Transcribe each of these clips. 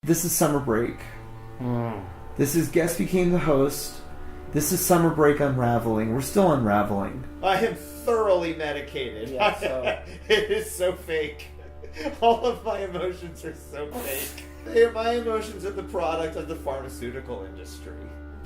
This is summer break. This is guest became the host. This is summer break unraveling. We're still unraveling. I am thoroughly medicated. Yeah, so... It is so fake. All of my emotions are so fake. My emotions are the product of the pharmaceutical industry.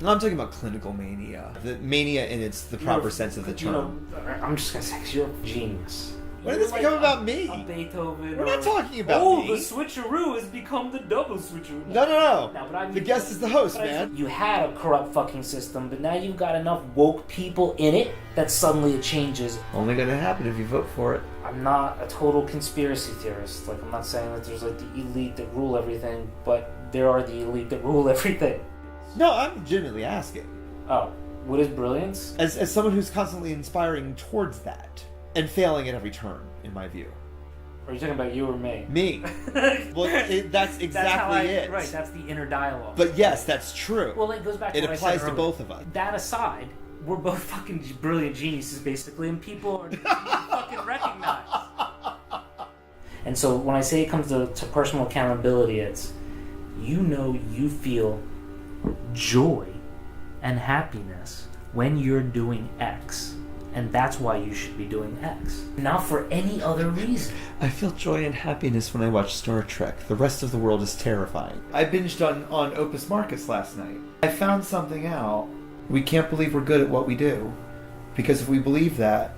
I'm talking about clinical mania. The mania in the proper sense of the term. I'm just going to say, 'cause you're a genius. When did this become about me? A Beethoven. We're not talking about me. Oh, the switcheroo has become the double switcheroo. No. But I mean, the guest is the host, man. You had a corrupt fucking system, but now you've got enough woke people in it that suddenly it changes. Only gonna happen if you vote for it. I'm not a total conspiracy theorist. Like, I'm not saying that there's like the elite that rule everything, but there are the elite that rule everything. No, I'm legitimately asking. Oh, what is brilliance? As someone who's constantly inspiring towards that. And failing at every turn, in my view. Are you talking about you or me? Me. Well, that's exactly it. Right, that's the inner dialogue. But yes, that's true. Well, it goes back to what I said earlier. It applies to both of us. That aside, we're both fucking brilliant geniuses, basically, and people are fucking recognized. And so when I say it comes to personal accountability, it's, you feel joy and happiness when you're doing X. And that's why you should be doing X. Not for any other reason. I feel joy and happiness when I watch Star Trek. The rest of the world is terrifying. I binged on Opus Marcus last night. I found something out. We can't believe we're good at what we do. Because if we believe that,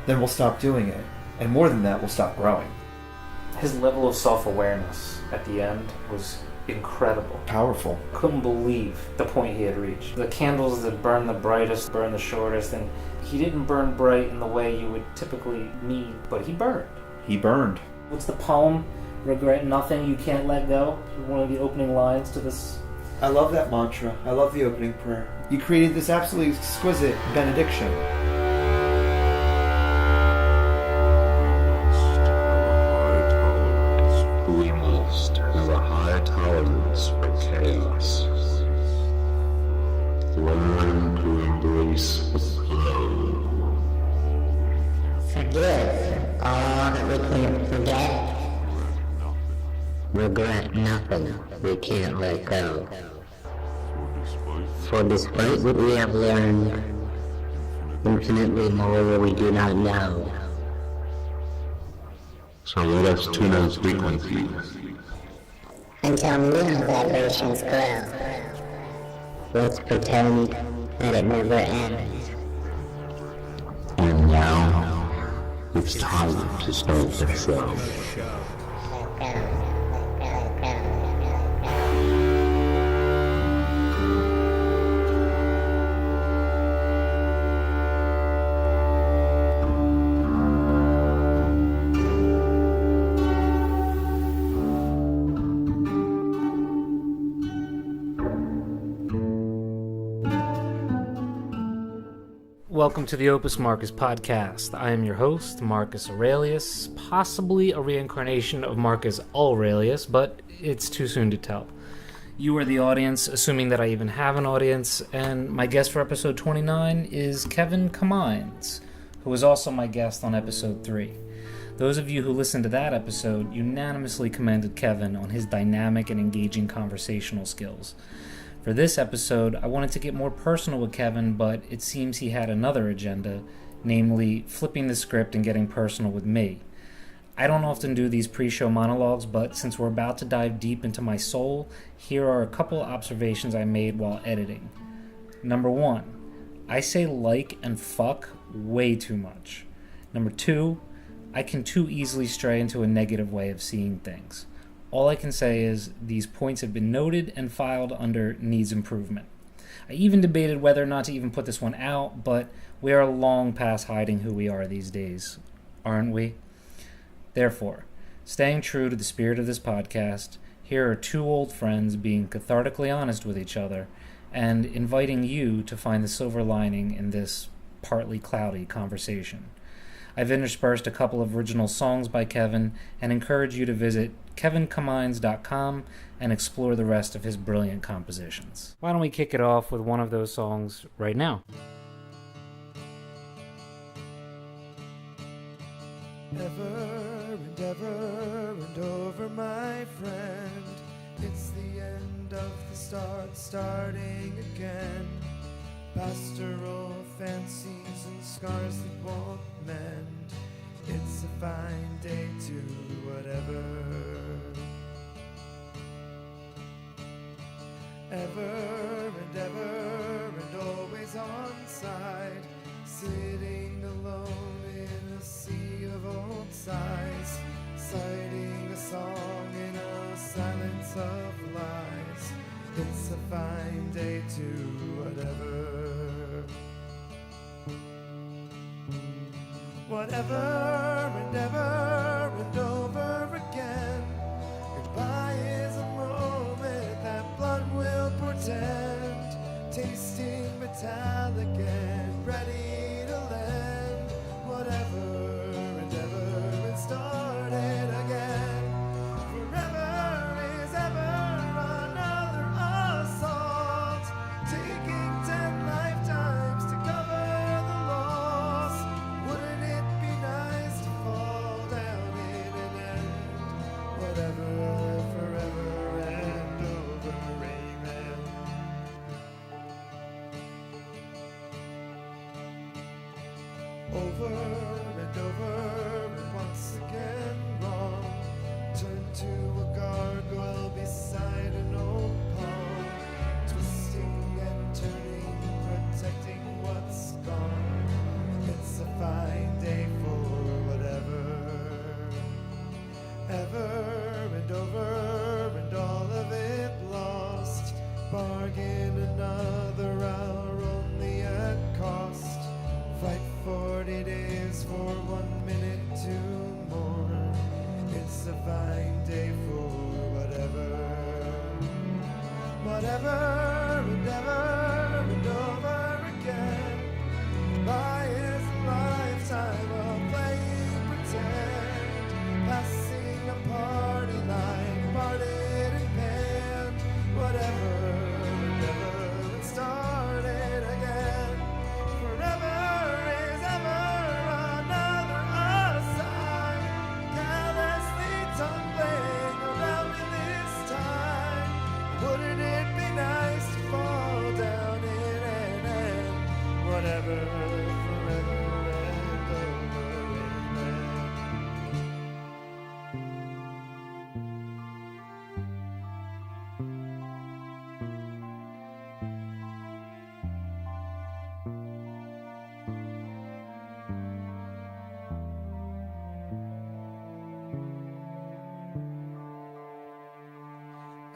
then we'll stop doing it. And more than that, we'll stop growing. His level of self-awareness at the end was incredible. Powerful. Couldn't believe the point he had reached. The candles that burn the brightest, burn the shortest, and he didn't burn bright in the way you would typically need, but he burned. He burned. What's the poem? Regret nothing, you can't let go? One of the opening lines to this. I love that mantra. I love the opening prayer. You created this absolutely exquisite benediction. We must have a high tolerance for chaos. Learn to embrace the flow. Forgive all that we can't forget. Regret nothing we can't let go. For despite what we have learned, infinitely more we do not know. So let us tune our frequency until new vibrations grow. Let's pretend that it never ends. And now, it's time to start the show. Welcome to the Opus Marcus podcast. I am your host, Marcus Aurelius, possibly a reincarnation of Marcus Aurelius, but it's too soon to tell. You are the audience, assuming that I even have an audience, and my guest for episode 29 is Kevin Cummines, who was also my guest on episode 3. Those of you who listened to that episode unanimously commended Kevin on his dynamic and engaging conversational skills. For this episode, I wanted to get more personal with Kevin, but it seems he had another agenda, namely flipping the script and getting personal with me. I don't often do these pre-show monologues, but since we're about to dive deep into my soul, here are a couple observations I made while editing. Number 1, I say like and fuck way too much. Number 2, I can too easily stray into a negative way of seeing things. All I can say is these points have been noted and filed under needs improvement. I even debated whether or not to even put this one out, but we are long past hiding who we are these days, aren't we? Therefore, staying true to the spirit of this podcast, here are two old friends being cathartically honest with each other and inviting you to find the silver lining in this partly cloudy conversation. I've interspersed a couple of original songs by Kevin and encourage you to visit kevincummines.com and explore the rest of his brilliant compositions. Why don't we kick it off with one of those songs right now? Ever and ever and over, my friend, it's the the end of the start, starting again. Pastoral fancies and scars that won't mend. It's a fine day to whatever. Ever and ever and always on side, sitting alone in a sea of old sighs, citing a song in a silence of lies. It's a fine day to whatever. Whatever and ever and over again. Goodbye is a moment that blood will portend, tasting metallic and ready to lend. Whatever and ever and started again. Forever is ever another assault, taking 10 lifetimes to cover the loss. Wouldn't it be nice to fall down in an end? Whatever, forever and over, amen. Over and over and once again wrong. Turn to a gargoyle beside an old palm, twisting and turning, protecting what's gone. It's a fine day for whatever. Ever and over and all of it lost. Bargain another hour only at cost. Fight 40 days for 1 minute to mourn. It's a fine day for whatever. Whatever and ever and over again. By his lifetime of playing pretend, passing a party line, parted and panned. Whatever and ever and started again. Forever is ever another aside, carelessly tumbling around in this time. Wouldn't it be nice to fall down in an end? Whatever, forever and over, amen.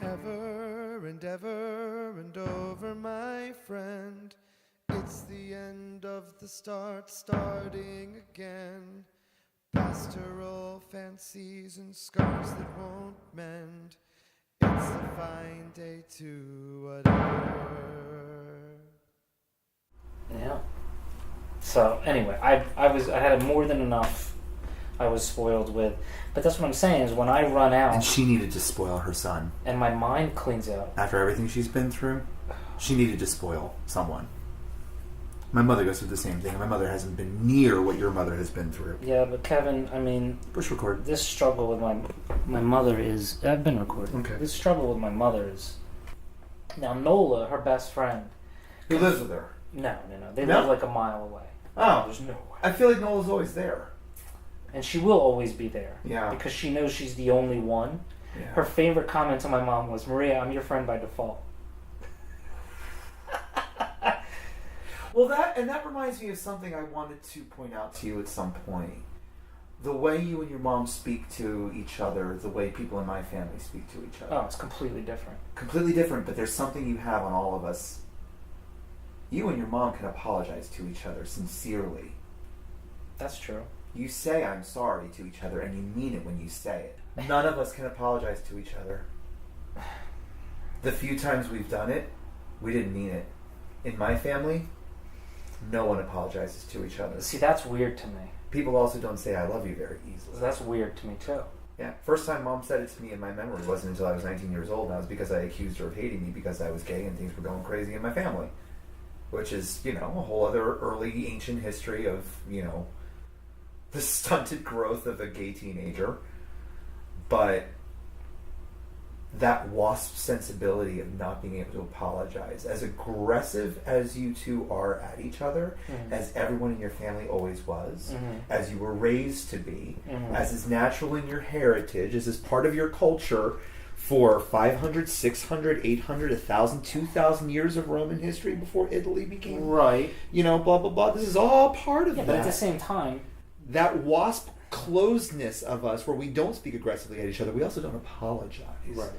Ever and ever and over, my friend. It's the end of the start, starting again. Pastoral fancies and scars that won't mend. It's a fine day to whatever. Yeah. So anyway, I had more than enough. I was spoiled with, but that's what I'm saying is when I run out And she needed to spoil her son. and my mind cleans out. After everything she's been through, she needed to spoil someone. My mother goes through the same thing. My mother hasn't been near what your mother has been through. Yeah, but Kevin, I mean, Push record. this struggle with my mother is. I've been recording. Okay. This struggle with my mother is. Now Nola, her best friend. Who lives with her? No. They No? live like a mile away. Oh. There's no way. I feel like Noel's always there. And she will always be there. Yeah. Because she knows she's the only one. Yeah. Her favorite comment to my mom was, "Maria, I'm your friend by default." Well, that reminds me of something I wanted to point out to you at some point. The way you and your mom speak to each other, the way people in my family speak to each other. Oh, it's completely different. Completely different, but there's something you have on all of us. You and your mom can apologize to each other sincerely. That's true. You say "I'm sorry" to each other, and you mean it when you say it. None of us can apologize to each other. The few times we've done it, we didn't mean it. In my family, no one apologizes to each other. See, that's weird to me. People also don't say "I love you" very easily. That's weird to me, too. Yeah. First time Mom said it to me in my memory wasn't until I was 19 years old, and that was because I accused her of hating me because I was gay and things were going crazy in my family. Which is, a whole other early ancient history of, the stunted growth of a gay teenager. But that wasp sensibility of not being able to apologize, as aggressive as you two are at each other, as everyone in your family always was, as you were raised to be, as is natural in your heritage, as is part of your culture for 500, 600, 800, 1,000, 2,000 years of Roman history before Italy became, right. Blah, blah, blah. This is all part of that. But at the same time, that wasp closeness of us where we don't speak aggressively at each other, we also don't apologize. Right.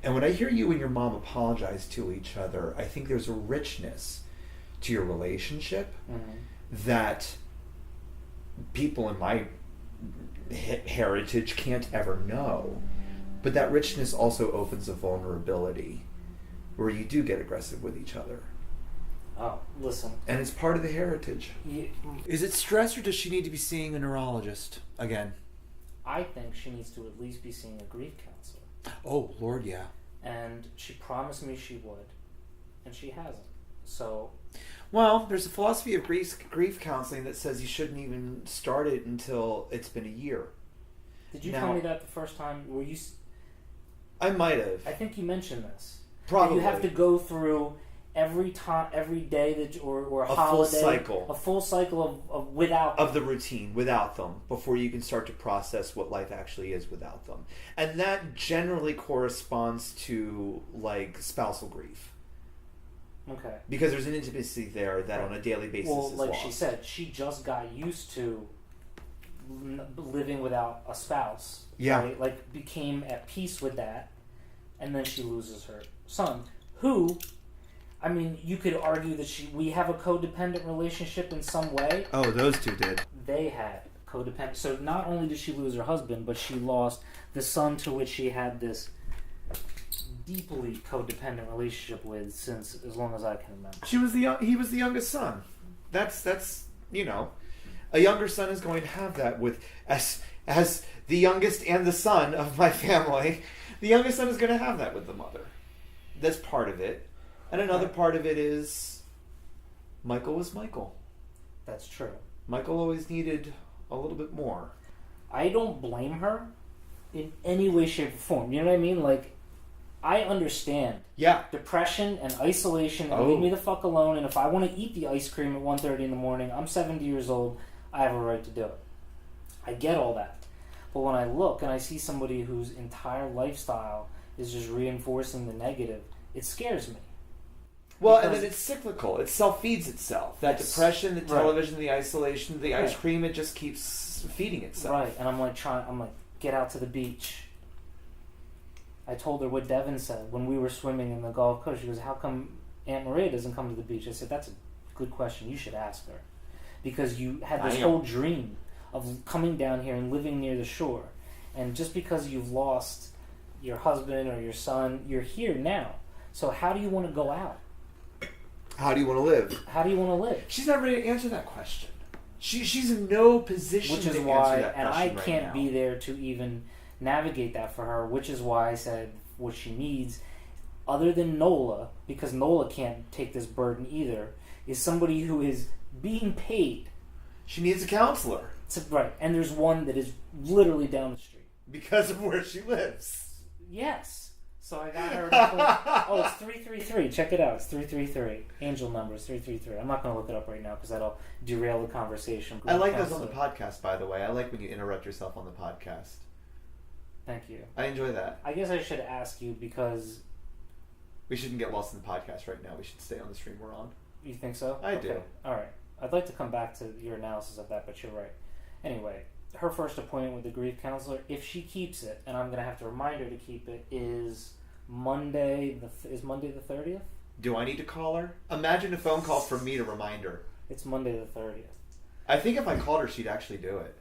And when I hear you and your mom apologize to each other, I think there's a richness to your relationship that people in my heritage can't ever know. But that richness also opens a vulnerability where you do get aggressive with each other. Oh, listen. And it's part of the heritage. Is it stress, or does she need to be seeing a neurologist again? I think she needs to at least be seeing a grief counselor. Oh, Lord, yeah. And she promised me she would, and she hasn't. So... Well, there's a philosophy of grief counseling that says you shouldn't even start it until it's been a year. Did you tell me that the first time? Were you... I might have. I think you mentioned this. Probably. You have to go through every day that or a holiday, full cycle, a full cycle of without of the routine without them before you can start to process what life actually is without them, and that generally corresponds to like spousal grief. Okay. Because there's an intimacy there that on a daily basis is like lost. she said, she just got used to living without a spouse. Yeah. Right? Like became at peace with that, and then she loses her son, who, I mean, you could argue that we have a codependent relationship in some way. Oh, those two did. They had codependent. So not only did she lose her husband, but she lost the son to which she had this deeply codependent relationship with since as long as I can remember. He was the youngest son. That's a younger son is going to have that with as the youngest and the son of my family. The youngest son is going to have that with the mother. That's part of it. And another part of it is Michael was Michael. That's true. Michael always needed a little bit more. I don't blame her in any way, shape, or form. You know what I mean? Like, I understand. Yeah. Depression and isolation and leave me the fuck alone. And if I want to eat the ice cream at 1:30 in the morning, I'm 70 years old. I have a right to do it. I get all that. But when I look and I see somebody whose entire lifestyle is just reinforcing the negative, it scares me. Well, and then it's cyclical. It self-feeds itself. That depression, the television, the isolation, the ice cream, it just keeps feeding itself. Right, and I'm like, get out to the beach. I told her what Devin said when we were swimming in the Gulf Coast. She goes, how come Aunt Maria doesn't come to the beach? I said, that's a good question. You should ask her. Because you had this whole dream of coming down here and living near the shore. And just because you've lost your husband or your son, you're here now. So how do you want to go out? How do you want to live? How do you want to live? She's not ready to answer that question. She's in no position to answer that question. Which is why, and I can't be there to even navigate that for her, which is why I said what she needs, other than Nola, because Nola can't take this burden either, is somebody who is being paid. She needs a counselor. Right, and there's one that is literally down the street. Because of where she lives. Yes. So I got her to oh, it's 333. Check it out. It's 333. Angel number is 333. I'm not going to look it up right now because that'll derail the conversation. I like those on the podcast, by the way. I like when you interrupt yourself on the podcast. Thank you. I enjoy that. I guess I should ask you because... We shouldn't get lost in the podcast right now. We should stay on the stream we're on. You think so? I do. All right. I'd like to come back to your analysis of that, but you're right. Anyway, her first appointment with the grief counselor, if she keeps it, and I'm going to have to remind her to keep it, is Monday the 30th? Do I need to call her? Imagine a phone call from me to remind her. It's Monday the 30th. I think if I called her, she'd actually do it.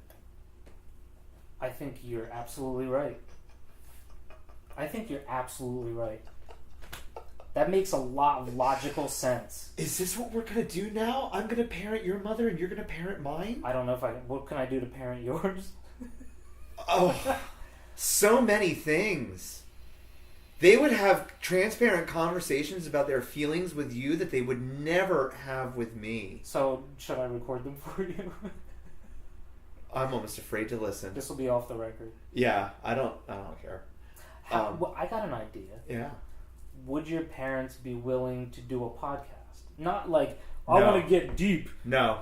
I think you're absolutely right. That makes a lot of logical sense. Is this what we're going to do now? I'm going to parent your mother and you're going to parent mine? I don't know if I... What can I do to parent yours? Oh, so many things. They would have transparent conversations about their feelings with you that they would never have with me. So, should I record them for you? I'm almost afraid to listen. This will be off the record. Yeah, I don't care. Well, I got an idea. Yeah. Would your parents be willing to do a podcast? Not like, I No. want to get deep. No.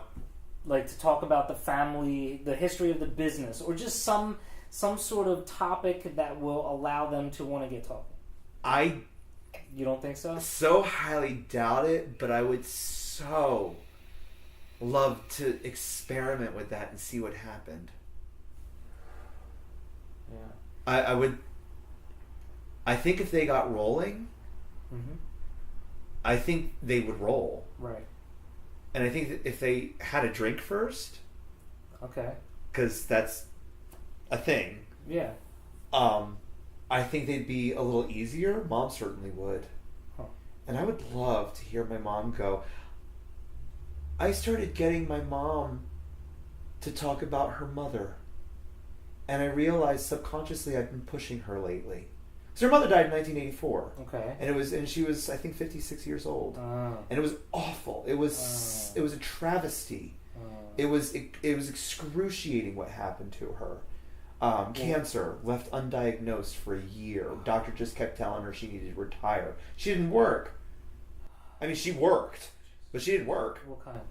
Like to talk about the family, the history of the business, or just some sort of topic that will allow them to want to get talking. You don't think so? So highly doubt it, but I would so love to experiment with that and see what happened. Yeah. I would. I think if they got rolling, I think they would roll. Right. And I think that if they had a drink first, Okay. because that's a thing. Yeah. I think they'd be a little easier. Mom certainly would. Huh. And I would love to hear my mom go. I started getting my mom to talk about her mother. And I realized subconsciously I've been pushing her lately. Because her mother died in 1984. Okay. And she was, I think, 56 years old. And it was awful. It was a travesty. It was excruciating what happened to her. Cancer, left undiagnosed for a year. Doctor just kept telling her she needed to retire. She didn't work. I mean, she worked, but she didn't work. What kind of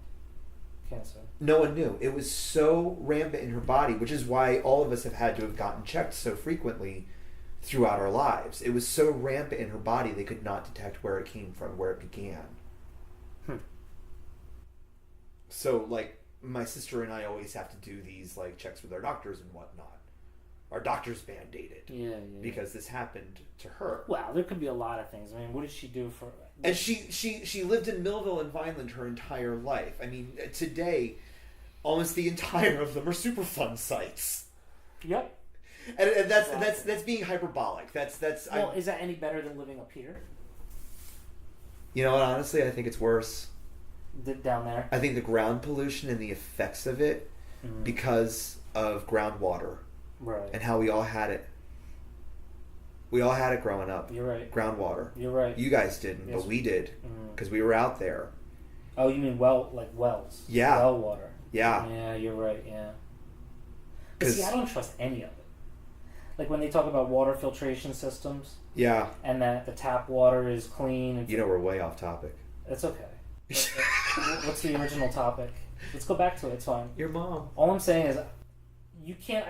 cancer? No one knew. It was so rampant in her body, which is why all of us have had to have gotten checked so frequently throughout our lives. It was so rampant in her body they could not detect where it came from, where it began. So, like, my sister and I always have to do these, like, checks with our doctors and whatnot. Our doctor's band-aided. Yeah. Because this happened to her. Well, there could be a lot of things. I mean, what did she do for... And she lived in Millville and Vineland her entire life. I mean, today, almost the entire of them are Superfund sites. Yep. And that's being hyperbolic. Well, is that any better than living up here? You know what, honestly, I think it's worse. Down there? I think the ground pollution and the effects of it because of groundwater. Right. And how we all had it. We all had it growing up. You're right. Groundwater. You're right. You guys didn't, but we did. Because we were out there. Oh, you mean like wells? Yeah. Well water. Yeah. Yeah, you're right, yeah. But see, I don't trust any of it. Like when they talk about water filtration systems. Yeah. And that the tap water is clean. And you know, we're way off topic. It's okay. What's the original topic? Let's go back to it. It's fine. Your mom. All I'm saying is you can't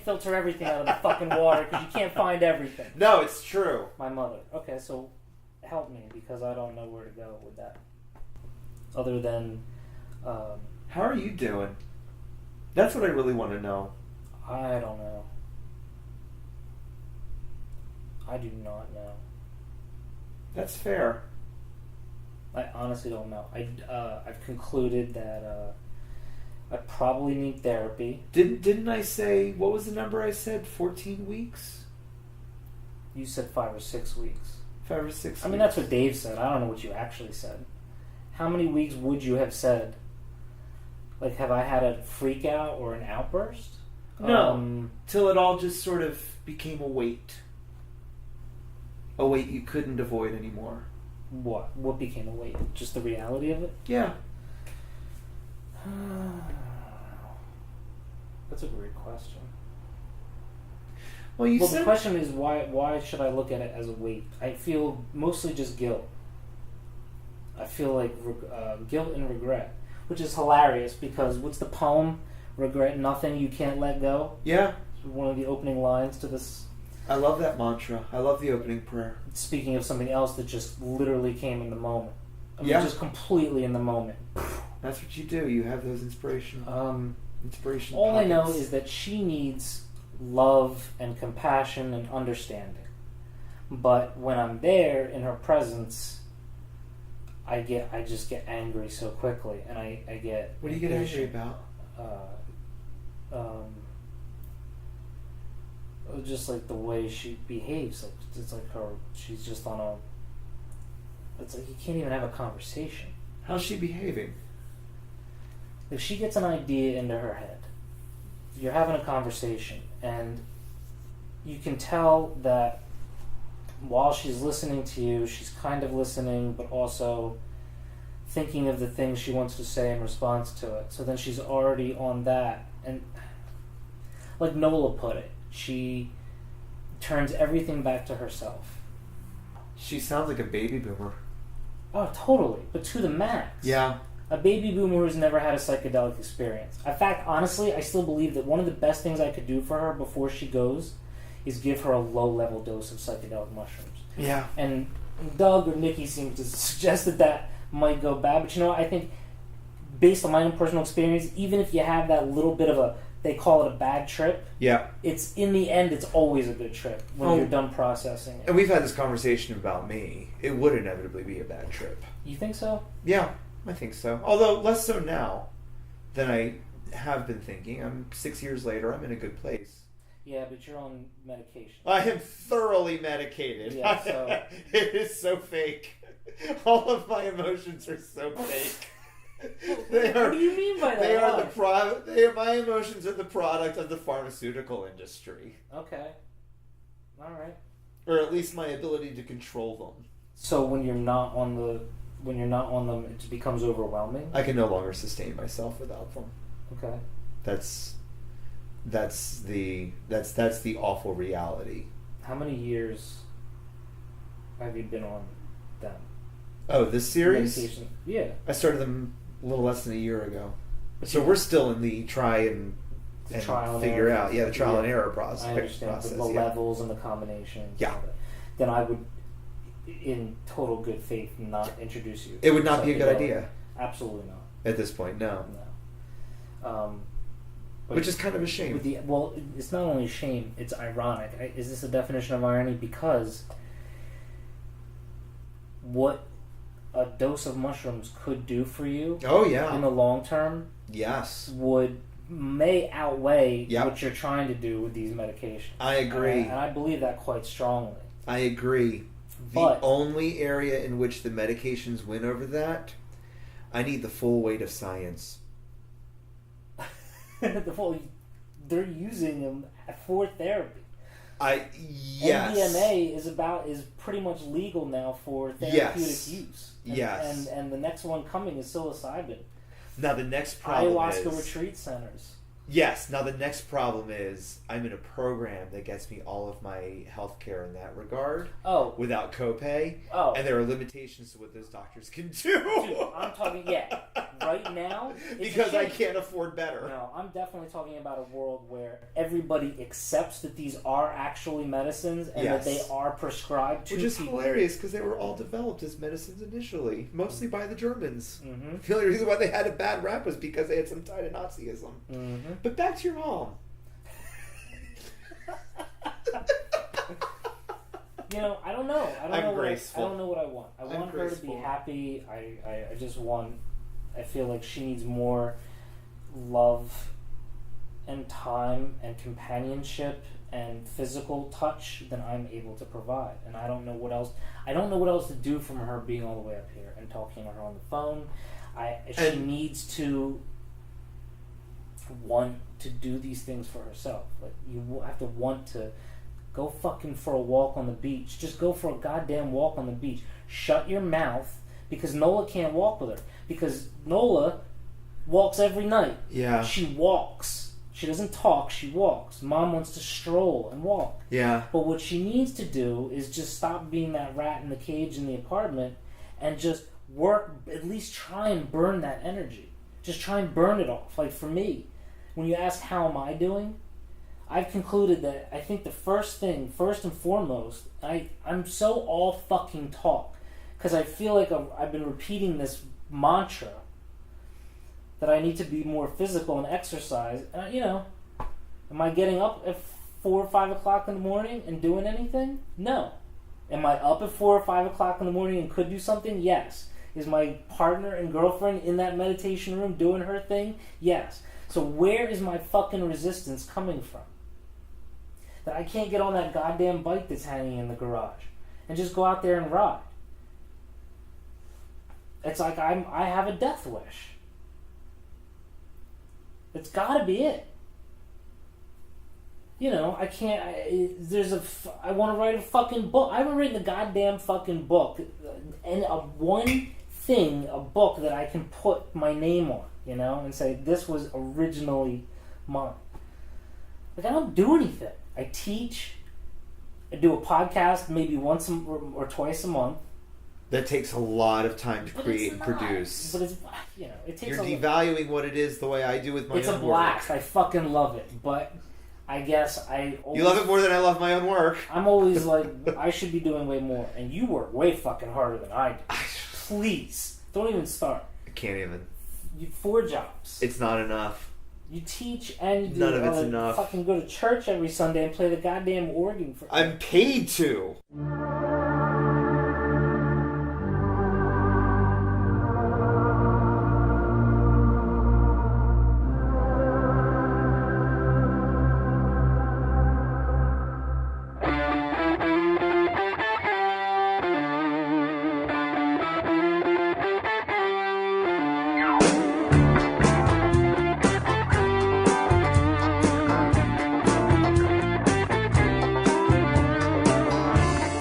filter everything out of the fucking water because you can't find everything. No, it's true. My mother. Okay, so help me because I don't know where to go with that. Other than... how are you doing? That's what I really want to know. I don't know. I do not know. That's fair. I honestly don't know. I've concluded that I probably need therapy. Didn't I say, what was the number I said? 14 weeks? You said 5 or 6 weeks. 5 or 6 weeks. I mean, that's what Dave said. I don't know what you actually said. How many weeks would you have said? Like, have I had a freak out or an outburst? No. Till it all just sort of became a weight. A weight you couldn't avoid anymore. What? What became a weight? Just the reality of it? Yeah. That's a great question. Well, the question is why should I look at it as a weight? I feel mostly just guilt. I feel like guilt and regret, which is hilarious because what's the poem? Regret nothing you can't let go. Yeah. It's one of the opening lines to this. I love that mantra. I love the opening prayer. Speaking of something else that just literally came in the moment. I mean, just completely in the moment. That's what you do. You have those inspiration. Inspiration. All pockets. I know is that she needs love and compassion and understanding. But when I'm there in her presence, I just get angry so quickly, and I get. What do you get angry about? Just like the way she behaves. Like it's like she's just on a. It's like you can't even have a conversation. How's she behaving? If she gets an idea into her head, you're having a conversation, and you can tell that while she's listening to you, she's kind of listening, but also thinking of the things she wants to say in response to it. So then she's already on that. And like Nola put it, turns everything back to herself. She sounds like a baby boomer. Oh, totally. But to the max. Yeah. A baby boomer who's never had a psychedelic experience. In fact, honestly, I still believe that one of the best things I could do for her before she goes is give her a low-level dose of psychedelic mushrooms. Yeah. And Doug or Nikki seem to suggest that might go bad. But you know what? I think, based on my own personal experience, even if you have that little bit of they call it a bad trip. Yeah. It's in the end, it's always a good trip when you're done processing it. And we've had this conversation about me. It would inevitably be a bad trip. You think so? Yeah, I think so. Although less so now than I have been thinking. I'm 6 years later. I'm in a good place. Yeah, but you're on medication. I am thoroughly medicated. Yeah, so it is so fake. All of my emotions are so fake. What do you mean by that? My emotions are the product of the pharmaceutical industry. Okay. All right. Or at least my ability to control them. So when you're not on them, it becomes overwhelming. I can no longer sustain myself without them. Okay. That's the awful reality. How many years have you been on them? Oh, this series? Medication. Yeah. I started them a little less than a year ago. So we're still in the try and trial figure and out. Yeah, the trial and error process. I understand the levels and the combinations. Yeah. Then I would, in total good faith, not introduce you. It would not be a good idea. Absolutely not. At this point, no. Which is kind of a shame. It's not only a shame, it's ironic. Is this a definition of irony? Because what a dose of mushrooms could do for you in the long term may outweigh what you're trying to do with these medications. I agree. And I believe that quite strongly. I agree. The only area in which the medications win over that, I need the full weight of science. They're using them for therapy. Yes. MDMA is pretty much legal now for therapeutic use. Yes. And the next one coming is psilocybin. Now the next problem ayahuasca retreat centers. Yes. Now the next problem is I'm in a program that gets me all of my health care in that regard. Without copay. And there are limitations to what those doctors can do. Dude, I'm talking, right now. Because I can't afford better. No, I'm definitely talking about a world where everybody accepts that these are actually medicines and that they are prescribed to people. Which is hilarious because they were all developed as medicines initially, mostly by the Germans. Mm-hmm. The only reason why they had a bad rap was because they had some tie to Nazism. Mm-hmm. But back to your mom. I don't know. I don't know what I want. I want her to be graceful. happy. I just want. I feel like she needs more love and time and companionship and physical touch than I'm able to provide. And I don't know what else. I don't know what else to do from her being all the way up here and talking to her on the phone. She needs to want to do these things for herself. Like, you have to want to go fucking for a walk on the beach. Just go for a goddamn walk on the beach. Shut your mouth, because Nola can't walk with her. Because Nola walks every night. Yeah. She walks. She doesn't talk, she walks. Mom wants to stroll and walk. Yeah. But what she needs to do is just stop being that rat in the cage in the apartment and just work, at least try and burn that energy. Just try and burn it off. Like, for me, when you ask how am I doing, I've concluded that I think the first and foremost, I'm so all fucking talk. Because I feel like I've been repeating this mantra that I need to be more physical and exercise. Am I getting up at 4 or 5 o'clock in the morning and doing anything? No. Am I up at 4 or 5 o'clock in the morning and could do something? Yes. Is my partner and girlfriend in that meditation room doing her thing? Yes. So where is my fucking resistance coming from? That I can't get on that goddamn bike that's hanging in the garage and just go out there and ride. It's like I have a death wish. It's gotta be it. I can't. I want to write a fucking book. I haven't written a goddamn fucking book, and a book that I can put my name on, and say this was originally mine. Like, I don't do anything. I teach. I do a podcast maybe once or twice a month. That takes a lot of time to But create it's and not. produce. But it's, it takes You're devaluing what it is the way I do with my It's own a work. blast. I fucking love it. But I guess I always, You love it more than I love my own work. I'm always like, I should be doing way more. And you work way fucking harder than I do. Please. Don't even start. I can't even. 4 jobs. It's not enough. You teach and you None of it's enough. fucking go to church every Sunday and play the goddamn organ for. I'm paid to.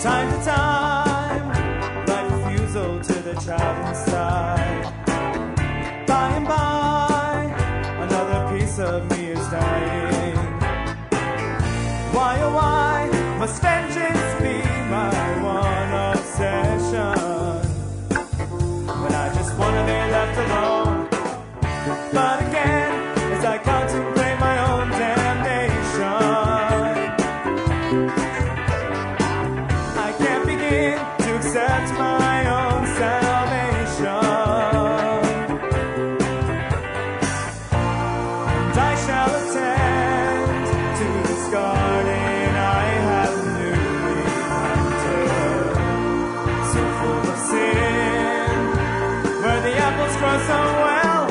Time to time, like refusal to the child inside. By and by, another piece of me is dying. Why, oh why, must vengeance be my one obsession? When I just wanna be left alone. But again, as I contemplate my own damnation, accept my own salvation, and I shall attend to this garden I have newly planted, so full of sin, where the apples grow so well,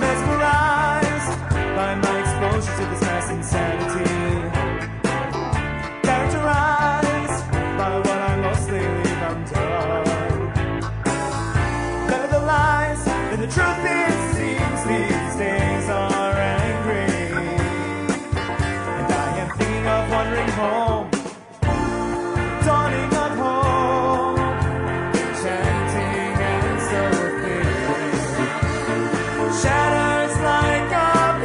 mesmerized by my exposure to this mass insanity, characterized by what I mostly leave undone. Better the lies than the truth it seems these days are angry. And I am thinking of wandering home, dawning of hope, chanting and so thin. Shatters like a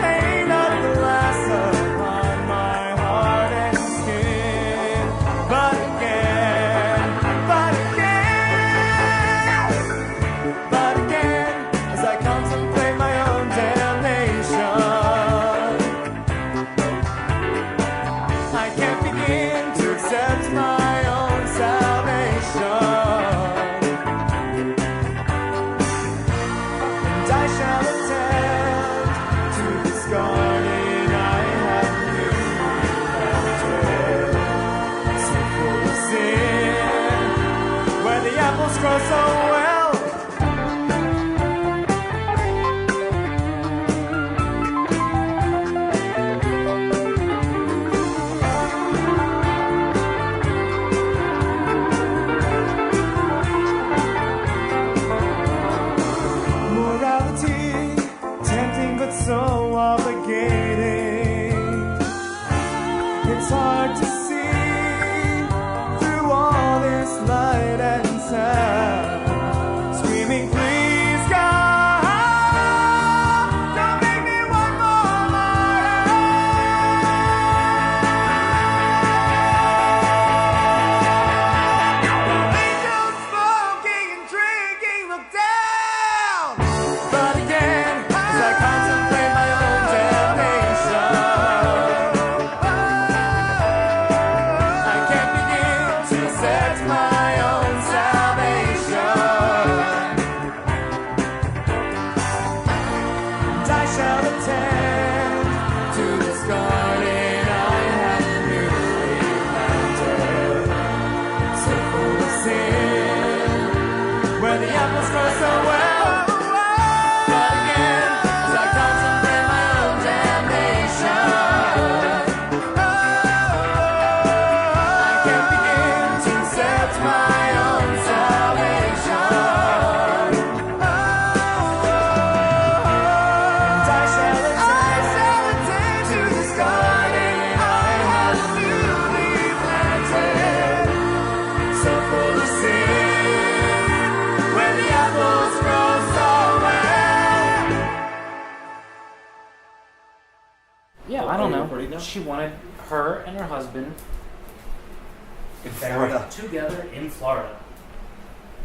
pane of glass upon my heart and skin. But again, as I contemplate my own damnation, I can't begin to accept my own salvation, and I shall attend to this garden I have newly planted, so full of sin, where the apples grow so well. Morality, tempting but so obligating. It's hard to see through all this light and sound. Screaming, please God, don't make me one more martyr. Angels smoking and drinking, look down. But again, as I contemplate my own damnation, I can't begin to accept my own salvation, and I shall attend to this garden I have newly planted, so full of sin, where the apples grow so well. But again, as I contemplate my own damnation, I can't begin to accept my own salvation, and I shall attend to this garden I have newly planted, so full of sin, where the apples grow so well. Yeah, I don't Are you recording know. now? She wanted her and her husband In Florida. Together in Florida.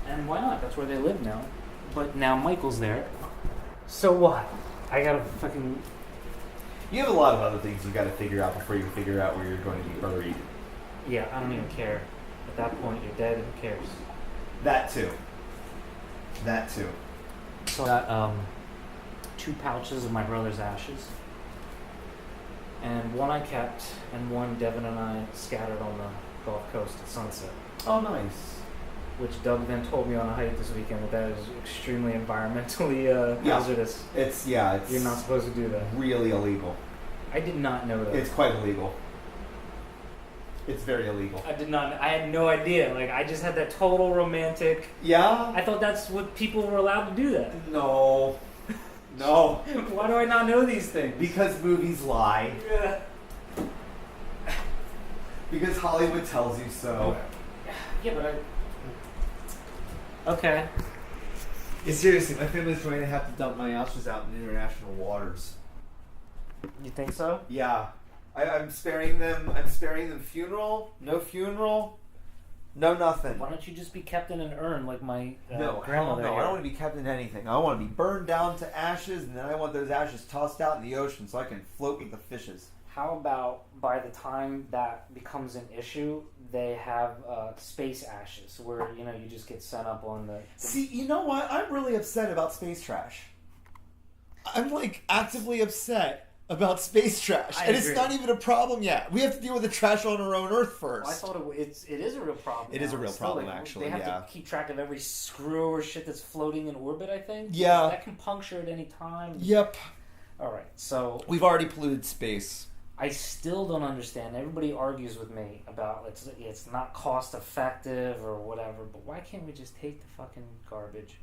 And why not? That's where they live now. But now Michael's there. So what? I gotta fucking... You have a lot of other things you gotta figure out before you can figure out where you're going to be buried. Yeah, I don't even care. At that point, you're dead. Who cares? That too. That too. So I got 2 pouches of my brother's ashes. And one I kept, and one Devin and I scattered on the Gulf Coast at sunset. Oh, nice. Which Doug then told me on a hike this weekend that is extremely environmentally hazardous. It's You're not supposed to do that. Really illegal. I did not know that. It's quite illegal. It's very illegal. I had no idea. Like, I just had that total romantic... Yeah? I thought that's what people were allowed to do that. No. No. Why do I not know these things? Because movies lie. Yeah. Because Hollywood tells you so. Yeah, but Okay. Yeah, seriously, my family's going to have to dump my ashes out in international waters. You think so? Yeah. I'm sparing them. I'm sparing them funeral. No funeral. No nothing. Why don't you just be kept in an urn like my No, grandmother? no. I don't want to be kept in anything. I want to be burned down to ashes, and then I want those ashes tossed out in the ocean so I can float with the fishes. How about by the time that becomes an issue, they have space ashes where you just get sent up on the... See, you know what? I'm really upset about space trash. I'm like actively upset about space trash, and it's not even a problem yet. We have to deal with the trash on our own Earth first. Well, I thought it is a real problem. It is a real problem, actually. They have to keep track of every screw or shit that's floating in orbit. I think. Yeah. That can puncture at any time. Yep. All right, so we've already polluted space. I still don't understand. Everybody argues with me about it's not cost effective or whatever, but why can't we just take the fucking garbage,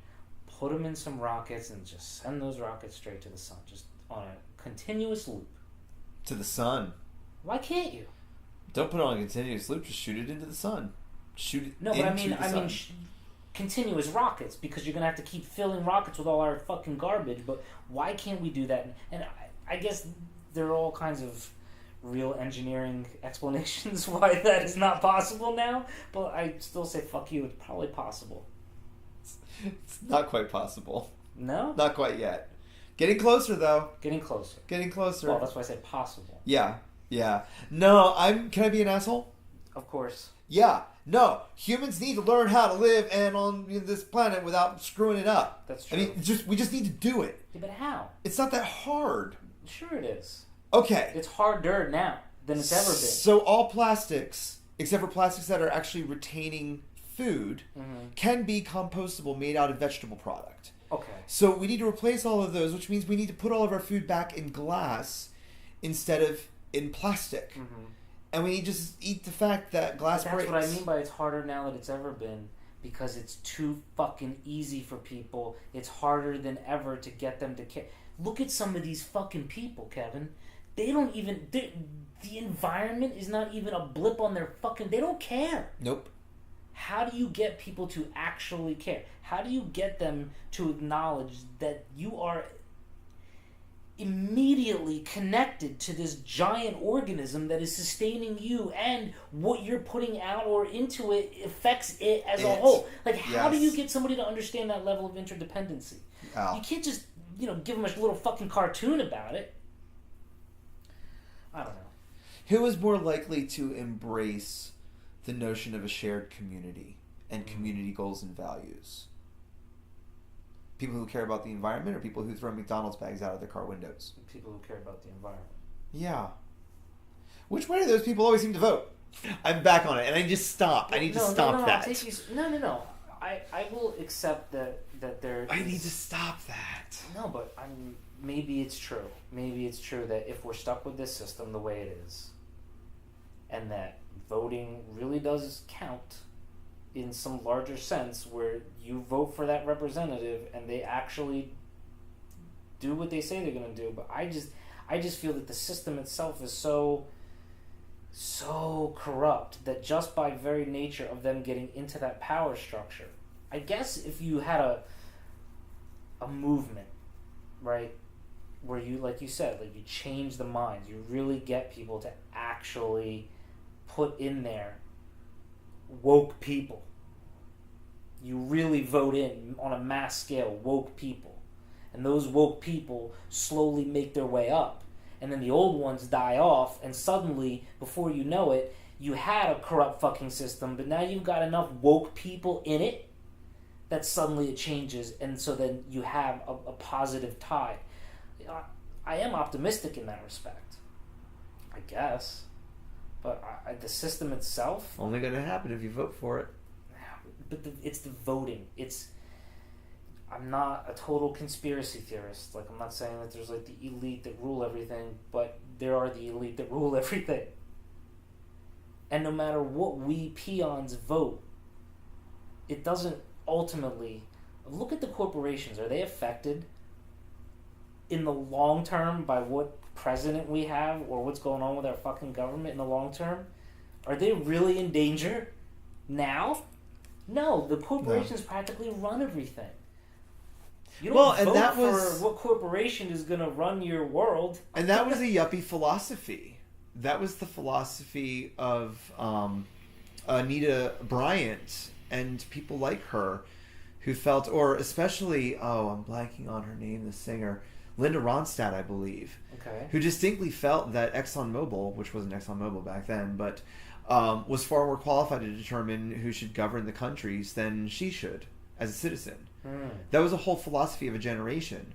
put them in some rockets, and just send those rockets straight to the sun, just on a continuous loop? To the sun. Why can't you? Don't put it on a continuous loop. Just shoot it into the sun. Shoot it. No, but I mean, continuous rockets, because you're gonna have to keep filling rockets with all our fucking garbage. But why can't we do that? And I guess there are all kinds of real engineering explanations why that is not possible now. But I still say fuck you. It's probably possible. It's not quite possible. No, not quite yet. Getting closer, though. Getting closer. Getting closer. Well, that's why I said possible. Yeah. No, Can I be an asshole? Of course. Yeah. No. Humans need to learn how to live on this planet without screwing it up. That's true. I mean, we just need to do it. Yeah, but how? It's not that hard. Sure it is. Okay. It's harder now than it's ever been. So all plastics, except for plastics that are actually retaining food, can be compostable, made out of vegetable product. Okay. So we need to replace all of those, which means we need to put all of our food back in glass instead of in plastic. And we need to just eat the fact that glass breaks. That's what I mean by it's harder now than it's ever been, because it's too fucking easy for people. It's harder than ever to get them to care. Look at some of these fucking people, Kevin. They don't even... The environment is not even a blip on their fucking... They don't care. Nope. How do you get people to actually care? How do you get them to acknowledge that you are immediately connected to this giant organism that is sustaining you, and what you're putting out or into it affects it as a whole? Like, how do you get somebody to understand that level of interdependency? You can't just, give them a little fucking cartoon about it. I don't know. Who is more likely to embrace the notion of a shared community and community goals and values? People who care about the environment, or people who throw McDonald's bags out of their car windows? People who care about the environment. Yeah. Which way do those people always seem to vote? I'm back on it, and I just stop. I need to stop that. No. I will accept that there. I need to stop that. No, but maybe it's true. Maybe it's true that if we're stuck with this system the way it is, and that voting really does count in some larger sense, where you vote for that representative and they actually do what they say they're going to do. But I just feel that the system itself is so corrupt that just by very nature of them getting into that power structure, I guess if you had a movement, right, where you, like you said, like you change the minds, you really get people to actually put in there woke people. You really vote in, on a mass scale, woke people. And those woke people slowly make their way up. And then the old ones die off, and suddenly, before you know it, you had a corrupt fucking system, but now you've got enough woke people in it that suddenly it changes, and so then you have a positive tide. I am optimistic in that respect, I guess. But the system itself... Only going to happen if you vote for it. But it's the voting. I'm not a total conspiracy theorist. Like, I'm not saying that there's like the elite that rule everything, but there are the elite that rule everything. And no matter what we peons vote, it doesn't ultimately... Look at the corporations. Are they affected in the long term by what president we have or what's going on with our fucking government in the long term? Are they really in danger now? No, the corporations practically run everything. You don't vote for what corporation is going to run your world. And that was a yuppie philosophy. That was the philosophy of Anita Bryant and people like her who felt, or especially, I'm blanking on her name, the singer, Linda Ronstadt, I believe, who distinctly felt that ExxonMobil, which wasn't ExxonMobil back then, but was far more qualified to determine who should govern the countries than she should as a citizen. That was a whole philosophy of a generation.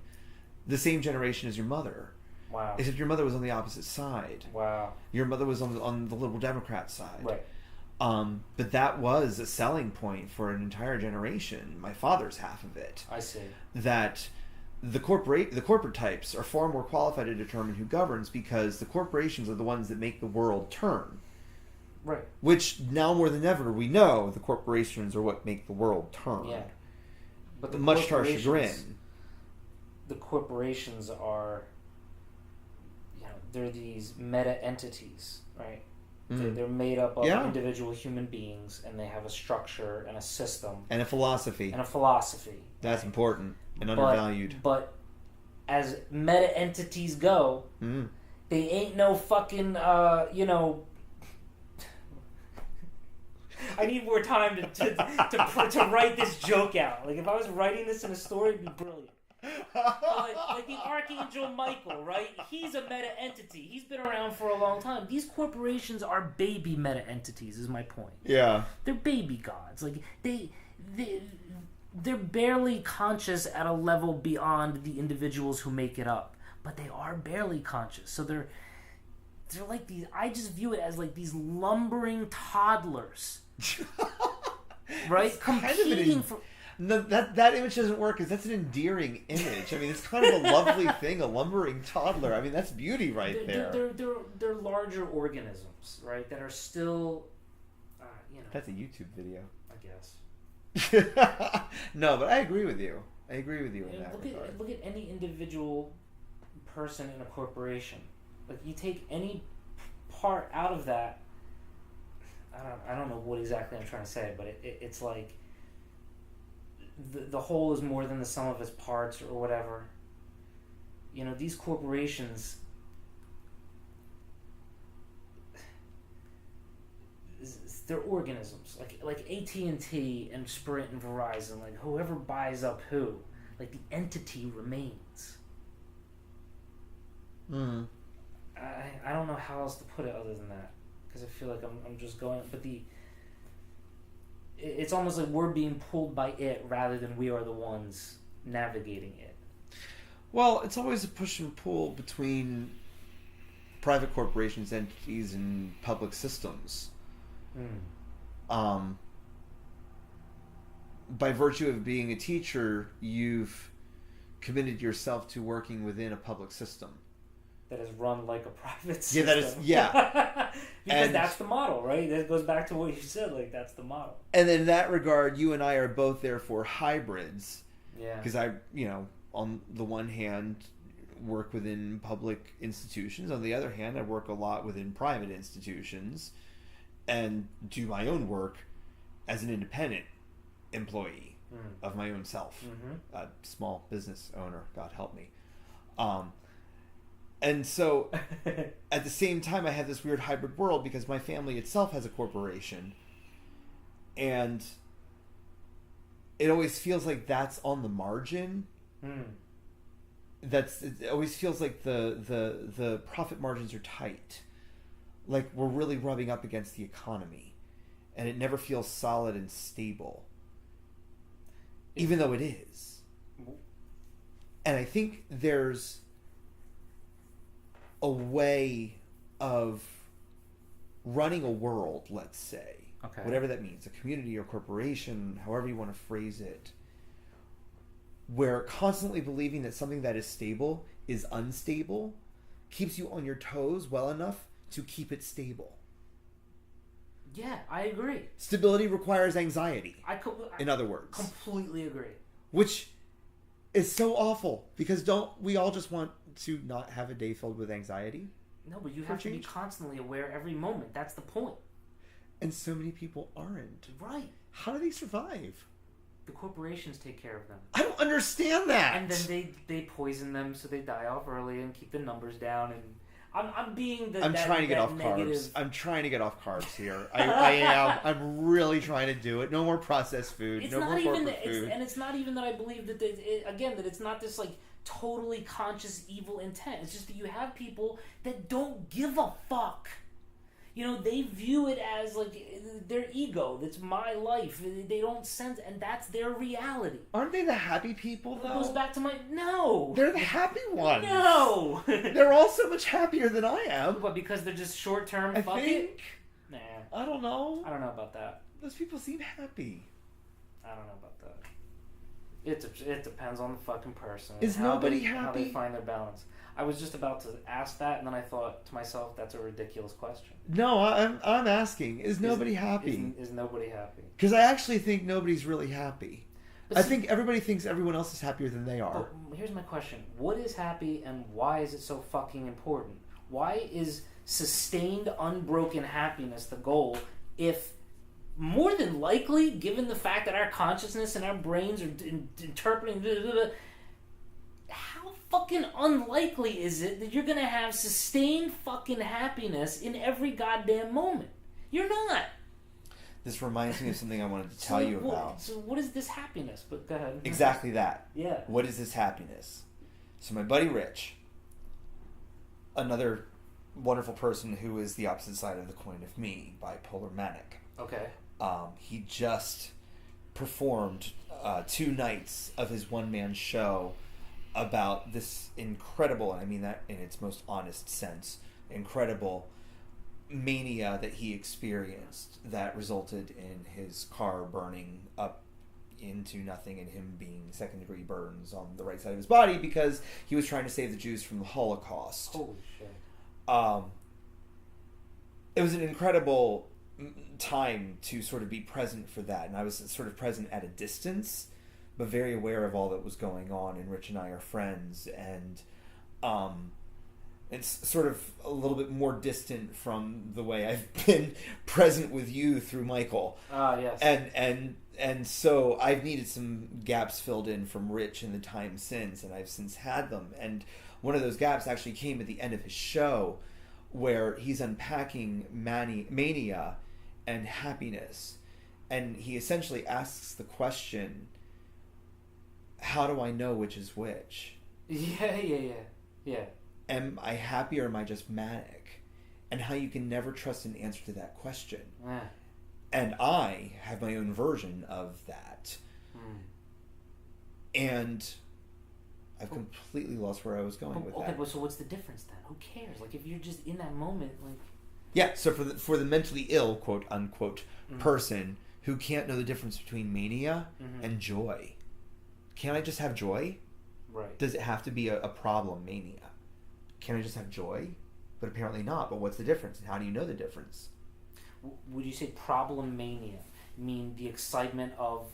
The same generation as your mother. Wow. Except your mother was on the opposite side. Wow. Your mother was on the Liberal Democrat side. Right. But that was a selling point for an entire generation. My father's half of it. I see. That the corporate types are far more qualified to determine who governs because the corporations are the ones that make the world turn. Right. Which now more than ever we know the corporations are what make the world turn. Yeah. But much to our chagrin. The corporations are, they're these meta entities, right? They're made up of individual human beings, and they have a structure and a system and a philosophy. That's important and undervalued. But as meta entities go, they ain't no fucking I need more time to write this joke out. Like, if I was writing this in a story, it'd be brilliant. Like the Archangel Michael, right? He's a meta entity. He's been around for a long time. These corporations are baby meta entities, is my point. Yeah. They're baby gods. Like, they're barely conscious at a level beyond the individuals who make it up. But they are barely conscious. So they're like these... I just view it as like these lumbering toddlers. Right? Competing for... No, that image doesn't work because that's an endearing image. I mean, it's kind of a lovely thing, a lumbering toddler. I mean, that's beauty there. They're larger organisms, right? That are still, That's a YouTube video. I guess. No, but I agree with you. In that regard. Look at any individual person in a corporation. Like, you take any part out of that. I don't know what exactly I'm trying to say, but it's like the whole is more than the sum of its parts or whatever. These corporations, they're organisms. Like AT&T and Sprint and Verizon. Like, whoever buys up who, like, the entity remains. I don't know how else to put it other than that, because I feel like I'm just going. But it's almost like we're being pulled by it rather than we are the ones navigating it. Well, it's always a push and pull between private corporations, entities, and public systems. By virtue of being a teacher, you've committed yourself to working within a public system that is run like a private system. Because that's the model, right? That goes back to what you said. Like, that's the model. And in that regard, you and I are both therefore hybrids. Yeah. Because I, on the one hand, work within public institutions. On the other hand, I work a lot within private institutions and do my own work as an independent employee of my own self. A small business owner, God help me. And so, at the same time, I have this weird hybrid world because my family itself has a corporation. And it always feels like that's on the margin. It always feels like the profit margins are tight. Like we're really rubbing up against the economy. And it never feels solid and stable. Even though it is. And I think there's a way of running a world, let's say. Okay. Whatever that means, a community or corporation, however you want to phrase it, where constantly believing that something that is stable is unstable keeps you on your toes well enough to keep it stable. Yeah, I agree. Stability requires anxiety, in other words. Completely agree. Which is so awful, because don't we all just want to not have a day filled with anxiety? No, but you have to be constantly aware every moment. That's the point. And so many people aren't. Right. How do they survive? The corporations take care of them. I don't understand that. And then they poison them so they die off early and keep the numbers down. And I'm being the. I'm trying to get off negative... carbs. I'm trying to get off carbs here. I am. I'm really trying to do it. No more processed food. It's no not more even corporate food. and it's not even that I believe that that it's not this like totally conscious evil intent. It's just that you have people that don't give a fuck. You know, they view it as like their ego. That's my life. They don't sense, and that's their reality. Aren't they the happy people, though? It goes back to no. They're the happy ones. No. They're all so much happier than I am. But because they're just short term. I think. Nah. I don't know. I don't know about that. Those people seem happy. I don't know about that. It depends on the fucking person. Is nobody happy? How they find their balance. I was just about to ask that, and then I thought to myself, that's a ridiculous question. No, I'm asking. Is nobody happy? Is nobody happy? Because I actually think nobody's really happy. I think everybody thinks everyone else is happier than they are. But here's my question. What is happy, and why is it so fucking important? Why is sustained, unbroken happiness the goal if... More than likely, given the fact that our consciousness and our brains are interpreting... How fucking unlikely is it that you're going to have sustained fucking happiness in every goddamn moment? You're not. This reminds me of something I wanted to tell you about. So what is this happiness? But go ahead. Exactly that. Yeah. What is this happiness? So my buddy Rich, another wonderful person who is the opposite side of the coin of me, bipolar manic. Okay. He just performed 2 nights of his one-man show about this incredible, and I mean that in its most honest sense, incredible mania that he experienced that resulted in his car burning up into nothing and him being second-degree burns on the right side of his body because he was trying to save the Jews from the Holocaust. Holy shit. It was an incredible time to sort of be present for that, and I was sort of present at a distance but very aware of all that was going on, and Rich and I are friends, and it's sort of a little bit more distant from the way I've been present with you through Michael. Yes. And so I've needed some gaps filled in from Rich in the time since, and I've since had them, and one of those gaps actually came at the end of his show where he's unpacking mania and happiness, and he essentially asks the question, how do I know which is which? Yeah. Am I happy or am I just manic? And how you can never trust an answer to that question. And I have my own version of that. And I've completely lost where I was going with that. Okay, but so what's the difference then? Who cares? Like, if you're just in that moment, like... Yeah, so for the mentally ill, quote unquote, person who can't know the difference between mania and joy. Can't I just have joy? Right. Does it have to be a problem mania? Can I just have joy? But apparently not. But what's the difference? And how do you know the difference? Would you say problem mania mean the excitement of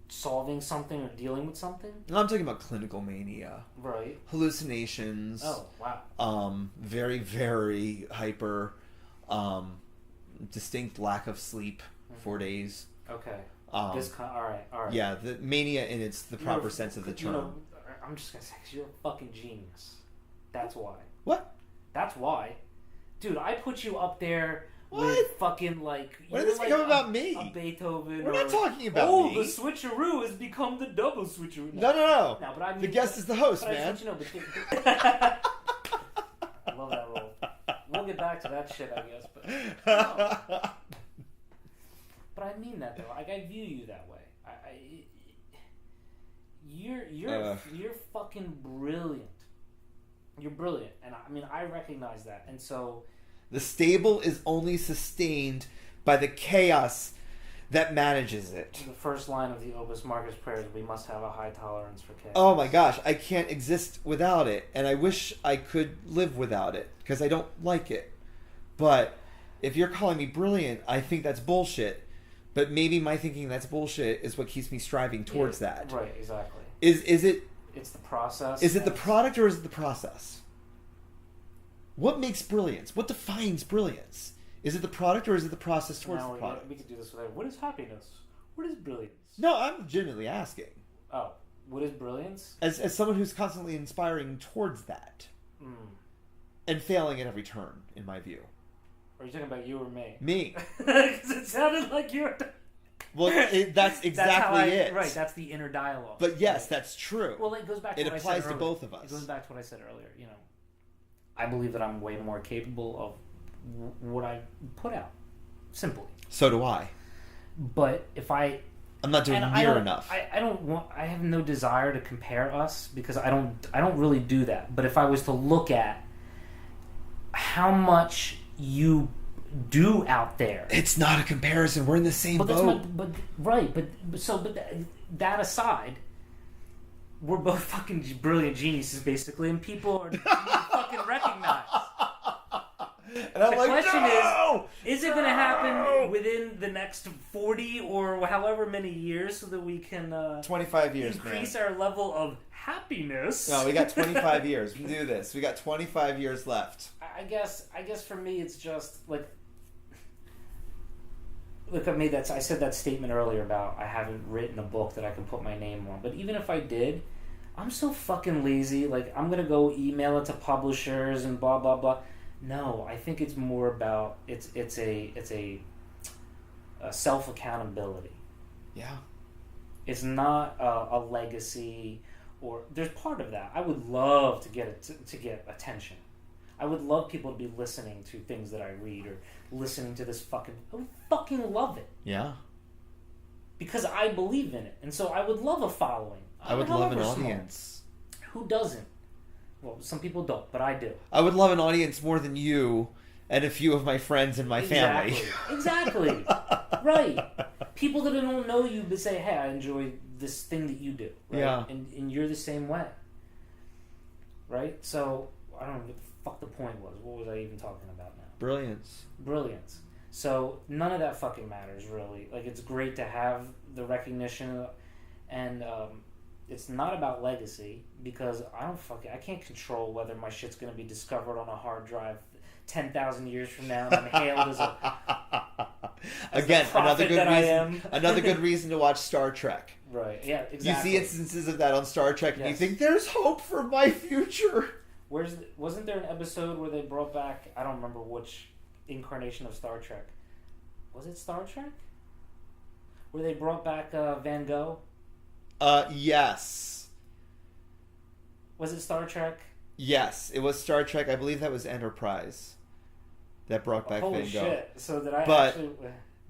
solving something or dealing with something? No, I'm talking about clinical mania. Right. Hallucinations. Oh, wow. Very, very hyper. Distinct lack of sleep. 4 days. Okay. All right. Yeah, the mania in the proper sense of the term. You know, I'm just gonna say, 'cause you're a fucking genius. That's why. What? That's why. Dude, I put you up there What? With fucking like. When did this become about me? A Beethoven. We're not talking about me. Oh, the switcheroo has become the double switcheroo. No. No, but I mean, the guest is the host, but man. I love that role. We'll get back to that shit, I guess. But no. But I mean that though. Like I view you that way. You're fucking brilliant. You're brilliant, and I mean I recognize that, and so. The stable is only sustained by the chaos that manages it. The first line of the Opus Marcus prayers: "We must have a high tolerance for chaos." Oh my gosh, I can't exist without it, and I wish I could live without it because I don't like it. But if you're calling me brilliant, I think that's bullshit. But maybe my thinking that's bullshit is what keeps me striving towards that. Right, exactly. Is it? It's the process. Is it the product or is it the process? What makes brilliance? What defines brilliance? Is it the product or is it the process towards the product? We could do this with what is happiness? What is brilliance? No, I'm legitimately asking. Oh, what is brilliance? As someone who's constantly inspiring towards that. And failing at every turn, in my view. Are you talking about you or me? Me. Because it sounded like you were... Well, that's exactly it. Right, that's the inner dialogue. But yes, right? That's true. Well, it goes back to what I said applies earlier. to both of us. It goes back to what I said earlier, you know. I believe that I'm way more capable of what I put out. Simply. So do I. But if I'm not doing near enough. I don't want. I have no desire to compare us because I don't really do that. But if I was to look at how much you do out there, it's not a comparison. We're in the same boat. That aside, we're both fucking brilliant geniuses, basically, and people are fucking recognize. And I'm the like, question no! is it going to happen within the next 40 or however many years so that we can 25 years, increase man. our level of happiness? No, we got 25 years. We can do this. We got 25 years left. I guess for me it's just like I said that statement earlier about I haven't written a book that I can put my name on. But even if I did, I'm so fucking lazy. Like I'm gonna go email it to publishers and blah blah blah. No, I think it's more about it's a self accountability. Yeah. It's not a legacy, or there's part of that. I would love to get to get attention. I would love people to be listening to things that I read or listening to this fucking... I would fucking love it. Yeah. Because I believe in it. And so I would love a following. I would love an audience. Who doesn't? Well, some people don't, but I do. I would love an audience more than you and a few of my friends and my family. Exactly. Right. People that don't know you but say, hey, I enjoy this thing that you do. Right? Yeah. And you're the same way. Right? So, I don't know what the fuck the point was. What was I even talking about now? Brilliance. So, none of that fucking matters, really. Like, it's great to have the recognition, and it's not about legacy, because I can't control whether my shit's going to be discovered on a hard drive 10,000 years from now and I'm hailed as again, a another good reason to watch Star Trek. Right, yeah, exactly. You see instances of that on Star Trek and you think, there's hope for my future. Wasn't there an episode where they brought back, I don't remember which incarnation of Star Trek. Was it Star Trek? Where they brought back Van Gogh? Yes. Was it Star Trek? Yes, it was Star Trek. I believe that was Enterprise that brought back Van Gogh. Holy shit. So that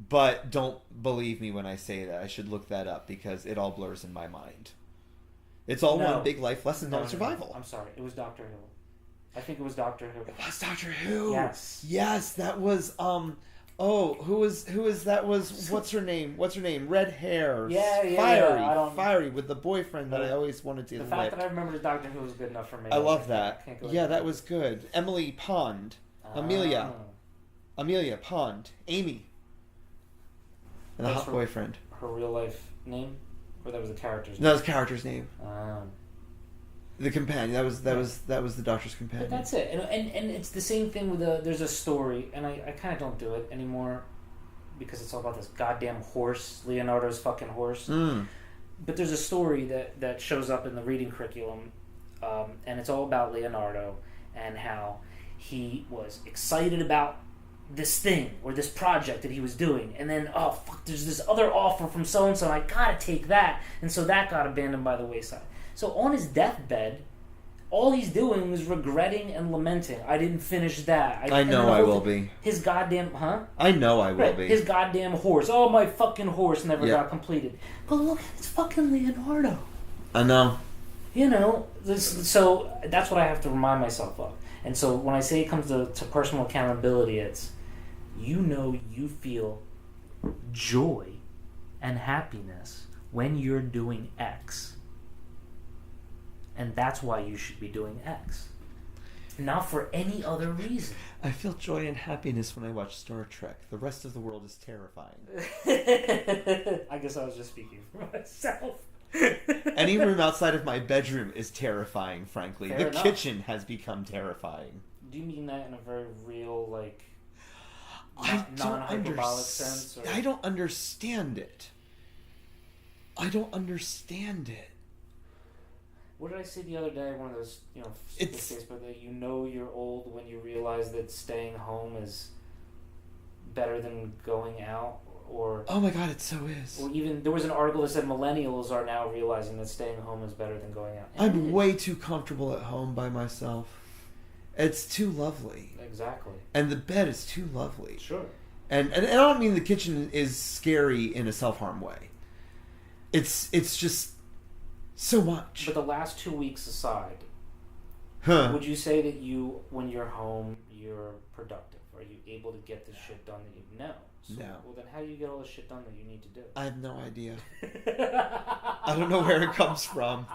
But don't believe me when I say that. I should look that up because it all blurs in my mind. It's all one big life lesson on survival. I'm sorry. It was Doctor Who. I think it was Doctor Who. It was Doctor Who. Yes. Yes, that was who is that was what's her name? Red hair. Yeah. Fiery with the boyfriend that I always wanted to The fact that I remember Doctor Who was good enough for me. I love that. Yeah, that was good. Emily Pond. Amelia Pond. Amy. And the hot boyfriend. Her real life name? Or that was the character's name? No, that was the character's name. Oh. The companion. That was the doctor's companion. But that's it. And it's the same thing with there's a story, and I kind of don't do it anymore because it's all about this goddamn horse, Leonardo's fucking horse. But there's a story that shows up in the reading curriculum, and it's all about Leonardo and how he was excited about this thing or this project that he was doing, and then oh fuck, there's this other offer from so and so, I gotta take that, and so that got abandoned by the wayside. So on his deathbed, all he's doing is regretting and lamenting. I didn't finish that. I know I will be. His goddamn I know I will be. His goddamn horse. Oh, my fucking horse never got completed. But look, it's fucking Leonardo. I know. You know, so that's what I have to remind myself of. And so when I say it comes to personal accountability, it's, you feel joy and happiness when you're doing X. And that's why you should be doing X. Not for any other reason. I feel joy and happiness when I watch Star Trek. The rest of the world is terrifying. I guess I was just speaking for myself. Any room outside of my bedroom is terrifying, frankly. Fair the enough. kitchen has become terrifying. Do you mean that in a very real, like, non-hyperbolic sense? Or? I don't understand it. I don't understand it. What did I say the other day? One of those, It's Facebook that you're old when you realize that staying home is better than going out, or oh my god, it so is. Or even there was an article that said millennials are now realizing that staying home is better than going out. I'm way too comfortable at home by myself. It's too lovely. Exactly. And the bed is too lovely. Sure. And I don't mean the kitchen is scary in a self-harm way. It's just so much. But the last 2 weeks aside, would you say that when you're home, you're productive? Are you able to get the shit done that you know? So, no. Well, then how do you get all the shit done that you need to do? I have no idea. I don't know where it comes from.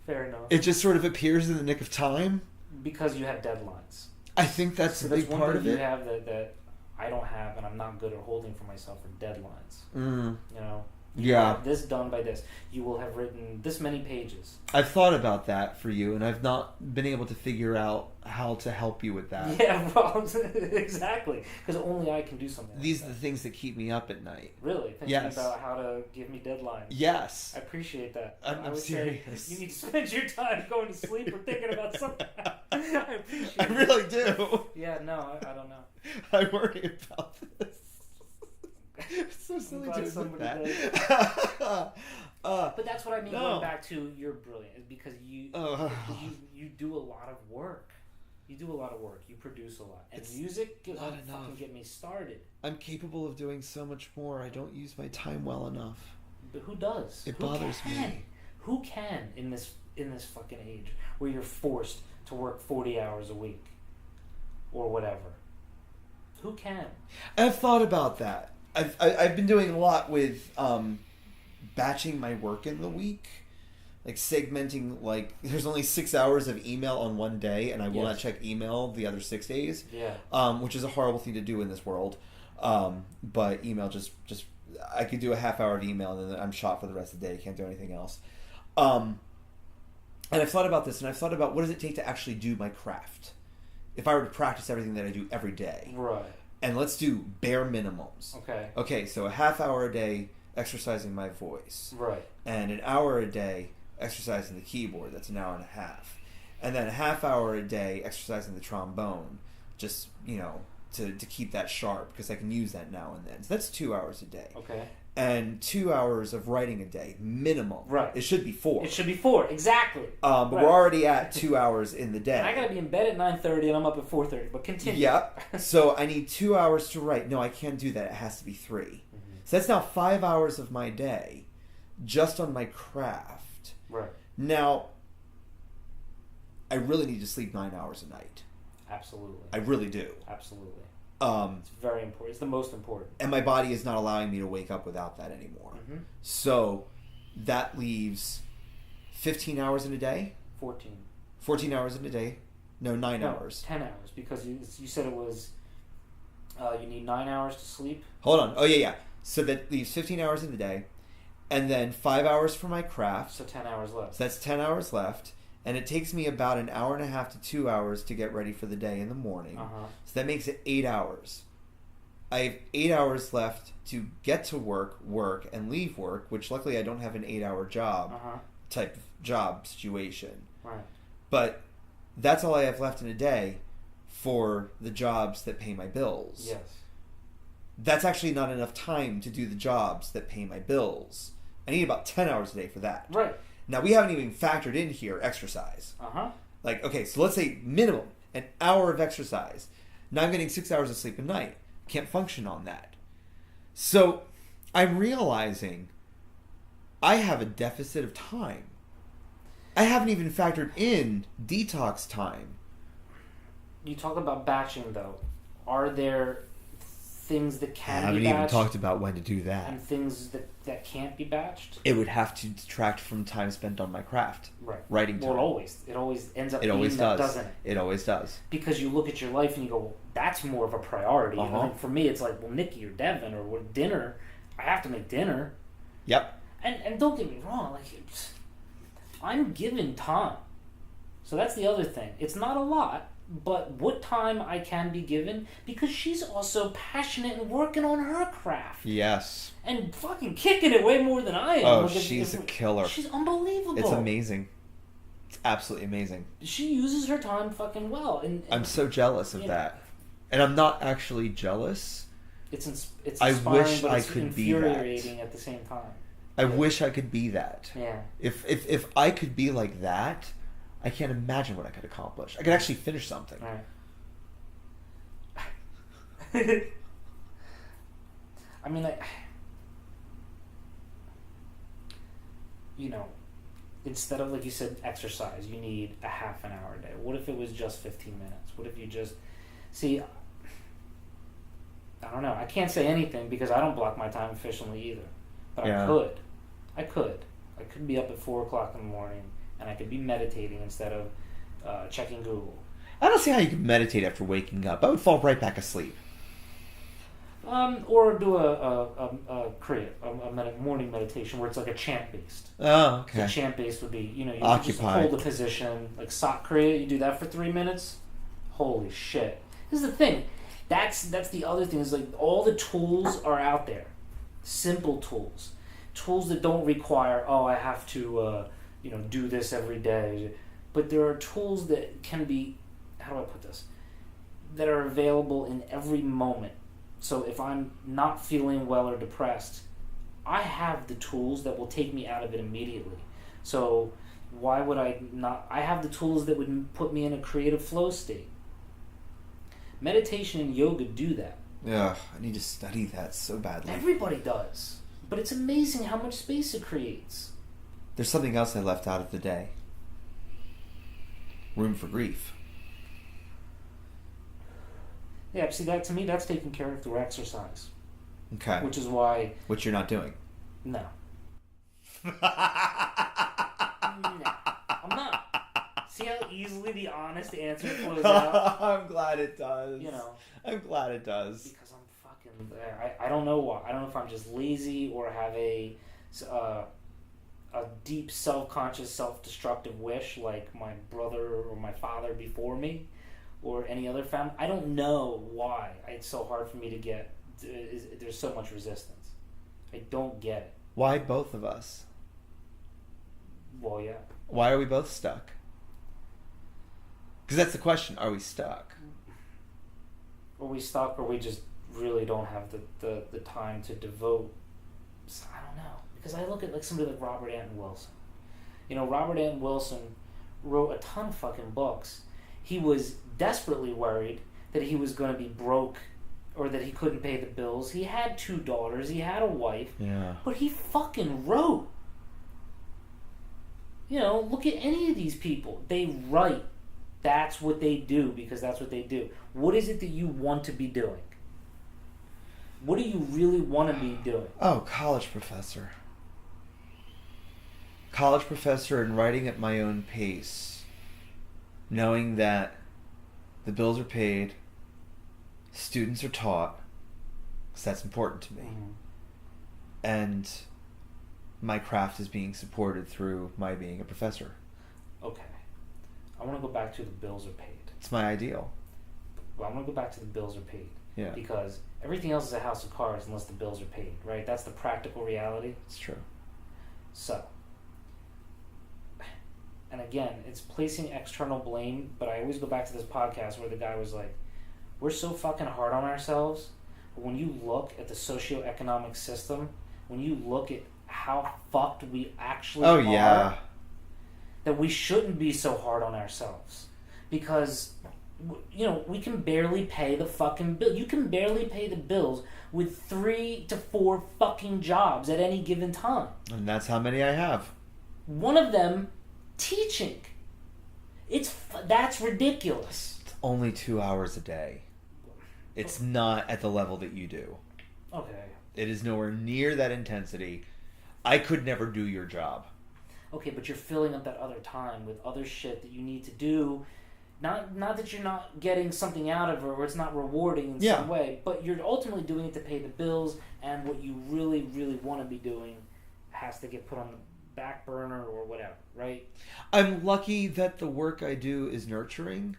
Fair enough. It just sort of appears in the nick of time. Because you have deadlines. I think that's a big part of it. You have that I don't have, and I'm not good at holding for myself, are deadlines. You have this done by this. You will have written this many pages. I've thought about that for you, and I've not been able to figure out how to help you with that. Yeah, well, exactly. Because only I can do something. These are the things that keep me up at night. Really? Thinking about how to give me deadlines. Yes. I appreciate that. I'm serious. You need to spend your time going to sleep or thinking about something. I appreciate it. I really do. Yeah, no, I don't know. I worry about this. It's so silly to admit that. But that's what I mean. Going back to you're brilliant is because you do a lot of work. You do a lot of work. You produce a lot, and it's music can fucking get me started. I'm capable of doing so much more. I don't use my time well enough. But who does? It bothers me. Who can in this fucking age where you're forced to work 40 hours a week or whatever? Who can? I've thought about that. I've been doing a lot with batching my work in the week, like segmenting. Like there's only 6 hours of email on one day, and I will not check email the other 6 days. Yeah. Which is a horrible thing to do in this world. But email just I could do a half hour of email, and then I'm shot for the rest of the day. I can't do anything else. And I've thought about this, and I've thought about what does it take to actually do my craft. If I were to practice everything that I do every day. Right. And let's do bare minimums. Okay, so a half hour a day exercising my voice. Right. And an hour a day exercising the keyboard. That's an hour and a half. And then a half hour a day exercising the trombone. Just, to keep that sharp because I can use that now and then. So that's 2 hours a day. Okay. And 2 hours of writing a day, minimum. Right. It should be 4. It should be 4, exactly. But we're already at 2 hours in the day. And I gotta be in bed at 9:30 and I'm up at 4:30. But continue. Yep. So I need 2 hours to write. No, I can't do that. It has to be 3. Mm-hmm. So that's now 5 hours of my day just on my craft. Right. Now, I really need to sleep 9 hours a night. Absolutely. I really do. Absolutely. It's very important. It's the most important. And my body is not allowing me to wake up without that anymore. Mm-hmm. So that leaves 15 hours in a day? 14. 14 hours in a day? No, 9 hours. 10 hours because you said it was you need 9 hours to sleep. Hold on. Oh, yeah. So that leaves 15 hours in the day. And then 5 hours for my craft. So 10 hours left. So that's 10 hours left. And it takes me about an hour and a half to 2 hours to get ready for the day in the morning. Uh-huh. So that makes it 8 hours. I have 8 hours left to get to work, and leave work, which luckily I don't have an 8-hour job type of job situation. Right. But that's all I have left in a day for the jobs that pay my bills. Yes. That's actually not enough time to do the jobs that pay my bills. I need about 10 hours a day for that. Right. Now, we haven't even factored in here exercise. Uh-huh. Like, okay, so let's say minimum an hour of exercise. Now I'm getting 6 hours of sleep a night. Can't function on that. So I'm realizing I have a deficit of time. I haven't even factored in detox time. You talk about batching, though. Are there things that I can haven't be batched even talked about when to do that. and things that can't be batched? It would have to detract from time spent on my craft. Right. Writing time. Well, it always ends up It being always that, does. doesn't it? It always does. Because you look at your life and you go, well, that's more of a priority. Uh-huh. And for me, it's like, well, Nikki or Devin or what, dinner, I have to make dinner. Yep. And don't get me wrong, like, I'm given time. So that's the other thing. It's not a lot, but what time I can be given, because she's also passionate and working on her craft. Yes. And fucking kicking it way more than I am. Oh, Like, she's a killer. She's unbelievable. It's amazing. It's absolutely amazing. She uses her time fucking well. And I'm so jealous of you that. And I'm not actually jealous. It's I inspiring, wish but I it's could be that. infuriating at the same time. I wish I could be that. Yeah. If I could be like that, I can't imagine what I could accomplish. I could actually finish something. Right. I mean, instead of, like you said, exercise, you need a half an hour a day. What if it was just 15 minutes? What if you just... See, I don't know. I can't say anything because I don't block my time efficiently either. But Yeah. I could be up at 4 o'clock in the morning and I could be meditating instead of checking Google. I don't see how you could meditate after waking up. I would fall right back asleep. Or do a morning meditation where it's like a chant based. Oh, okay. So chant based would be, you just Occupied. hold the position, like sock kriya, you do that for 3 minutes. Holy shit. This is the thing. That's the other thing, is like all the tools are out there. Simple tools. Tools that don't require, I have to do this every day. But there are tools that can be, how do I put this? That are available in every moment. So if I'm not feeling well or depressed, I have the tools that will take me out of it immediately. So why would I not? I have the tools that would put me in a creative flow state. Meditation and yoga do that. Yeah, I need to study that so badly. Everybody does. But it's amazing how much space it creates. There's something else I left out of the day. Room for grief. Yeah, see, that to me, that's taken care of through exercise. Okay. Which is why... Which you're not doing. No. No, I'm not. See how easily the honest answer flows out? I'm glad it does. You know. I'm glad it does. Because I'm fucking there. I don't know why. I don't know if I'm just lazy or have a deep self-conscious, self-destructive wish like my brother or my father before me or any other family. I don't know why it's so hard for me to get. There's so much resistance. I don't get it. Why both of us? Well, yeah. Why are we both stuck? Because that's the question. Are we stuck? Are we stuck, or we just really don't have the time to devote? I don't know. Because I look at like somebody like Robert Anton Wilson. Robert Anton Wilson wrote a ton of fucking books. He was desperately worried that he was going to be broke or that he couldn't pay the bills. He had 2 daughters. He had a wife. Yeah. But he fucking wrote. Look at any of these people. They write. That's what they do because that's what they do. What is it that you want to be doing? What do you really want to be doing? Oh, college professor. College professor and writing at my own pace. Knowing that the bills are paid, students are taught, because that's important to me. Mm-hmm. And my craft is being supported through my being a professor. Okay. I want to go back to the bills are paid. It's my ideal. Well, I want to go back to the bills are paid. Yeah. Because everything else is a house of cards unless the bills are paid, right? That's the practical reality. It's true. So, and again, it's placing external blame, but I always go back to this podcast where the guy was like, we're so fucking hard on ourselves, but when you look at the socioeconomic system, when you look at how fucked we actually are, that we shouldn't be so hard on ourselves. Because, you know, we can barely pay the fucking bill. You can barely pay the bills with 3 to 4 fucking jobs at any given time. And that's how many I have. One of them, teaching. That's ridiculous. It's only 2 hours a day. It's not at the level that you do. Okay. It is nowhere near that intensity. I could never do your job. Okay, but you're filling up that other time with other shit that you need to do. Not that you're not getting something out of it or it's not rewarding in some way, but you're ultimately doing it to pay the bills, and what you really, really want to be doing has to get put on the back burner or whatever, right? I'm lucky that the work I do is nurturing,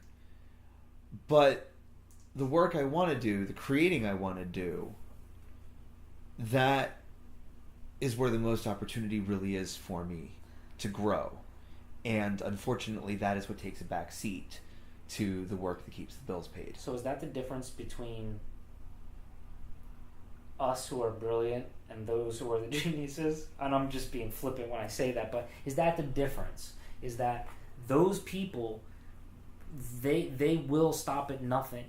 but the work I want to do, the creating I want to do, that is where the most opportunity really is for me to grow. And unfortunately, that is what takes a back seat to the work that keeps the bills paid. So is that the difference between us who are brilliant and those who are the geniuses? And I'm just being flippant when I say that, but is that the difference? Is that those people, they will stop at nothing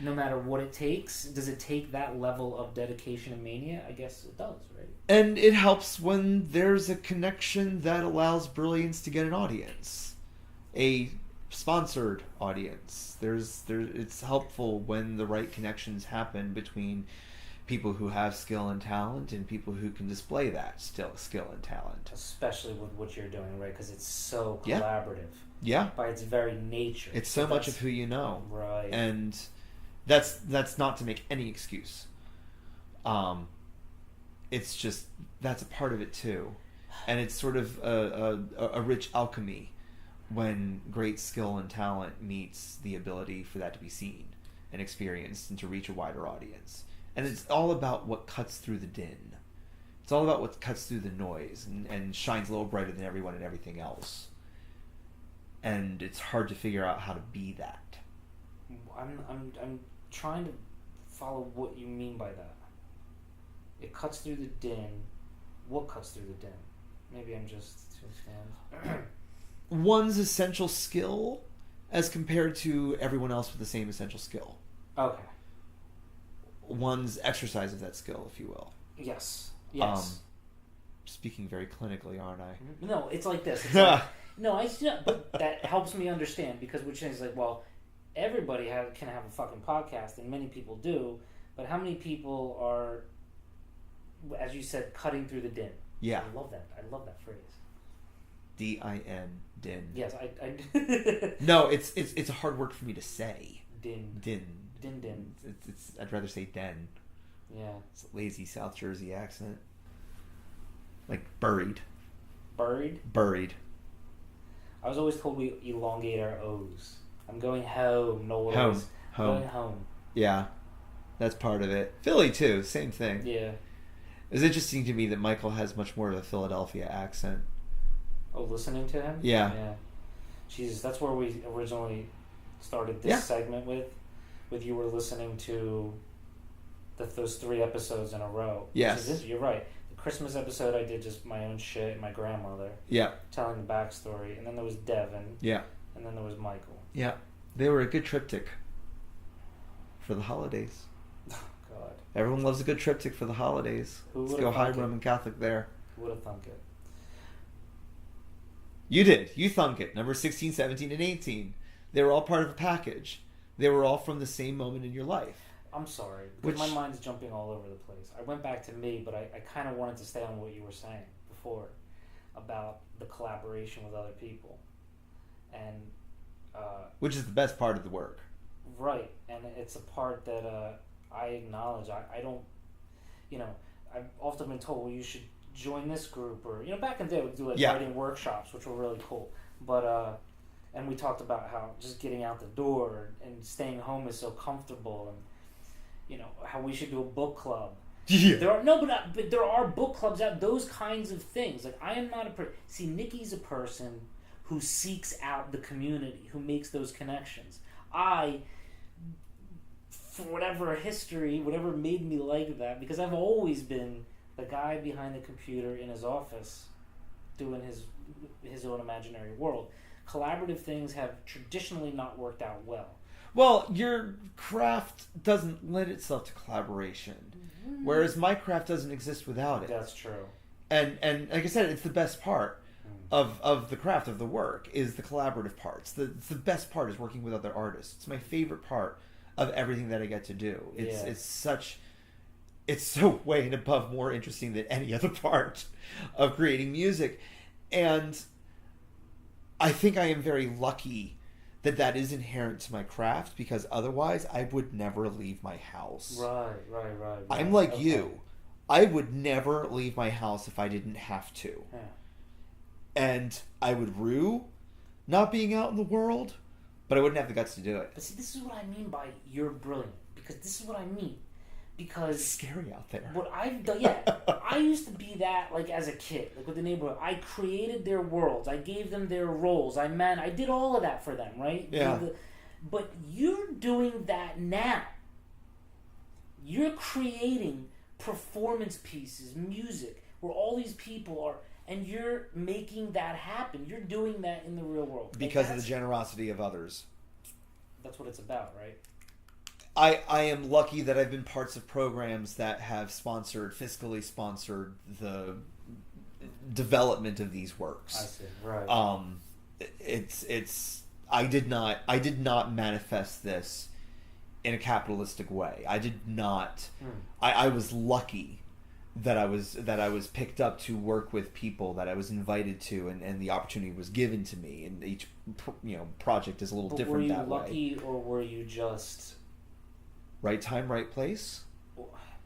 no matter what it takes? Does it take that level of dedication and mania? I guess it does, right? And it helps when there's a connection that allows brilliance to get an audience. A sponsored audience. It's helpful when the right connections happen between people who have skill and talent and people who can display that skill and talent. Especially with what you're doing, right? Because it's so collaborative. Yeah. By its very nature. It's so much of who you know. Right. And that's not to make any excuse. It's just, that's a part of it too. And it's sort of a rich alchemy when great skill and talent meets the ability for that to be seen and experienced and to reach a wider audience. And it's all about what cuts through the din. It's all about what cuts through the noise and shines a little brighter than everyone and everything else. And it's hard to figure out how to be that. I'm trying to follow what you mean by that. It cuts through the din. What cuts through the din? Maybe I'm just too expanded. One's essential skill as compared to everyone else with the same essential skill. Okay. One's exercise of that skill, if you will. Yes. Speaking very clinically, aren't I? No, it's like this. It's like, no, but that helps me understand, because which is like, well, everybody can have a fucking podcast, and many people do, but how many people are, as you said, cutting through the din? Yeah. I love that phrase. D-I-N, din. Yes, I No, it's a hard word for me to say. Din. Din. Din. It's I'd rather say den. Yeah. It's a lazy South Jersey accent. Like buried. Buried. I was always told we elongate our O's. I'm going home, no Home. O's. Going home. Yeah. That's part of it. Philly too, same thing. Yeah. It's interesting to me that Michael has much more of a Philadelphia accent. Oh, listening to him? Yeah. Yeah. Jesus, that's where we originally started this segment with you were listening to those 3 episodes in a row. Yes. You're right. The Christmas episode I did just my own shit, my grandmother. Yeah. Telling the backstory. And then there was Devin. Yeah. And then there was Michael. Yeah. They were a good triptych for the holidays. Oh, God. Everyone loves a good triptych for the holidays. Let's go high Roman Catholic there. Who would have thunk it? You did. You thunk it. Number 16, 17, and 18. They were all part of a package. They were all from the same moment in your life. I'm sorry, because my mind's jumping all over the place. I went back to me, but I kind of wanted to stay on what you were saying before about the collaboration with other people. And which is the best part of the work. Right, and it's a part that I acknowledge. I don't, I've often been told, well, you should join this group, or, back in the day we'd do like writing workshops, which were really cool. But, and we talked about how just getting out the door and staying home is so comfortable, and, how we should do a book club. Yeah. But there are book clubs out, those kinds of things. Like, I am not see, Nikki's a person who seeks out the community, who makes those connections. I, for whatever history, whatever made me like that, because I've always been the guy behind the computer in his office doing his own imaginary world. Collaborative things have traditionally not worked out well. Well, your craft doesn't lend itself to collaboration, whereas my craft doesn't exist without it. That's true. And like I said, it's the best part of the craft, of the work, is the collaborative parts. It's the best part is working with other artists. It's my favorite part of everything that I get to do. It's so way and above more interesting than any other part of creating music. And I think I am very lucky that is inherent to my craft, because otherwise I would never leave my house. Right. I'm like you. I would never leave my house if I didn't have to. Yeah. And I would rue not being out in the world, but I wouldn't have the guts to do it. But see, this is what I mean by you're brilliant. Because this is what I mean. Because It's scary out there. what I've done, I used to be that, like, as a kid, like with the neighborhood. I created their worlds. I gave them their roles. I did all of that for them, right? Yeah. But you're doing that now. You're creating performance pieces, music, where all these people are, and you're making that happen. You're doing that in the real world. Because of the generosity of others. That's what it's about, right? I am lucky that I've been parts of programs that have fiscally sponsored the development of these works. I see, right. I did not manifest this in a capitalistic way. I did not. I was lucky that I was picked up to work with people that I was invited to, and the opportunity was given to me. And each project is a little different that way. Were you lucky, or were you just right time, right place?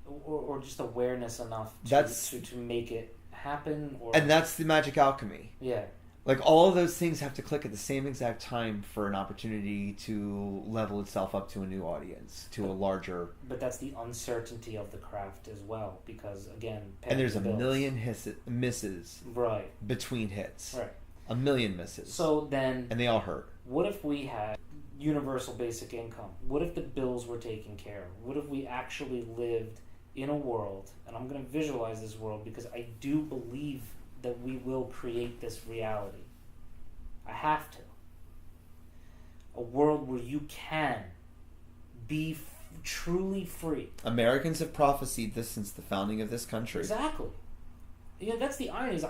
Or just awareness enough to make it happen? And that's the magic alchemy. Yeah. Like, all of those things have to click at the same exact time for an opportunity to level itself up to a new audience, to a larger... But that's the uncertainty of the craft as well, because, again... And there's a million misses right. between hits. Right. A million misses. So then... And they all hurt. What if we had universal basic income? What if the bills were taken care of? What if we actually lived in a world, and I'm going to visualize this world because I do believe that we will create this reality. I have to. A world where you can be truly free. Americans have prophesied this since the founding of this country. Exactly. That's the irony. Is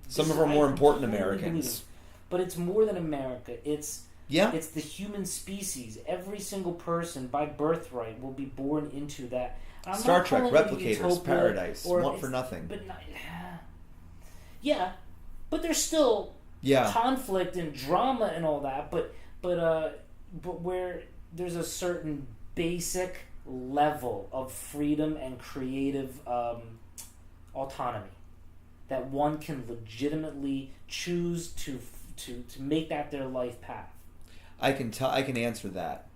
some of our more important Americans. But it's more than America. It's Yeah. It's the human species. Every single person, by birthright, will be born into that. Star Trek, Replicators, Paradise, Want for Nothing. But not, yeah, but there's still conflict and drama and all that. But where there's a certain basic level of freedom and creative autonomy that one can legitimately choose to make that their life path. I can answer that.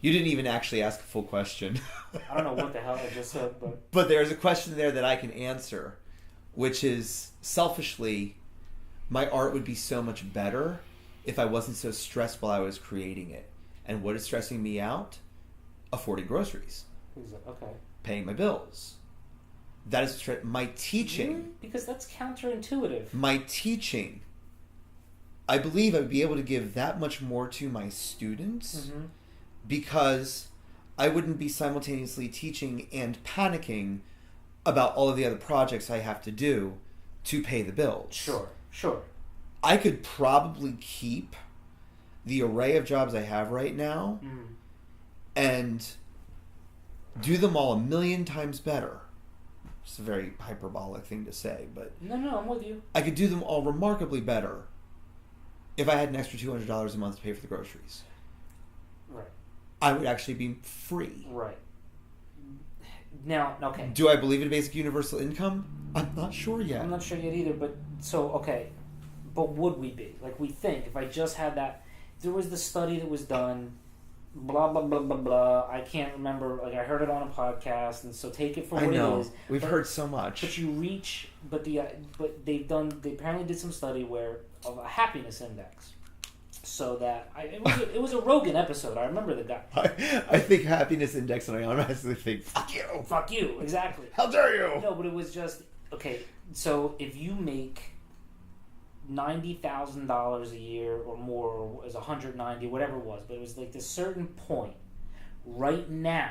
You didn't even actually ask a full question. I don't know what the hell I just said, but there's a question there that I can answer, which is, selfishly, my art would be so much better if I wasn't so stressed while I was creating it. And what is stressing me out? Affording groceries. Okay. Paying my bills. That is my teaching. Really? Because that's counterintuitive. My teaching. I believe I would be able to give that much more to my students because I wouldn't be simultaneously teaching and panicking about all of the other projects I have to do to pay the bills. Sure. I could probably keep the array of jobs I have right now and do them all 1,000,000 times better. It's a very hyperbolic thing to say, but... No, I'm with you. I could do them all remarkably better if I had an extra $200 a month to pay for the groceries. Right. I would actually be free. Right. Now, okay. Do I believe in basic universal income? I'm not sure yet. I'm not sure yet either, but would we be? Like, we think, if I just had that... There was the study that was done, blah, blah, blah, blah, blah. I can't remember. Like, I heard it on a podcast, and so take it for what it is. We've heard so much. But you reach... But they apparently did some study where of a happiness index. So that it was a Rogan episode. I remember the guy. I think happiness index, and I honestly think, fuck you. Fuck you, exactly. How dare you? No, but it was just, okay, so if you make $90,000 a year or more, or it was 190, whatever it was, but it was like this certain point right now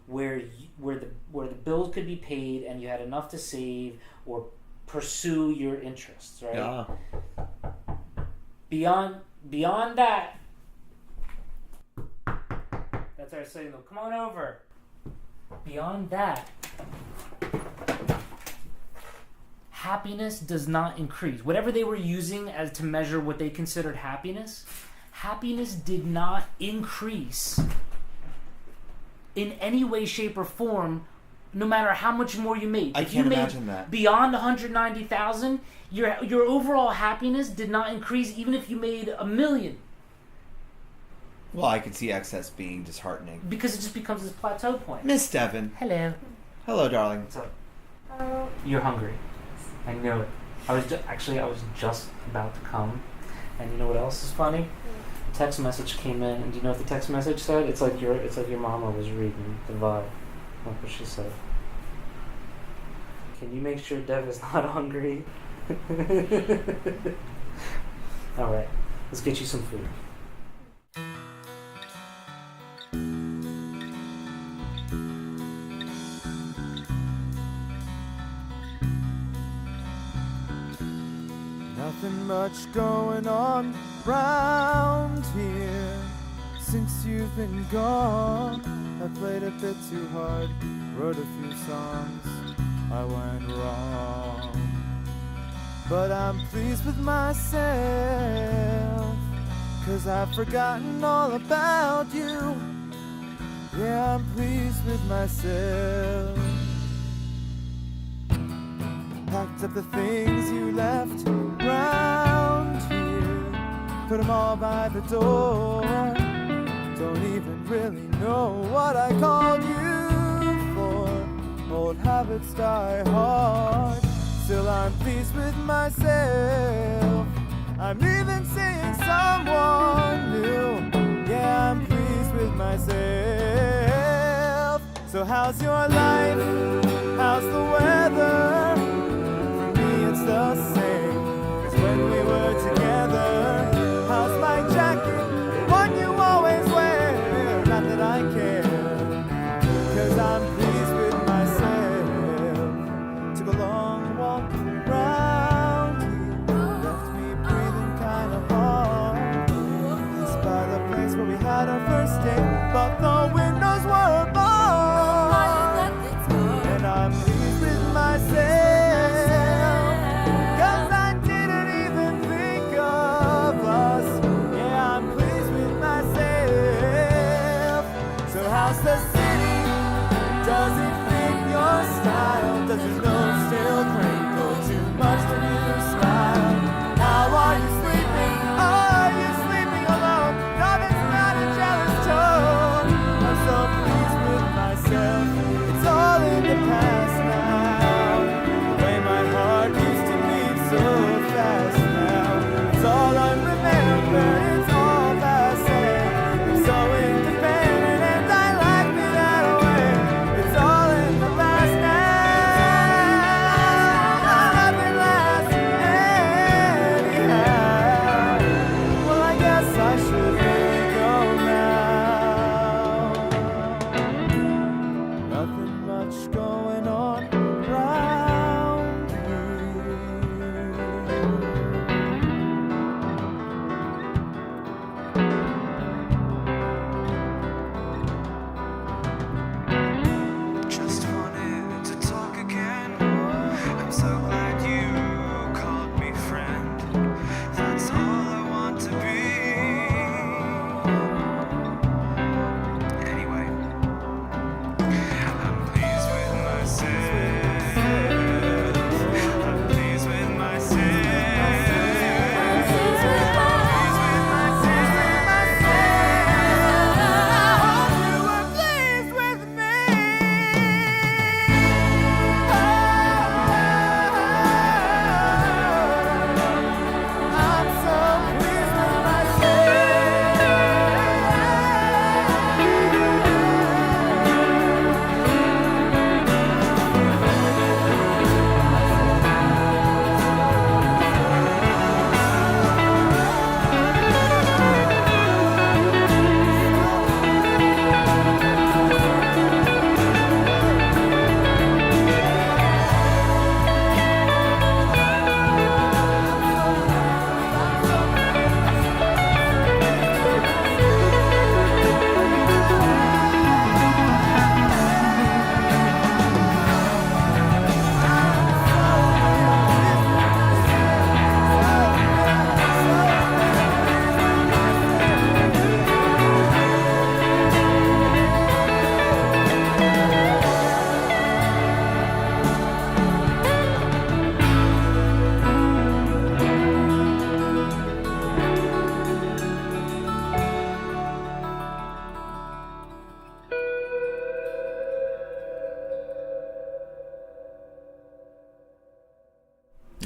where the bills could be paid and you had enough to save or pursue your interests, right? Yeah. Beyond that, that's our signal. Come on over. Beyond that, happiness does not increase. Whatever they were using as to measure what they considered happiness did not increase in any way, shape, or form, no matter how much more you made. I can't imagine that. Beyond 190,000, your overall happiness did not increase, even if you made $1 million. Well, I could see excess being disheartening. Because it just becomes this plateau point. Miss Devon. Hello. Hello, darling. What's up? You're hungry. I know it. I was just about to come, and you know what else is funny? A text message came in, and do you know what the text message said? It's like your mama was reading the vibe. Look what she said. Can you make sure Dev is not hungry? All right, let's get you some food. Nothing much going on round here since you've been gone. I played a bit too hard, wrote a few songs, I went wrong. But I'm pleased with myself, 'cause I've forgotten all about you. Yeah, I'm pleased with myself. Packed up the things you left round here, put them all by the door. Don't even really know what I called you for. Old habits die hard, still I'm pleased with myself. I'm even seeing someone new. Yeah, I'm pleased with myself. So how's your life? How's the weather? It's the same as when we were together. How's my jacket, the one you always wear? Not that I care, 'cause I'm pleased with myself. Took a long walk round here, left me breathing kinda hard. It's by the place where we had our first date, but the windows were barred. And I'm pleased with myself. How's the city? Does it fit your style? Does your nose still crinkle too much when you smile? How are you sleeping? Are you sleeping alone? No, that's not a jealous tone. I'm so pleased with myself. It's all in the past now. The way my heart used to beat so fast now. It's all unremembered. It's all passé. I'm so independent.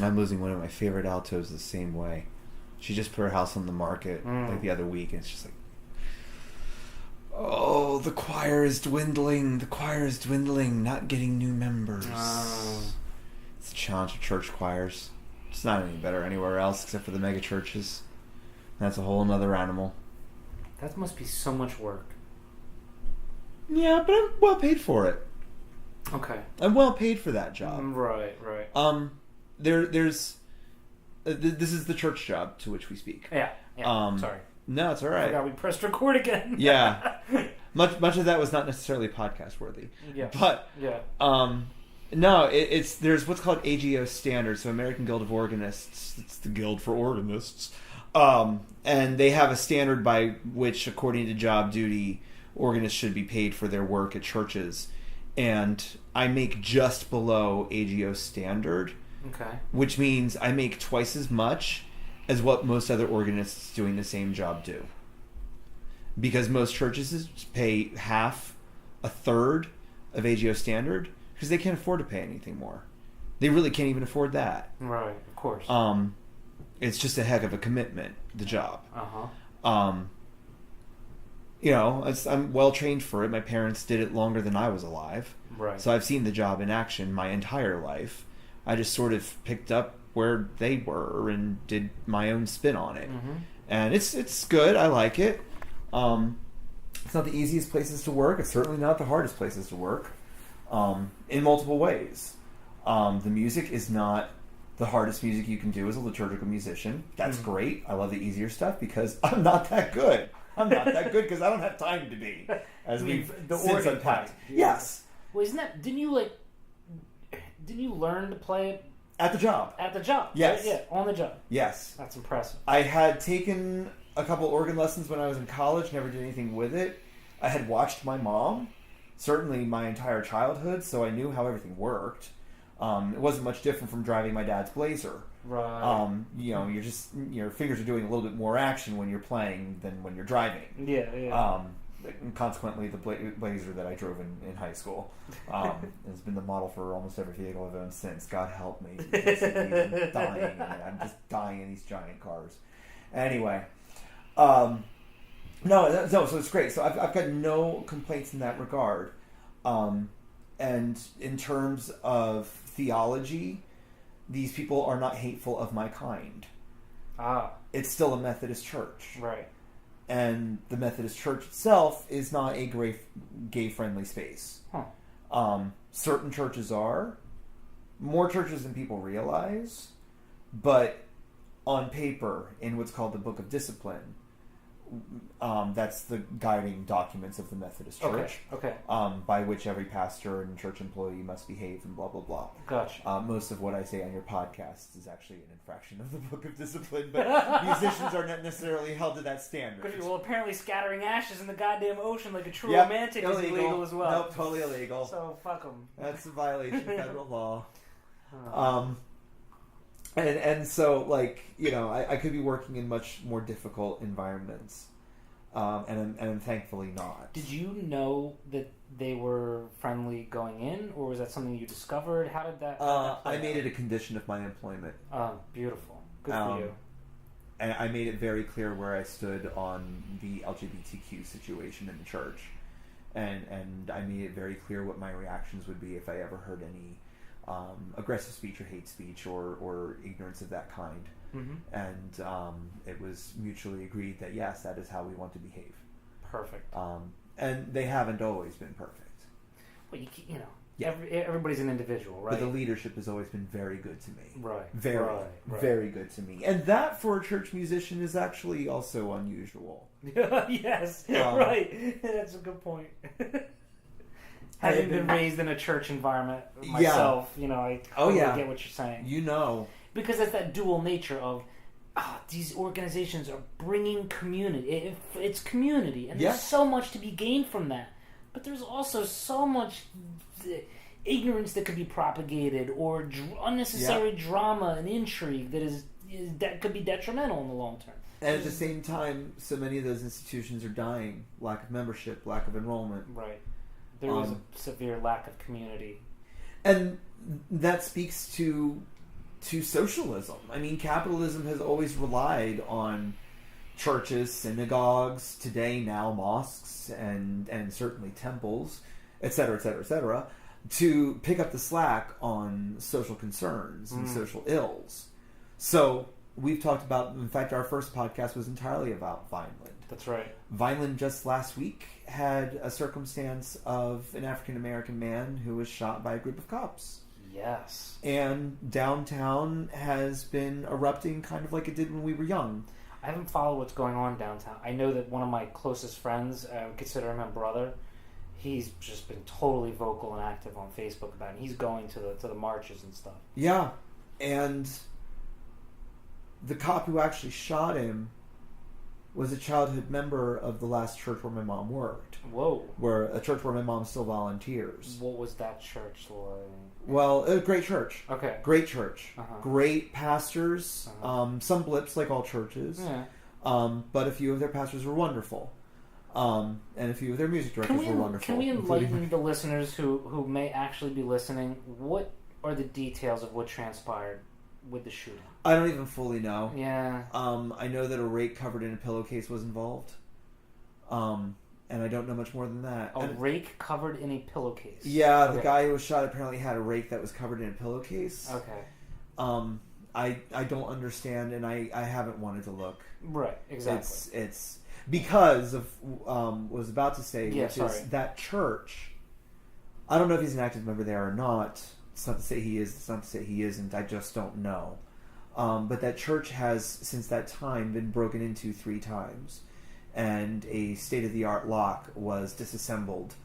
I'm losing one of my favorite altos the same way. She just put her house on the market like the other week, and it's just like, oh, the choir is dwindling. The choir is dwindling. Not getting new members. It's a challenge of church choirs. It's not any better anywhere else except for the mega churches. That's a whole another animal. That must be so much work. Yeah, but I'm well paid for it. Okay. I'm well paid for that job. Right. There's this is the church job to which we speak. Yeah. Sorry. No, it's all right. I forgot we pressed record again. Yeah. Much of that was not necessarily podcast worthy. Yeah. But yeah. No, there's what's called AGO standards, so American Guild of Organists. It's the guild for organists. And they have a standard by which, according to job duty, organists should be paid for their work at churches. And I make just below AGO standard. Okay. Which means I make twice as much as what most other organists doing the same job do. Because most churches pay half, a third of AGO standard because they can't afford to pay anything more. They really can't even afford that. Right, of course. It's just a heck of a commitment, the job. Uh-huh. I'm well trained for it. My parents did it longer than I was alive. Right. So I've seen the job in action my entire life. I just sort of picked up where they were and did my own spin on it. Mm-hmm. And it's good. I like it. It's not the easiest places to work. It's certainly not the hardest places to work. In multiple ways. The music is not the hardest music you can do as a liturgical musician. That's great. I love the easier stuff because I'm not that good. I'm not that good because I don't have time to be. As we've since unpacked. Yes. Well, didn't you learn to play it at the job? At the job. Yes. Right? Yeah, on the job. Yes. That's impressive. I had taken a couple organ lessons when I was in college, never did anything with it. I had watched my mom, certainly my entire childhood, so I knew how everything worked. It wasn't much different from driving my dad's Blazer. Right. Your fingers are doing a little bit more action when you're playing than when you're driving. Yeah. And consequently, the Blazer that I drove in high school has been the model for almost every vehicle I've owned since. God help me. I'm dying. I'm just dying in these giant cars. Anyway. So it's great. So I've got no complaints in that regard. And in terms of theology, these people are not hateful of my kind. It's still a Methodist church. Right. And the Methodist Church itself is not a gay-friendly space. Huh. Certain churches are. More churches than people realize. But on paper, in what's called the Book of Discipline, that's the guiding documents of the Methodist Church. Okay. By which every pastor and church employee must behave and blah, blah, blah. Gotcha. Most of what I say on your podcast is actually an infraction of the Book of Discipline, but musicians are not necessarily held to that standard. Well, apparently scattering ashes in the goddamn ocean like a true romantic is illegal as well. Nope, totally illegal. So, fuck them. That's a violation of federal law. And so, I could be working in much more difficult environments, and I'm thankfully not. Did you know that they were friendly going in, or was that something you discovered? How did that I made it a condition of my employment. Oh, beautiful. Good for you. And I made it very clear where I stood on the LGBTQ situation in the church, and I made it very clear what my reactions would be if I ever heard any aggressive speech or hate speech or ignorance of that kind. Mm-hmm. And it was mutually agreed that yes, that is how we want to behave. Perfect. And they haven't always been perfect. Well, everybody's an individual, right? But the leadership has always been very good to me. Right. Very good to me. And that for a church musician is actually also unusual. Yes, right. That's a good point. Having been raised in a church environment myself, I totally get what you're saying. Because it's that dual nature of these organizations are bringing community. It's community, and there's so much to be gained from that. But there's also so much ignorance that could be propagated, or unnecessary drama and intrigue that could be detrimental in the long term. And at the same time, so many of those institutions are dying. Lack of membership, lack of enrollment. Right. There is a severe lack of community. And that speaks to to socialism. I mean, capitalism has always relied on churches, synagogues, today now mosques, and certainly temples, etc., etc., etc., to pick up the slack on social concerns and social ills. So we've talked about, in fact, our first podcast was entirely about Vineland. That's right. Vineland just last week had a circumstance of an African-American man who was shot by a group of cops. Yes. And downtown has been erupting kind of like it did when we were young. I haven't followed what's going on downtown. I know that one of my closest friends, I would consider him a brother, he's just been totally vocal and active on Facebook about it. He's going to the marches and stuff. Yeah. And the cop who actually shot him was a childhood member of the last church where my mom worked. Whoa. Where a church where my mom still volunteers. What was that church like? Well, a great church. Okay. Great church. Uh-huh. Great pastors. Some blips like all churches. Yeah. But a few of their pastors were wonderful. And a few of their music directors were wonderful. Can we enlighten the listeners who may actually be listening? What are the details of what transpired with the shooting? I don't even fully know. Yeah. I know that a rake covered in a pillowcase was involved. And I don't know much more than that. A rake covered in a pillowcase? Yeah, okay. The guy who was shot apparently had a rake that was covered in a pillowcase. Okay. I don't understand, and I haven't wanted to look. Right, exactly. It's because of what I was about to say, which is that church. I don't know if he's an active member there or not. It's not to say he is. It's not to say he isn't. I just don't know. But that church has, since that time, been broken into 3 times. And a state-of-the-art lock was disassembled.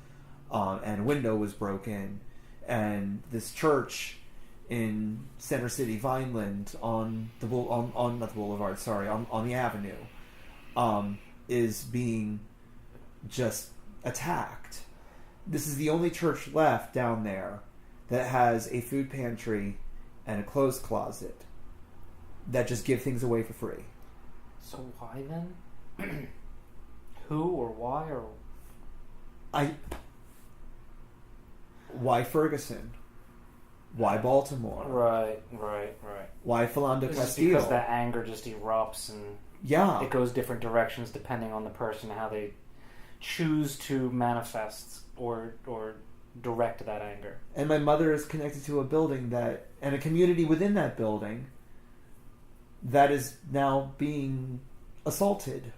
And a window was broken. And this church in Center City, Vineland, on the not the boulevard, sorry, on the avenue, is being just attacked. This is the only church left down there that has a food pantry and a clothes closet that just give things away for free. So why then? Who or why or... Why Ferguson? Why Baltimore? Right. Why Philando This Castile? is because that anger just erupts and it goes different directions depending on the person, how they choose to manifest or direct that anger. And my mother is connected to a building and a community within that building that is now being assaulted.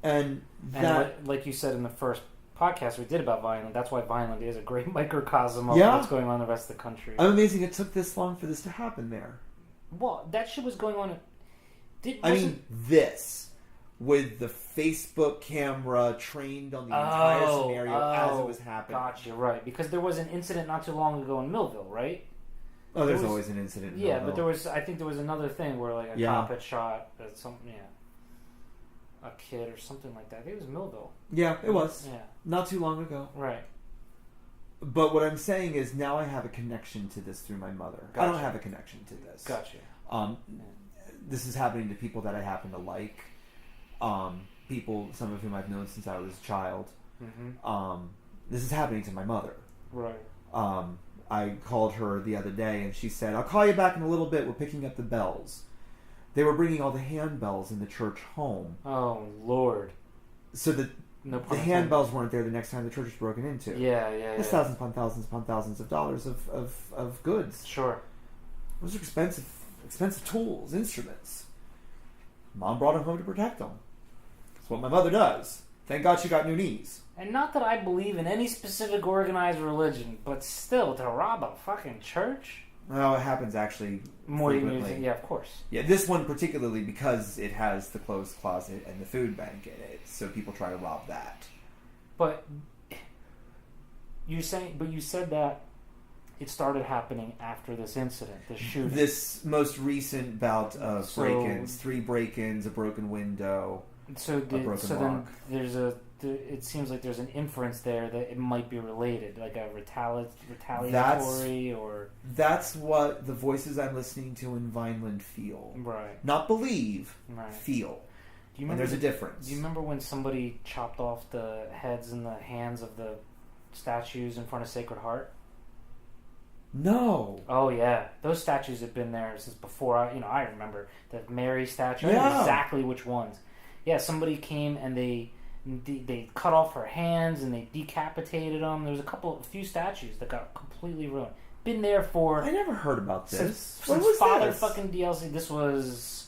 And like you said in the first podcast we did about Vineland, that's why Vineland is a great microcosm of what's going on in the rest of the country. I'm amazing it took this long for this to happen there. Well, that shit was going on... this with the Facebook camera trained on the entire scenario as it was happening. Gotcha, right. Because there was an incident not too long ago in Millville, right? Oh, there's always an incident in Millville. But I think there was another thing where like a cop had shot a kid or something like that. I think it was Millville. Yeah, it was. Yeah. Not too long ago. Right. But what I'm saying is now I have a connection to this through my mother. Gotcha. I don't have a connection to this. Gotcha. This is happening to people that I happen to like. People, some of whom I've known since I was a child. Mm-hmm. This is happening to my mother. Right. I called her the other day and she said, "I'll call you back in a little bit. We're picking up the bells." They were bringing all the handbells in the church home. Oh, Lord. So the handbells weren't there the next time the church was broken into. Yeah. There's thousands upon thousands of dollars of goods. Sure. Those are expensive tools, instruments. Mom brought them home to protect them. That's what my mother does. Thank God she got new knees. And not that I believe in any specific organized religion, but still, to rob a fucking church? No, it happens actually more frequently. Than yeah, of course. Yeah, this one particularly because it has the clothes closet and the food bank in it, so people try to rob that. But you said that it started happening after this incident, this shooting. This most recent bout of break-ins, 3 break-ins, a broken window, a broken lock. Then it seems like there's an inference there that it might be related, like a retaliatory or... That's what the voices I'm listening to in Vineland feel. Right. Not believe, right. Feel. Do you remember, and there's a difference. Do you remember when somebody chopped off the heads and the hands of the statues in front of Sacred Heart? No. Oh yeah, those statues have been there since before. I remember the Mary statue. I Yeah. know exactly which ones. Yeah, somebody came and they cut off her hands and they decapitated them. There was a few statues that got completely ruined. Been there for. I never heard about this. Since Father fucking DLC. This was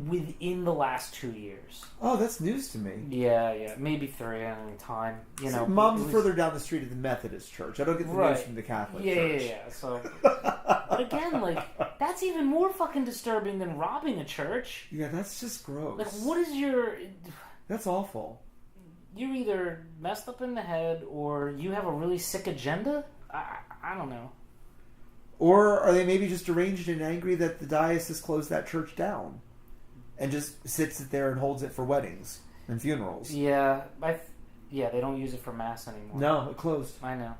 within the last 2 years. Oh, that's news to me. Yeah, maybe 3 at any time. Mom's further down the street at the Methodist church. I don't get the news from the Catholic church. Yeah. So, but again, like that's even more fucking disturbing than robbing a church. Yeah, that's just gross. Like, what is your? That's awful. You're either messed up in the head or you have a really sick agenda. I don't know. Or are they maybe just deranged and angry that the diocese closed that church down? And just sits it there and holds it for weddings and funerals. Yeah, they don't use it for mass anymore. No, it closed. I know.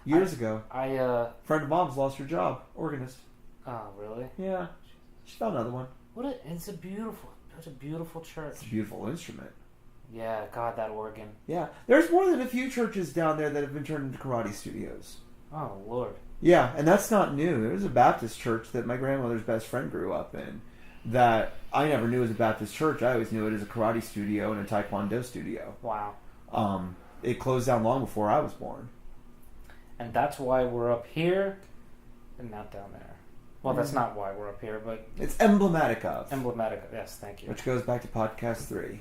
Years ago. Friend of mom's lost her job, organist. Oh, really? Yeah, she found another one. It's a beautiful church. It's a beautiful instrument. Yeah, God, that organ. Yeah, there's more than a few churches down there that have been turned into karate studios. Oh, Lord. Yeah, and that's not new. There was a Baptist church that my grandmother's best friend grew up in that I never knew as a Baptist church. I always knew it as a karate studio and a taekwondo studio. Wow. It closed down long before I was born. And that's why we're up here and not down there. Well, that's not why we're up here, but... It's emblematic of. Yes, thank you. Which goes back to podcast 3.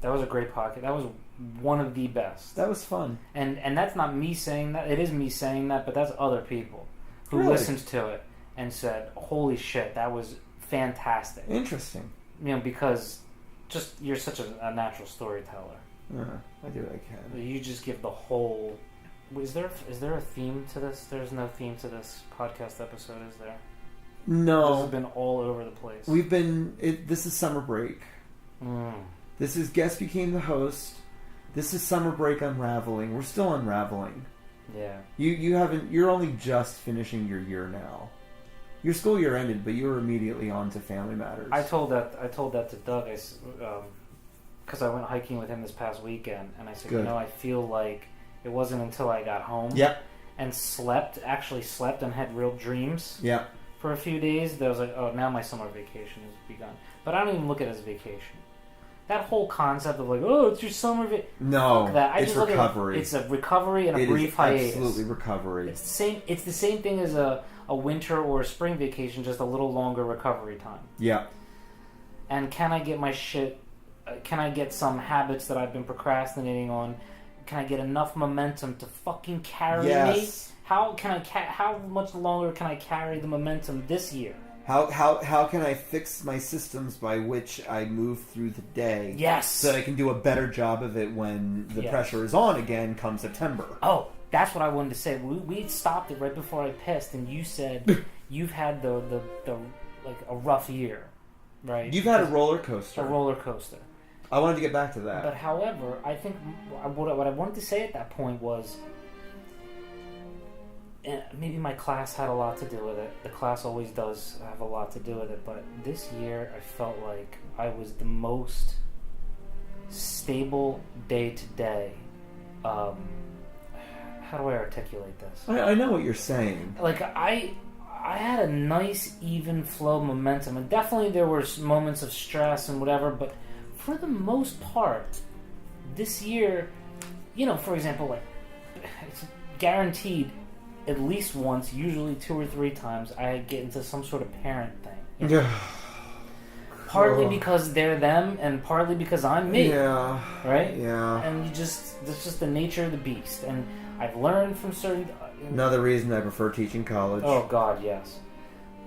That was a great podcast. That was one of the best. That was fun. And that's not me saying that. It is me saying that, but that's other people who listened to it and said, holy shit, that was fantastic. Interesting. Because just you're such a natural storyteller. I do what I can. You just give the whole... Is there a theme to this? There's no theme to this podcast episode, is there? No. This has been all over the place. This is summer break. This is Guest Became the Host. This is summer break unraveling. We're still unraveling. Yeah. You're only just finishing your year now. Your school year ended, but you were immediately on to family matters. I told that to Doug, because I went hiking with him this past weekend, and I said, Good. I feel like it wasn't until I got home and actually slept and had real dreams for a few days that I was like, oh, now my summer vacation has begun. But I don't even look at it as a vacation. That whole concept of like, oh, it's your summer vacation. No, fuck that. it's recovery. It's a recovery and a brief hiatus. Absolutely recovery. It's the same thing as a winter or a spring vacation, just a little longer recovery time. Yeah. And can I get my shit? Can I get some habits that I've been procrastinating on? Can I get enough momentum to fucking carry me? How much longer can I carry the momentum this year? How can I fix my systems by which I move through the day? Yes. So that I can do a better job of it when the pressure is on again come September. Oh, that's what I wanted to say. We stopped it right before I pissed, and you said you've had the like a rough year, right? You've had a roller coaster. A roller coaster. I wanted to get back to that. But however, I think what I wanted to say at that point was, maybe my class had a lot to do with it. The class always does have a lot to do with it. But this year, I felt like I was the most stable day to day. How do I articulate this? I know what you're saying. Like, I had a nice, even flow momentum. And definitely there were moments of stress and whatever. But for the most part, this year, for example, like, it's guaranteed at least once, usually 2 or 3 times, I get into some sort of parent thing. Partly because they're them, and partly because I'm me. Yeah. Right? Yeah. And that's just the nature of the beast. And I've learned from certain... Another reason I prefer teaching college. Oh, God, yes.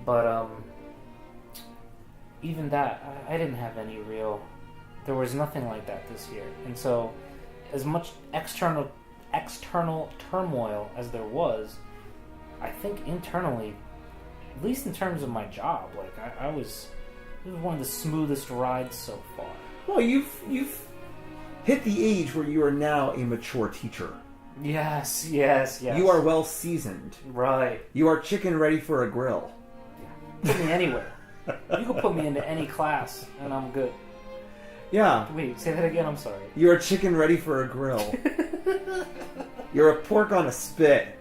But, even that, I didn't have any real... There was nothing like that this year. And so, as much external turmoil as there was, I think internally, at least in terms of my job, like it was one of the smoothest rides so far. Well, you've hit the age where you are now a mature teacher. Yes. You are well seasoned. Right. You are chicken ready for a grill. Put me anywhere. You can put me into any class, and I'm good. Yeah. Wait, say that again, I'm sorry. You are chicken ready for a grill. You're a pork on a spit.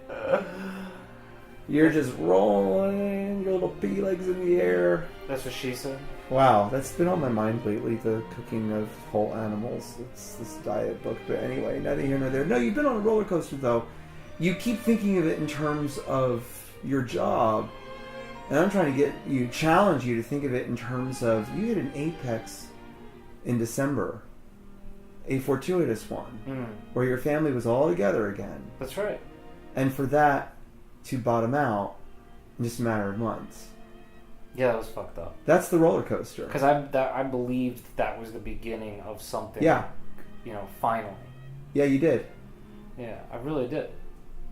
You're just rolling your little piggy legs in the air. That's what she said. Wow, that's been on my mind lately, the cooking of whole animals. It's this diet book. But anyway, neither here nor there. No, you've been on a roller coaster, though. You keep thinking of it in terms of your job. And I'm trying to challenge you to think of it in terms of, you hit an apex in December. A fortuitous one. Where your family was all together again. That's right. And for that to bottom out in just a matter of months. Yeah, that was fucked up. That's the roller coaster. Because I believed that was the beginning of something. Yeah. Finally. Yeah, you did. Yeah, I really did.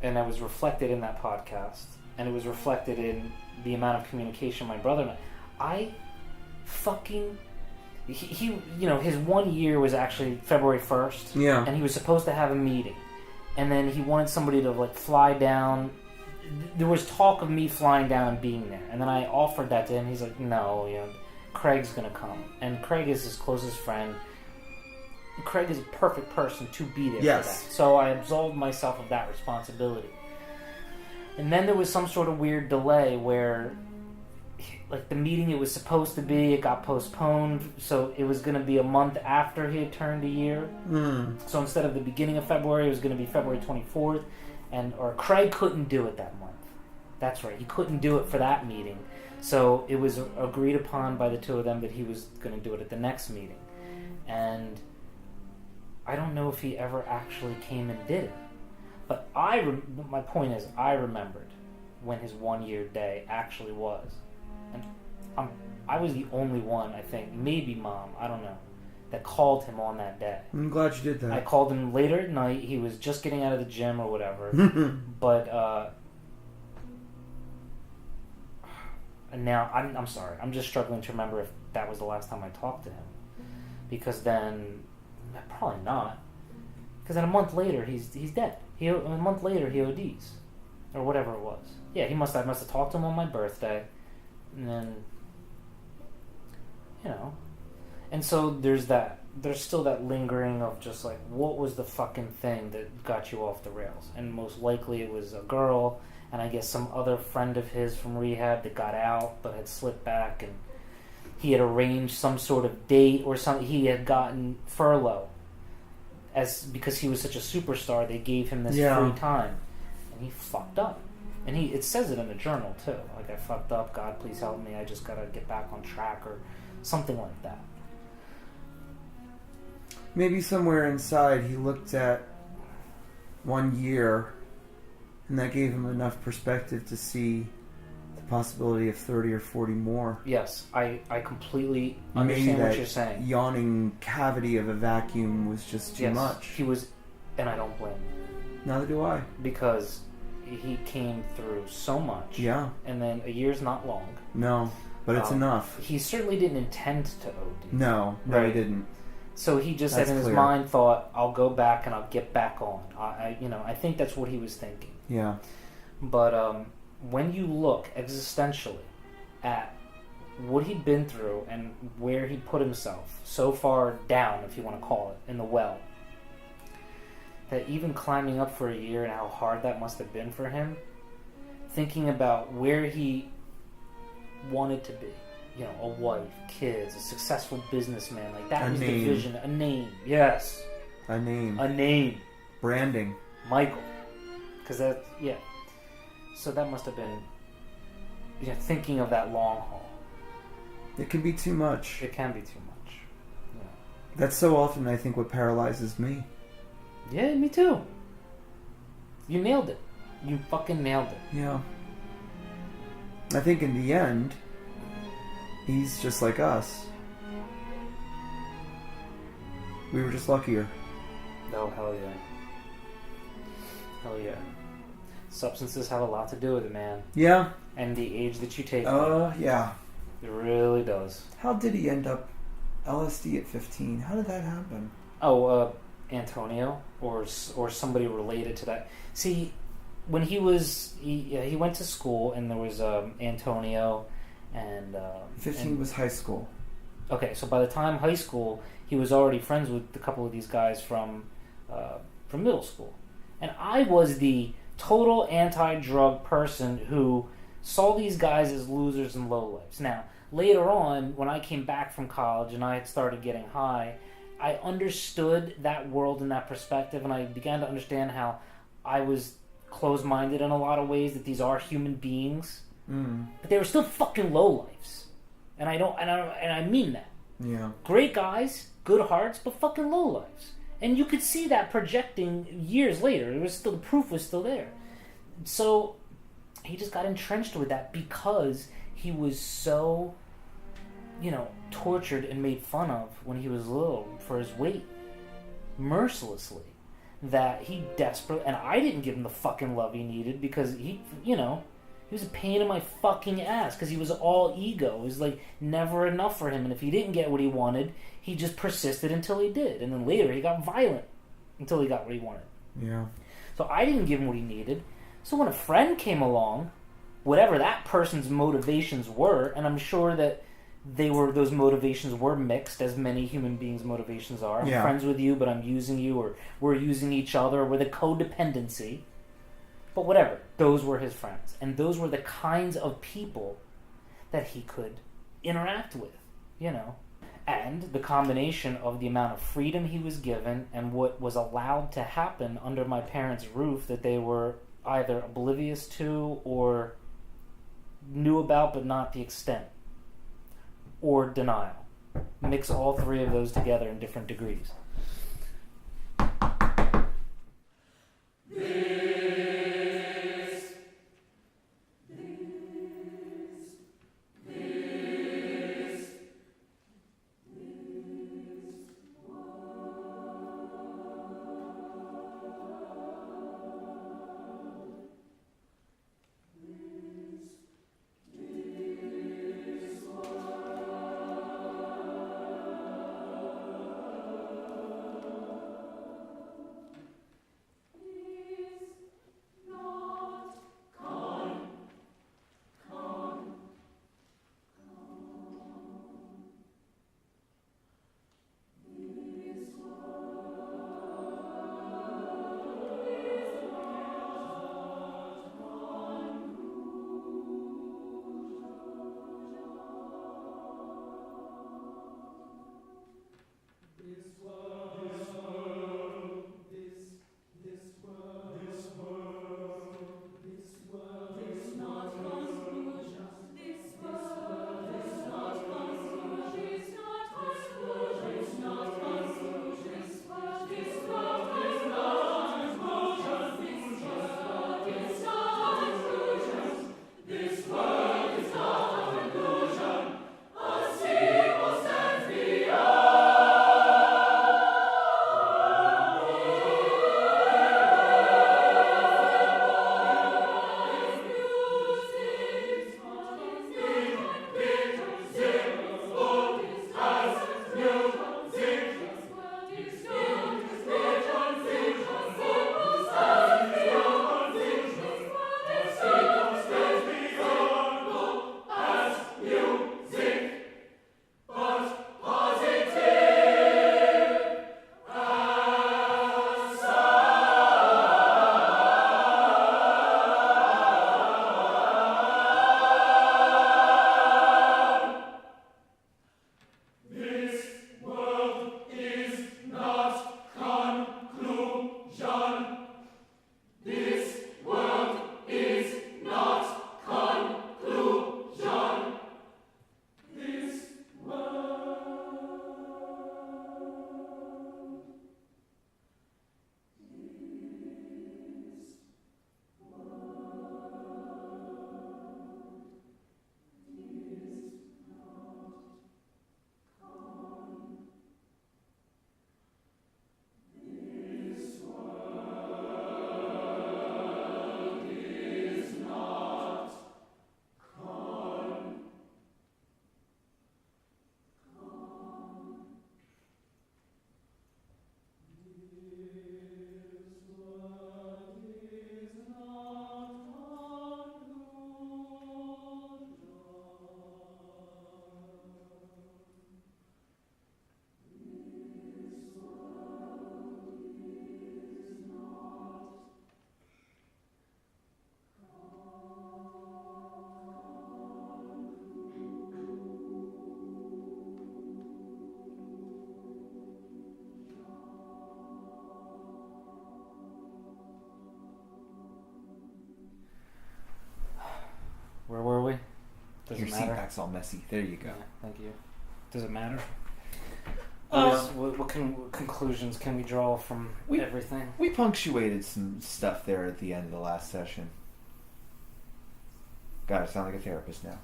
And that was reflected in that podcast. And it was reflected in the amount of communication my brother and I fucking... He his 1 year was actually February 1st. Yeah. And he was supposed to have a meeting. And then he wanted somebody to, fly down. There was talk of me flying down and being there. And then I offered that to him. He's like, no, Craig's going to come. And Craig is his closest friend. Craig is a perfect person to be there for that. So I absolved myself of that responsibility. And then there was some sort of weird delay where, the meeting it was supposed to be, it got postponed. So it was going to be a month after he had turned a year. So instead of the beginning of February, it was going to be February 24th. Or Craig couldn't do it that month. That's right. He couldn't do it for that meeting. So it was agreed upon by the two of them that he was going to do it at the next meeting. And I don't know if he ever actually came and did it. But my point is, I remembered when his 1 year day actually was. And I was the only one, I think, maybe Mom, I don't know, that called him on that day. I'm glad you did that. I called him later at night. He was just getting out of the gym or whatever. But and now I'm sorry. I'm just struggling to remember if that was the last time I talked to him. Because then probably not. Because then a month later he's dead. A month later he ODs or whatever it was. Yeah, I must have talked to him on my birthday, and then And so there's still that lingering of just what was the fucking thing that got you off the rails? And most likely it was a girl, and I guess some other friend of his from rehab that got out but had slipped back, and he had arranged some sort of date or something. He had gotten furlough because he was such a superstar. They gave him this free time, and he fucked up. And it says it in the journal too. I fucked up. God, please help me. I just gotta get back on track or something like that. Maybe somewhere inside he looked at 1 year, and that gave him enough perspective to see the possibility of 30 or 40 more. Yes, I completely understand what you're saying. Maybe that yawning cavity of a vacuum was just too much. He was, and I don't blame him. Neither do I. Because he came through so much. Yeah. And then a year's not long. No, but it's enough. He certainly didn't intend to OD. No, he didn't. So he just had in his mind thought, I'll go back and I'll get back on. I think that's what he was thinking. Yeah. But when you look existentially at what he'd been through and where he put himself so far down, if you want to call it, in the well, that even climbing up for a year and how hard that must have been for him, thinking about where he wanted to be, a wife, kids, a successful businessman, that was the vision. A name, yes. A name. A name. Branding. Michael. Because so that must have been, thinking of that long haul. It can be too much. It can be too much. Yeah. That's so often, I think, what paralyzes me. Yeah, me too. You nailed it. You fucking nailed it. Yeah. I think in the end, he's just like us. We were just luckier. Oh, hell yeah. Hell yeah. Substances have a lot to do with it, man. Yeah. And the age that you take. Yeah. It really does. How did he end up LSD at 15? How did that happen? Antonio or somebody related to that. See, when he went to school and there was Antonio and 15 was high school. Okay, so by the time high school, he was already friends with a couple of these guys from middle school, and I was the total anti-drug person who saw these guys as losers and lowlifes. Now, later on, when I came back from college and I had started getting high, I understood that world and that perspective, and I began to understand how I was closed-minded in a lot of ways, that these are human beings, but they were still fucking lowlifes. And I mean that. Yeah. Great guys, good hearts, but fucking lowlifes. And you could see that projecting years later. It was still, the proof was still there. So he just got entrenched with that because he was so, tortured and made fun of when he was little for his weight, mercilessly, that he desperately, and I didn't give him the fucking love he needed because he was a pain in my fucking ass because he was all ego. It was like never enough for him, and if he didn't get what he wanted, he just persisted until he did, and then later he got violent until he got what he wanted. Yeah. So I didn't give him what he needed. So when a friend came along, whatever that person's motivations were, and I'm sure that those motivations were mixed, as many human beings' motivations are. I'm friends with you, but I'm using you, or we're using each other, or we're the codependency. But whatever, those were his friends. And those were the kinds of people that he could interact with, And the combination of the amount of freedom he was given and what was allowed to happen under my parents' roof that they were either oblivious to or knew about but not the extent, or denial. Mix all three of those together in different degrees. Does Your it seat matter? back's all messy. There you go. Yeah, thank you. Does it matter? Um, What conclusions can we draw from everything? We punctuated some stuff there at the end of the last session. God, I sound like a therapist now.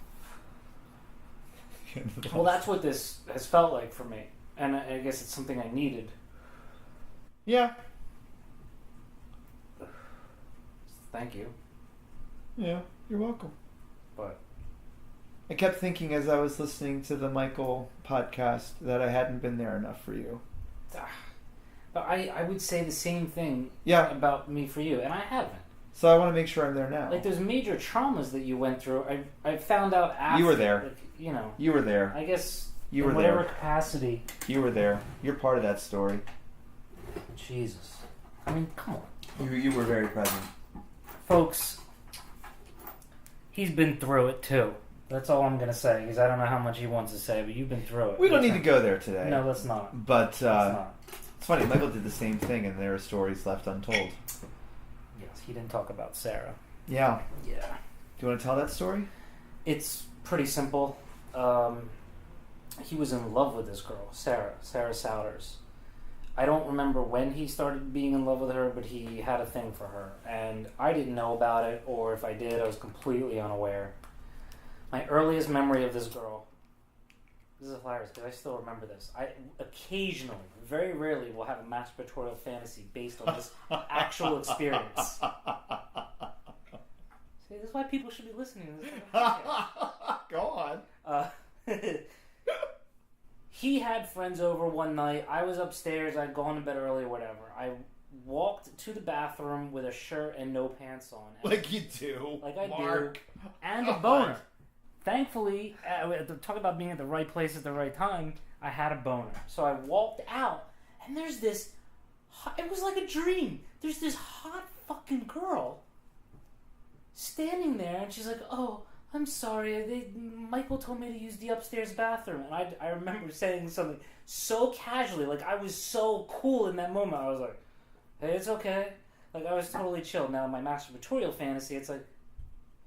Well, that's what this has felt like for me. And I guess it's something I needed. Yeah. Thank you. Yeah, you're welcome. But I kept thinking as I was listening to the Michael podcast that I hadn't been there enough for you. But I would say the same thing Yeah. about me for you, and I haven't. So I want to make sure I'm there now. Like, there's major traumas that you went through. I found out after. You were there. Like, you know. You were there. I guess You in were whatever there. capacity. You were there. You're part of that story. Jesus. I mean, come on. You were very present. Folks, he's been through it too. That's all I'm going to say, because I don't know how much he wants to say, but you've been through it. We don't need to go there today. No, let's not. But Let's not. it's funny, Michael did the same thing, and there are stories left untold. Yes, he didn't talk about Sarah. Yeah. Yeah. Do you want to tell that story? It's pretty simple. He was in love with this girl, Sarah Souders. I don't remember when he started being in love with her, but he had a thing for her. And I didn't know about it, or if I did, I was completely unaware. My earliest memory of this girl, this is hilarious because I still remember this. I occasionally, very rarely, will have a masturbatorial fantasy based on this actual experience. See, this is why people should be listening to this podcast. Go on. He had friends over one night. I was upstairs. I'd gone to bed early or whatever. I walked to the bathroom with a shirt and no pants on. Like you do. Like I Mark. do. And a boner. Thankfully, talk about being at the right place at the right time, I had a boner. So I walked out, and there's this... It was like a dream. There's this hot fucking girl standing there, and she's like, oh... I'm sorry, Michael told me to use the upstairs bathroom. And I remember saying something so casually, like I was so cool in that moment. I was like, hey, it's okay. Like I was totally chill. Now in my masturbatorial fantasy, it's like,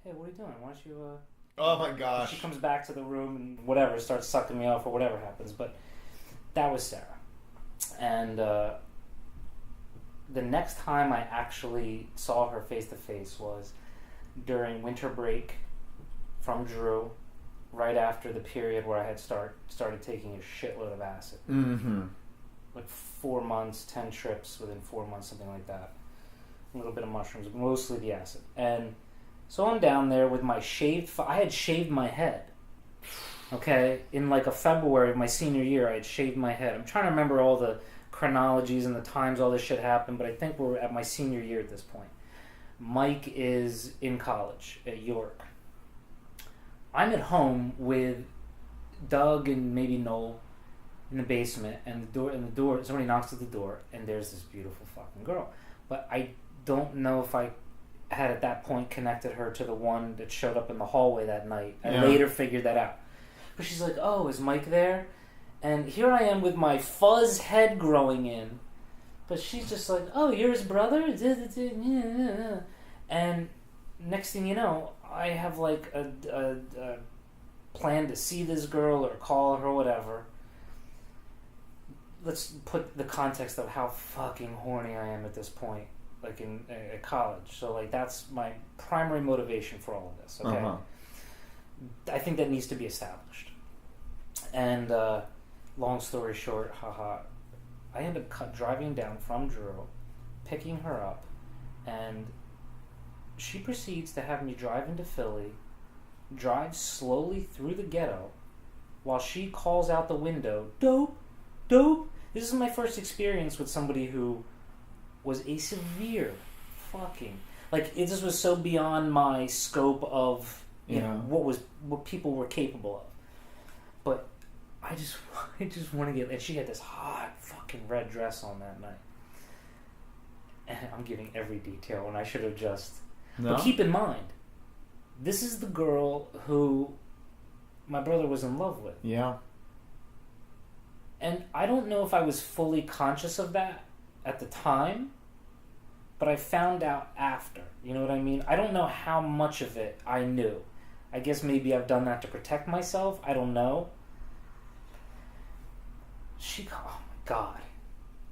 hey, what are you doing? Why don't you, Oh my gosh. She comes back to the room and whatever, starts sucking me off or whatever happens. But that was Sarah. And the next time I actually saw her face to face was during winter break from Drew, right after the period where I had started taking a shitload of acid. Mm-hmm. Like 4 months, 10 trips within 4 months, something like that. A little bit of mushrooms, but mostly the acid. And so I'm down there with my I had shaved my head. Okay? In like a February of my senior year, I had shaved my head. I'm trying to remember all the chronologies and the times all this shit happened, but I think we're at my senior year at this point. Mike is in college at York. I'm at home with Doug and maybe Noel in the basement, and the door, somebody knocks at the door, and there's this beautiful fucking girl. But I don't know if I had at that point connected her to the one that showed up in the hallway that night. I later figured that out. But she's like, oh, is Mike there? And here I am with my fuzz head growing in. But she's just like, oh, you're his brother? And next thing you know, I have like a plan to see this girl or call her or whatever. Let's put the context of how fucking horny I am at this point, like in college. So like that's my primary motivation for all of this. Okay, I think that needs to be established. And long story short, I end up driving down from Drew, picking her up, and she proceeds to have me drive into Philly, drive slowly through the ghetto, while she calls out the window, dope, dope. This is my first experience with somebody who was a severe fucking... Like, this was so beyond my scope of, you know, what people were capable of. But I just want to get... And she had this hot fucking red dress on that night. And I'm giving every detail, and I should have just... No? But keep in mind, this is the girl who my brother was in love with. Yeah. And I don't know if I was fully conscious of that at the time, but I found out after. You know what I mean? I don't know how much of it I knew. I guess maybe I've done that to protect myself. I don't know. Oh my God.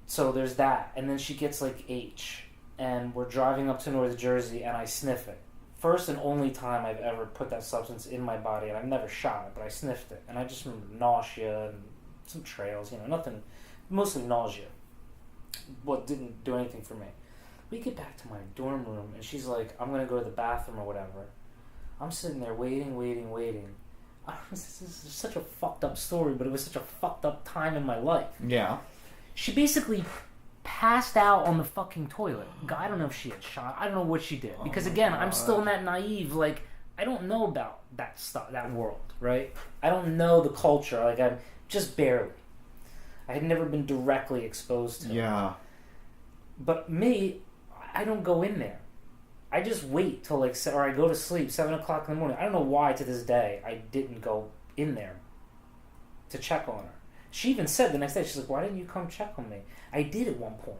So there's that. And then she gets like H. And we're driving up to North Jersey and I sniff it. First and only time I've ever put that substance in my body. And I've never shot it, but I sniffed it. And I just remember nausea and some trails, nothing, mostly nausea. What didn't do anything for me. We get back to my dorm room and she's like, I'm going to go to the bathroom or whatever. I'm sitting there waiting. This is such a fucked up story, but it was such a fucked up time in my life. Yeah. She basically passed out on the fucking toilet. I don't know if she had shot. I don't know what she did. Because again, I'm still in that naive, like, I don't know about that stuff, that world, right? I don't know the culture. Like, I'm just barely. I had never been directly exposed to it. Yeah. But me, I don't go in there. I just wait till or I go to sleep 7 o'clock in the morning. I don't know why to this day I didn't go in there to check on her. She even said the next day, she's like, why didn't you come check on me? I did at one point.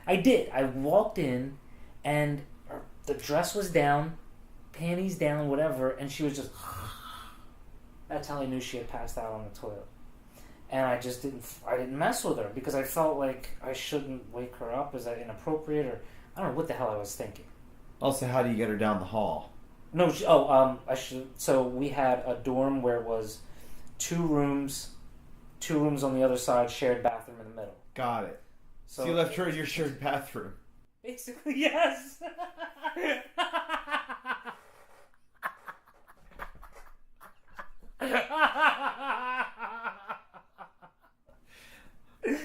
I did. I walked in and the dress was down, panties down, whatever, and she was just... That's how I knew she had passed out on the toilet. And I just didn't mess with her because I felt like I shouldn't wake her up. Is that inappropriate? Or I don't know what the hell I was thinking. Also, how do you get her down the hall? No, so we had a dorm where it was 2 rooms on the other side, shared bathroom in the middle. Got it. So you left her in your shared bathroom. Basically, yes.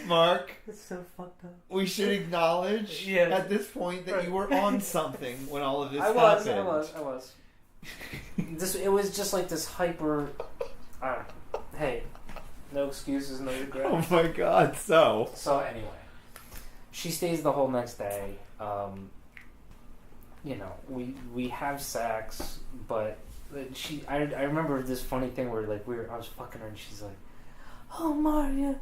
Mark, It's so fucked up. we should acknowledge at this point that you were on something when all of this happened. I was. It was just like this hyper... hey, no excuses, no regrets. Oh my God, so anyway, she stays the whole next day. We have sex, but I remember this funny thing where I was fucking her and she's like, oh Maria,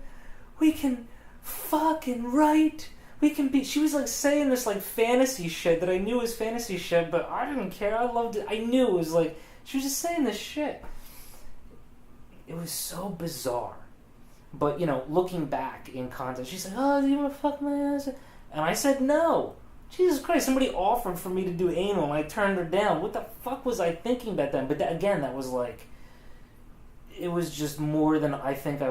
we can fucking write. We can be... She was like saying this like fantasy shit that I knew was fantasy shit, but I didn't care. I loved it. I knew it was like... She was just saying this shit. It was so bizarre. But, looking back in context, she's like, oh, do you want to fuck my ass? And I said no. Jesus Christ, somebody offered for me to do anal and I turned her down. What the fuck was I thinking back then? But that was like... It was just more than I think I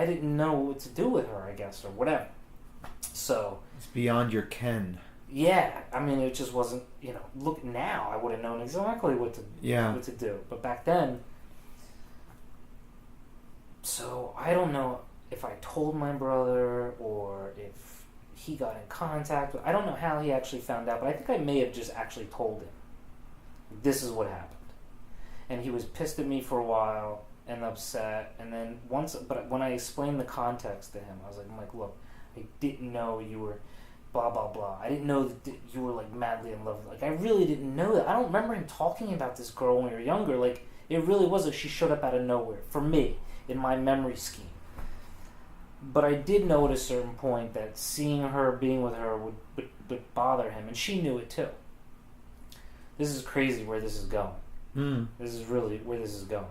didn't know what to do with her, I guess, or whatever. So... It's beyond your ken. Yeah, I mean, it just wasn't, look, now I would have known exactly what to do. But back then... So, I don't know if I told my brother or if he got in contact. I don't know how he actually found out, but I think I may have just actually told him. This is what happened. And he was pissed at me for a while and upset. And then but when I explained the context to him, I was like, look, I didn't know you were blah, blah, blah. I didn't know that you were like madly in love. Like, I really didn't know that. I don't remember him talking about this girl when we were younger. Like, it really was like she showed up out of nowhere for me in my memory scheme. But I did know at a certain point that seeing her, being with her would bother him, and she knew it too. This is crazy where this is going. This is really where this is going.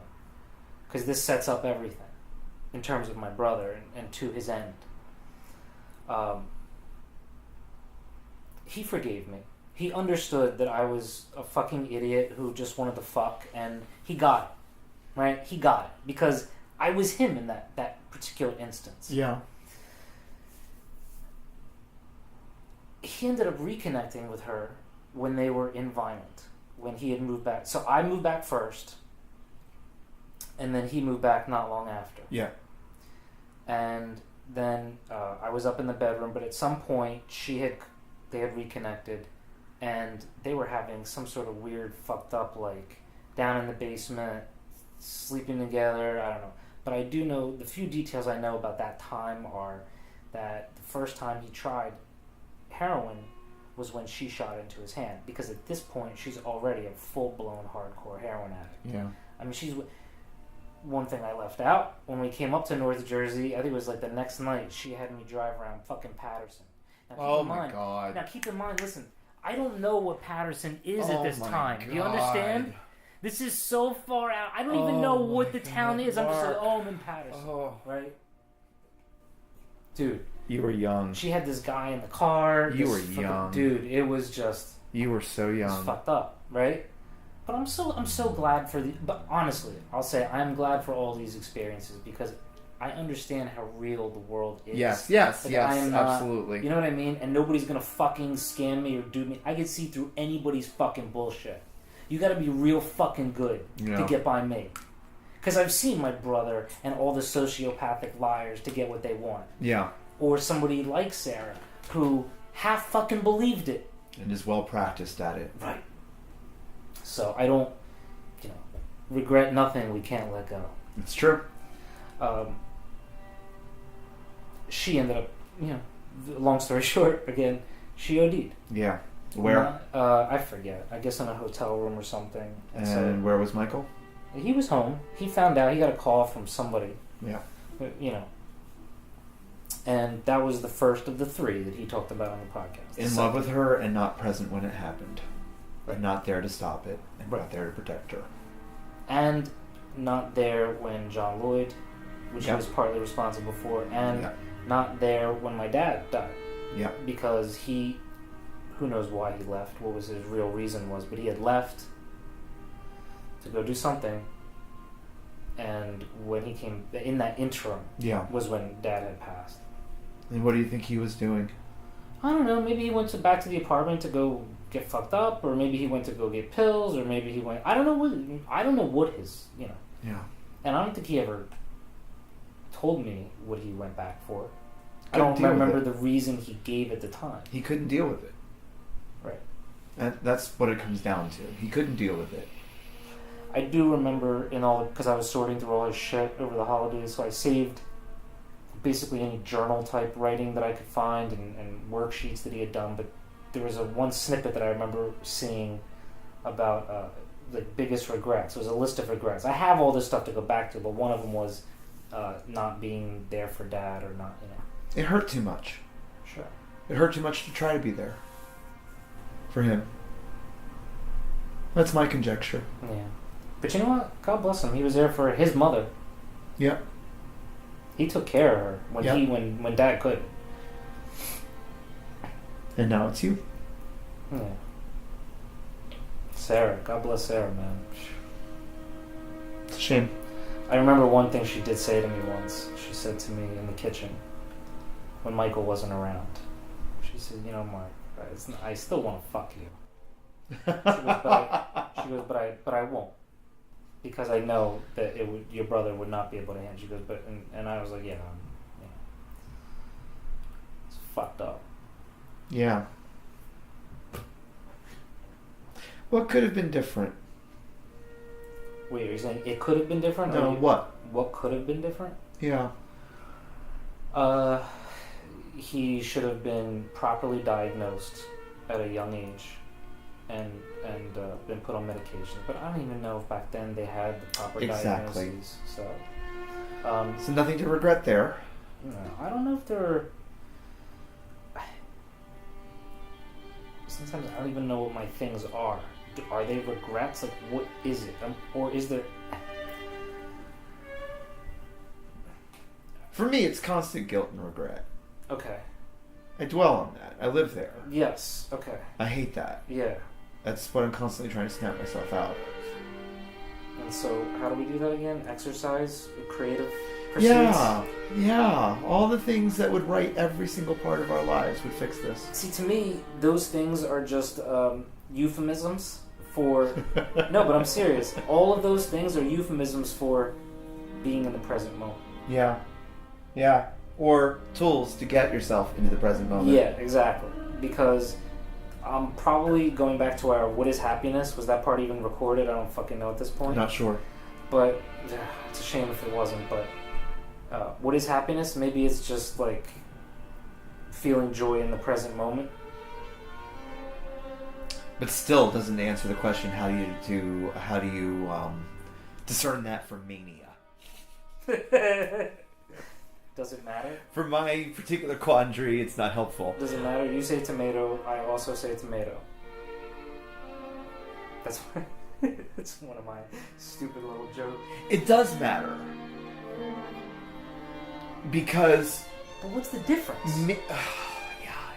Because this sets up everything in terms of my brother and to his end. He forgave me. He understood that I was a fucking idiot who just wanted to fuck, and he got it. Right? He got it. Because I was him in that particular instance. Yeah. He ended up reconnecting with her when they were in Violent, when he had moved back. So I moved back first, and then he moved back not long after. Yeah. And then I was up in the bedroom, but at some point they had reconnected, and they were having some sort of weird, fucked up, like, down in the basement, sleeping together, I don't know. But I do know, the few details I know about that time are that the first time he tried heroin was when she shot into his hand. Because at this point, she's already a full-blown hardcore heroin addict. Yeah. I mean, she's... One thing I left out, when we came up to North Jersey, I think it was like the next night, she had me drive around fucking Patterson. Now, Oh my God. Now keep in mind, listen, I don't know what Patterson is at Oh this my time. Do you God. understand? This is so far out. I don't even know what the town is. I'm just like, Mark. oh, I'm in Patterson. Oh. Right? Dude. You were young. She had this guy in the car. You were fucking, young. Dude, it was just... You were so It's young. fucked up, right? But I'm so glad for the... But honestly, I'll say I'm glad for all these experiences because I understand how real the world is. Yes, Like, I am not- absolutely. You know what I mean? And nobody's gonna fucking scam me or do me. I can see through anybody's fucking bullshit. You gotta be real fucking good to get by me. Because I've seen my brother and all the sociopathic liars to get what they want. Yeah. Or somebody like Sarah who half fucking believed it. And is well practiced at it. Right. So I don't, regret nothing we can't let go. It's true. She ended up, long story short, again, she OD'd. Yeah. Where? I forget. I guess in a hotel room or something. And so where was Michael? he was home. He found out. He got a call from somebody. Yeah. And that was the first of the 3 that he talked about on the podcast. In love with her and not present when it happened. Right. Not there to stop it. And not there to protect her. And not there when John Lloyd, which he was partly responsible for, and not there when my dad died. Yeah. Because he, who knows why he left, what was his real reason was, but he had left to go do something. And when he came, in that interim, was when Dad had passed. And what do you think he was doing? I don't know. Maybe he went back to the apartment to go get fucked up, or maybe he went to go get pills, or maybe he went. I don't know what his. Yeah. And I don't think he ever told me what he went back for. I Couldn't don't deal with remember it. the reason he gave at the time. He couldn't deal with it. Right. And that's what it comes down to. He couldn't deal with it. I do remember because I was sorting through all his shit over the holidays, so I saved basically any journal type writing that I could find and worksheets that he had done. But there was one snippet that I remember seeing about the biggest regrets. It was a list of regrets. I have all this stuff to go back to, but one of them was not being there for Dad or not. It hurt too much. Sure. It hurt too much to try to be there for him. That's my conjecture. Yeah. But you know what? God bless him. He was there for his mother. Yeah. He took care of her when Dad couldn't. And now it's you. Yeah. Sarah. God bless Sarah, man. It's a shame. I remember one thing she did say to me once. She said to me in the kitchen when Michael wasn't around. She said, Mark, I still want to fuck you. She goes, but I won't. Because I know that your brother would not be able to handle. She goes, and I was like, it's fucked up. Yeah. What could have been different? Wait, are you saying it could have been different? No, what? What could have been different? Yeah. He should have been properly diagnosed at a young age and been put on medication. But I don't even know if back then they had the proper diagnoses. So nothing to regret there. No, I don't know if there. Sometimes I don't even know what my things are. Are they regrets? Like, what is it? Or is there... For me, it's constant guilt and regret. Okay. I dwell on that. I live there. Yes. Okay. I hate that. Yeah. That's what I'm constantly trying to snap myself out of. And so, how do we do that again? Exercise? Creative pursuits? Yeah. All the things that would right every single part of our lives would fix this. See, to me, those things are just euphemisms for... No, but I'm serious. All of those things are euphemisms for being in the present moment. Yeah. Or tools to get yourself into the present moment. Yeah, exactly. Because I'm probably going back to our What is Happiness? Was that part even recorded? I don't fucking know at this point. Not sure. But it's a shame if it wasn't. But what is happiness? Maybe it's just like feeling joy in the present moment. But still doesn't answer the question, how do you discern that from mania? Does it matter? For my particular quandary, it's not helpful. Does it matter? You say tomato, I also say tomato. That's it's one of my stupid little jokes. It does matter. Because... But what's the difference?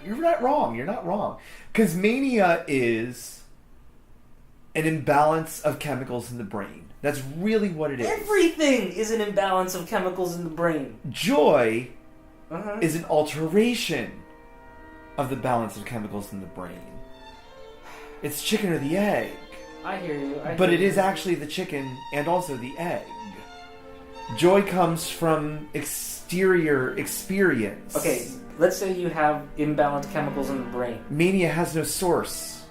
You're not wrong. You're not wrong. Because mania is an imbalance of chemicals in the brain. That's really what it is. Everything is an imbalance of chemicals in the brain. Joy is an alteration of the balance of chemicals in the brain. It's chicken or the egg. I hear you. But it is actually the chicken and also the egg. Joy comes from exterior experience. Okay, let's say you have imbalanced chemicals in the brain. Mania has no source.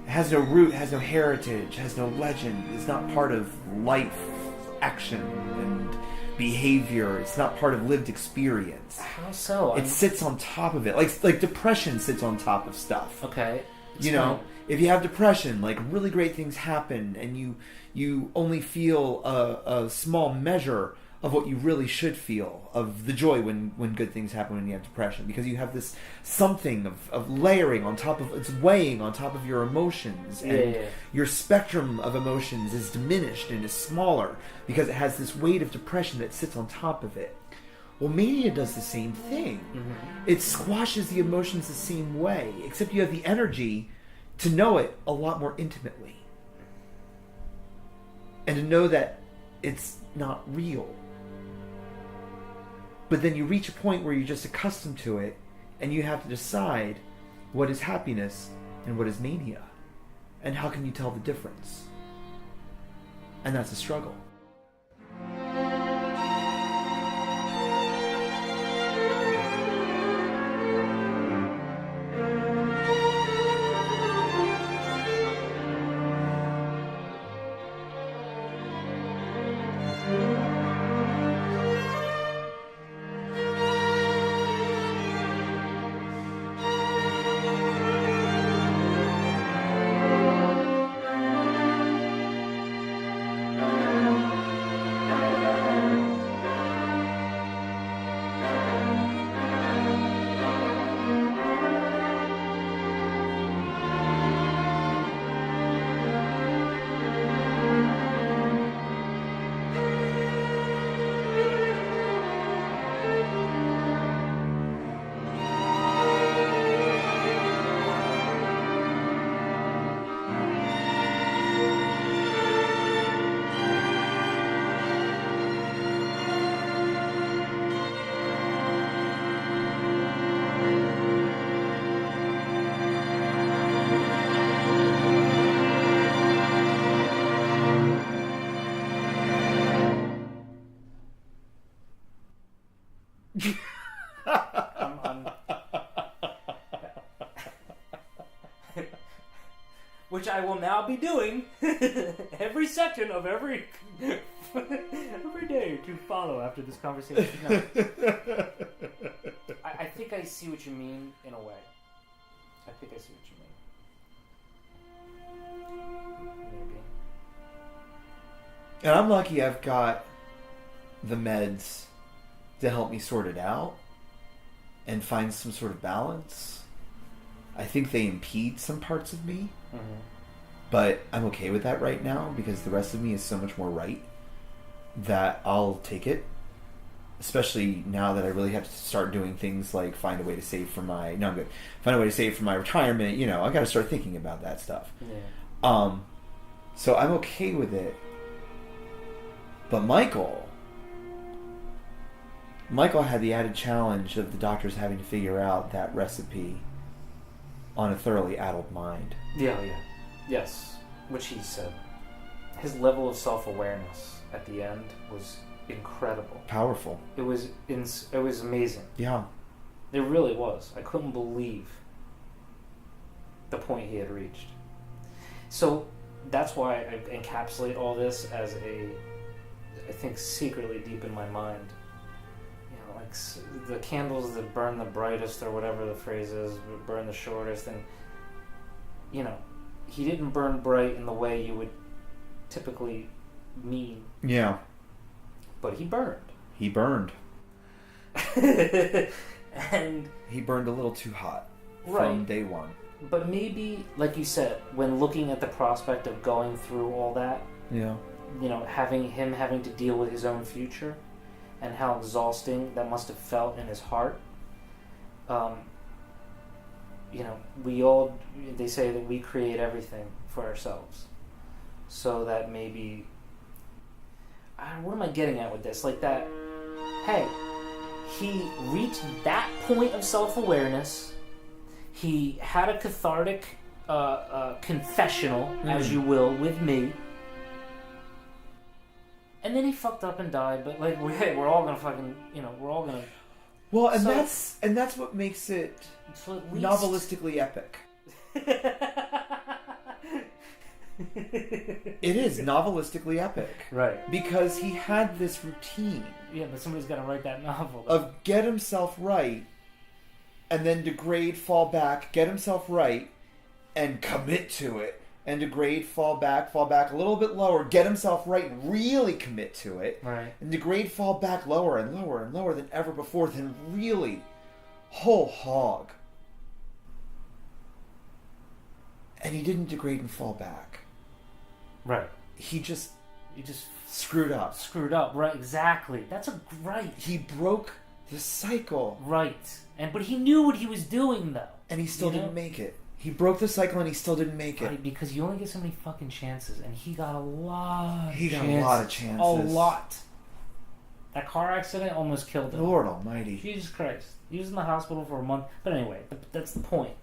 It has no root, has no heritage, has no legend. It's not part of life, action, and behavior. It's not part of lived experience. How so? It sits on top of it. Like depression sits on top of stuff. Okay. You know, if you have depression, like really great things happen and you only feel a small measure of what you really should feel, of the joy when good things happen when you have depression, because you have this something of layering on top of, it's weighing on top of your emotions, and your spectrum of emotions is diminished and is smaller because it has this weight of depression that sits on top of it. Well, mania does the same thing. It squashes the emotions the same way, except you have the energy to know it a lot more intimately. And to know that it's not real. But then you reach a point where you're just accustomed to it, and you have to decide what is happiness and what is mania. And how can you tell the difference? And that's a struggle. Which I will now be doing every section of every day to follow after this conversation. No. I think I see what you mean in a way. I think I see what you mean. Maybe. And I'm lucky I've got the meds to help me sort it out and find some sort of balance. I think they impede some parts of me. But I'm okay with that right now because the rest of me is so much more right that I'll take it. Especially now that I really have to start doing things like find a way to save for my... No, I'm good. Find a way to save for my retirement. You know, I've got to start thinking about that stuff. Yeah. So I'm okay with it. But Michael had the added challenge of the doctors having to figure out that recipe on a thoroughly addled mind. Yeah. Yes, which he said. His level of self-awareness at the end was incredible. Powerful. It was amazing. Yeah. It really was. I couldn't believe the point he had reached. So that's why I encapsulate all this as I think secretly deep in my mind, you know, like the candles that burn the brightest, or whatever the phrase is, burn the shortest, and, you know, he didn't burn bright in the way you would typically mean. Yeah. But he burned. He burned. And he burned a little too hot right from day one. But maybe, like you said, when looking at the prospect of going through all that, Yeah. you know, having to deal with his own future, and how exhausting that must have felt in his heart. You know, they say that we create everything for ourselves. So that maybe, what am I getting at with this? Like that, hey, he reached that point of self-awareness. He had a cathartic confessional, as you will, with me. And then he fucked up and died, but like we're all gonna fucking, you know, we're all gonna. Well, and that's what makes it So at least... novelistically epic. It is novelistically epic, Right? because he had this routine. Yeah, but somebody's got to write that novel. Of get himself right, and then degrade, fall back, get himself right, and commit to it. And degrade, fall back a little bit lower, get himself right and really commit to it. Right. And degrade, fall back lower and lower and lower than ever before, then really whole hog. And he didn't degrade and fall back. Right. He just screwed up. Right, exactly. That's a great. He broke the cycle. Right. But he knew what he was doing, though. And he still didn't make it. He broke the cycle and he still didn't make it. Right, because you only get so many fucking chances, and he got a lot. He got a lot of chances. A lot. That car accident almost killed him. Lord Almighty. Jesus Christ. He was in the hospital for a month. But anyway, that's the point.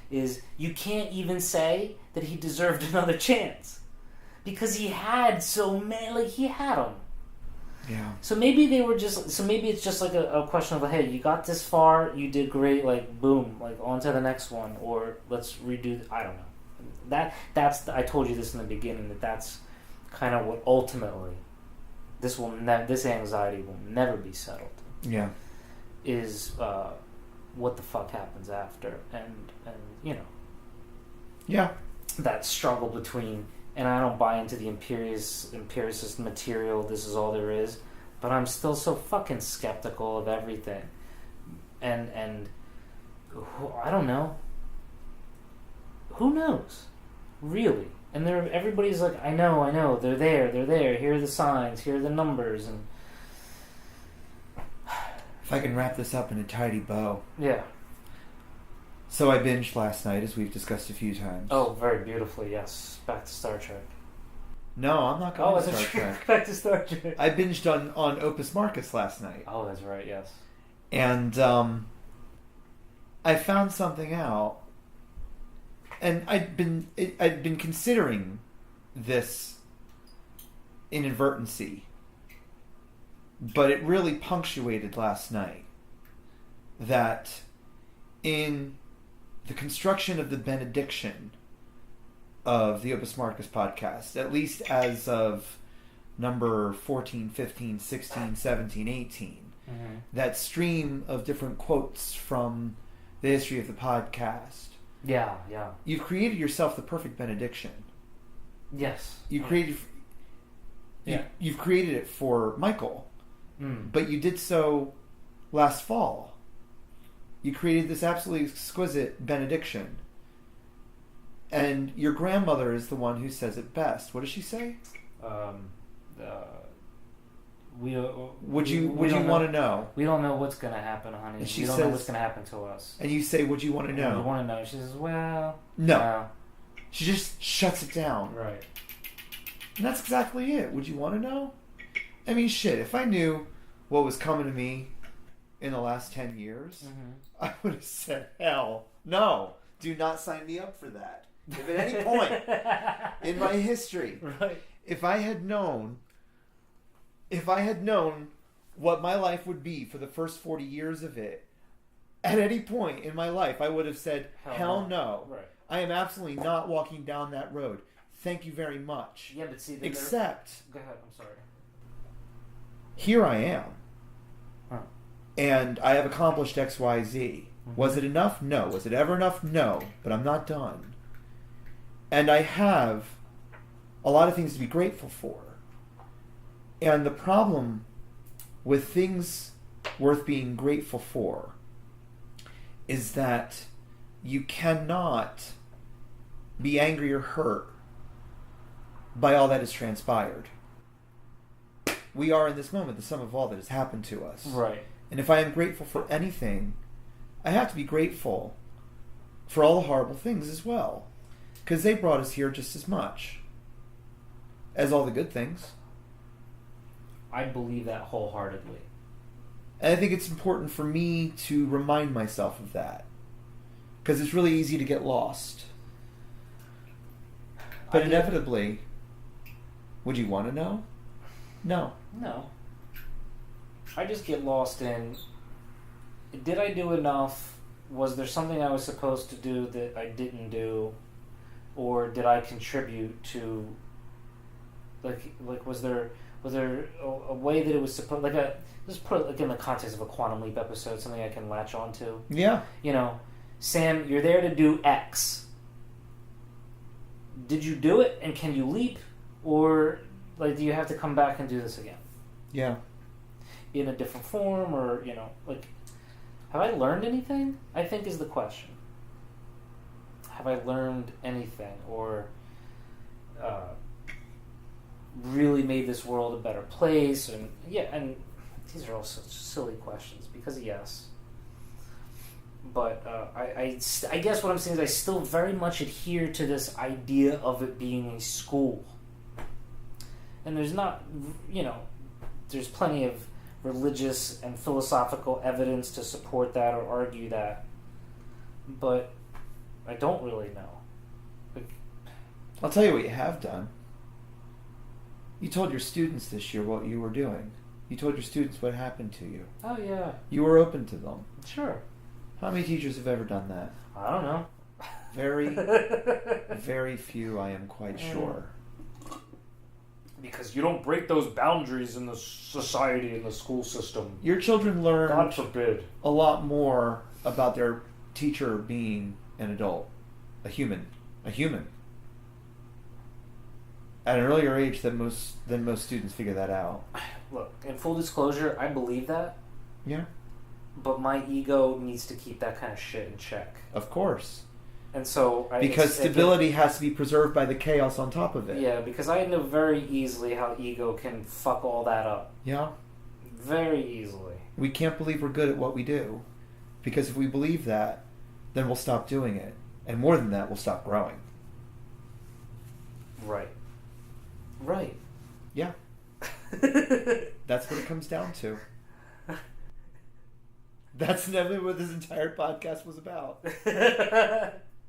Is you can't even say that he deserved another chance, because he had so many. Like, he had them. Yeah. So maybe it's just like a question of, hey, you got this far, you did great, like, boom, like, on to the next one, or let's redo, I don't know. I told you this in the beginning, that's kind of what ultimately, this anxiety will never be settled. Yeah. Is, what the fuck happens after, and you know. Yeah. That struggle between... And I don't buy into the empiricist material, this is all there is. But I'm still so fucking skeptical of everything. And I don't know. Who knows? Really? And everybody's like, I know, they're there, here are the signs, here are the numbers, and... If I can wrap this up in a tidy bow. Yeah. So I binged last night, as we've discussed a few times. Oh, very beautifully, yes. Back to Star Trek. No, I'm not going to Star Trek. Back to Star Trek. I binged on Opus Marcus last night. Oh, that's right, yes. And I found something out, and I'd been considering this inadvertency, but it really punctuated last night that in the construction of the benediction of the Opus Marcus podcast, at least as of number 14, 15, 16, 17, 18, that stream of different quotes from the history of the podcast. Yeah. You've created yourself the perfect benediction. Yes. You've created it for Michael, but you did so last fall. You created this absolutely exquisite benediction. And your grandmother is the one who says it best. What does she say? Would you want to know? We don't know what's going to happen, honey. And she we don't says, know what's going to happen to us. And you say, would you want to know? We want to know. She says, well... No. She just shuts it down. Right. And that's exactly it. Would you want to know? I mean, shit, if I knew what was coming to me in the last 10 years, I would have said, hell, no. Do not sign me up for that. If at any point in my history, right. if I had known what my life would be for the first 40 years of it, at any point in my life, I would have said, hell no. Right. I am absolutely not walking down that road. Thank you very much. Yeah, but see... Except... Go ahead, I'm sorry. Here I am. Huh. And I have accomplished X, Y, Z. Was it enough? No. Was it ever enough? No. But I'm not done. And I have a lot of things to be grateful for. And the problem with things worth being grateful for is that you cannot be angry or hurt by all that has transpired. We are in this moment the sum of all that has happened to us. Right. And if I am grateful for anything, I have to be grateful for all the horrible things as well. Because they brought us here just as much as all the good things. I believe that wholeheartedly. And I think it's important for me to remind myself of that. Because it's really easy to get lost. But inevitably, would you want to know? No. No. I just get lost in, did I do enough? Was there something I was supposed to do that I didn't do? Or did I contribute to, like was there a way that it was supposed, let's put it like in the context of a Quantum Leap episode, something I can latch onto. Yeah. You know, Sam, you're there to do X. Did you do it, and can you leap? Or, do you have to come back and do this again? Yeah. In a different form, or, have I learned anything? I think is the question. Have I learned anything, or really made this world a better place? And these are all such silly questions, because yes. But I guess what I'm saying is I still very much adhere to this idea of it being a school. And there's not, there's plenty of religious and philosophical evidence to support that or argue that. But I don't really know. I'll tell you what you have done. You told your students this year what you were doing. You told your students what happened to you. Oh, yeah. You were open to them. Sure. How many teachers have ever done that? I don't know. Very, very few, I am quite sure. Because you don't break those boundaries in the society, in the school system. Your children learn, God forbid, a lot more about their teacher being an adult, a human, at an earlier age than most students figure that out. Look, in full disclosure, I believe that. Yeah. But my ego needs to keep that kind of shit in check. Of course. And so... Because stability has to be preserved by the chaos on top of it. Yeah, because I know very easily how ego can fuck all that up. Yeah. Very easily. We can't believe we're good at what we do. Because if we believe that, then we'll stop doing it. And more than that, we'll stop growing. Right. Right. Yeah. That's what it comes down to. That's never what this entire podcast was about.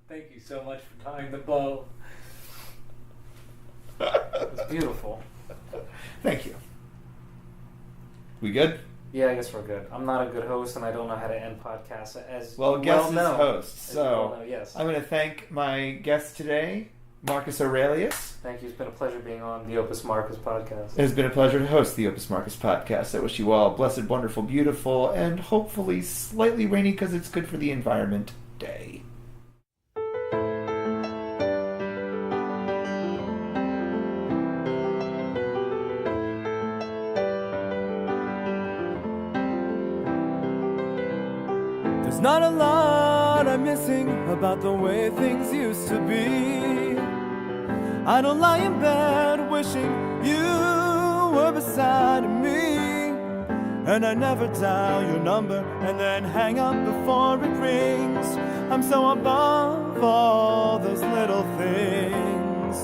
Thank you so much for tying the bow. It's beautiful. Thank you. We good? Yeah, I guess we're good. I'm not a good host, and I don't know how to end podcasts. As guest is host. So yes. I'm going to thank my guest today, Marcus Aurelius. Thank you. It's been a pleasure being on the Opus Marcus podcast. It has been a pleasure to host the Opus Marcus podcast. I wish you all a blessed, wonderful, beautiful, and hopefully slightly rainy because it's good for the environment day. There's not a lot I'm missing about the way things used to be. I don't lie in bed wishing you were beside me, and I never dial your number and then hang up before it rings. I'm so above all those little things.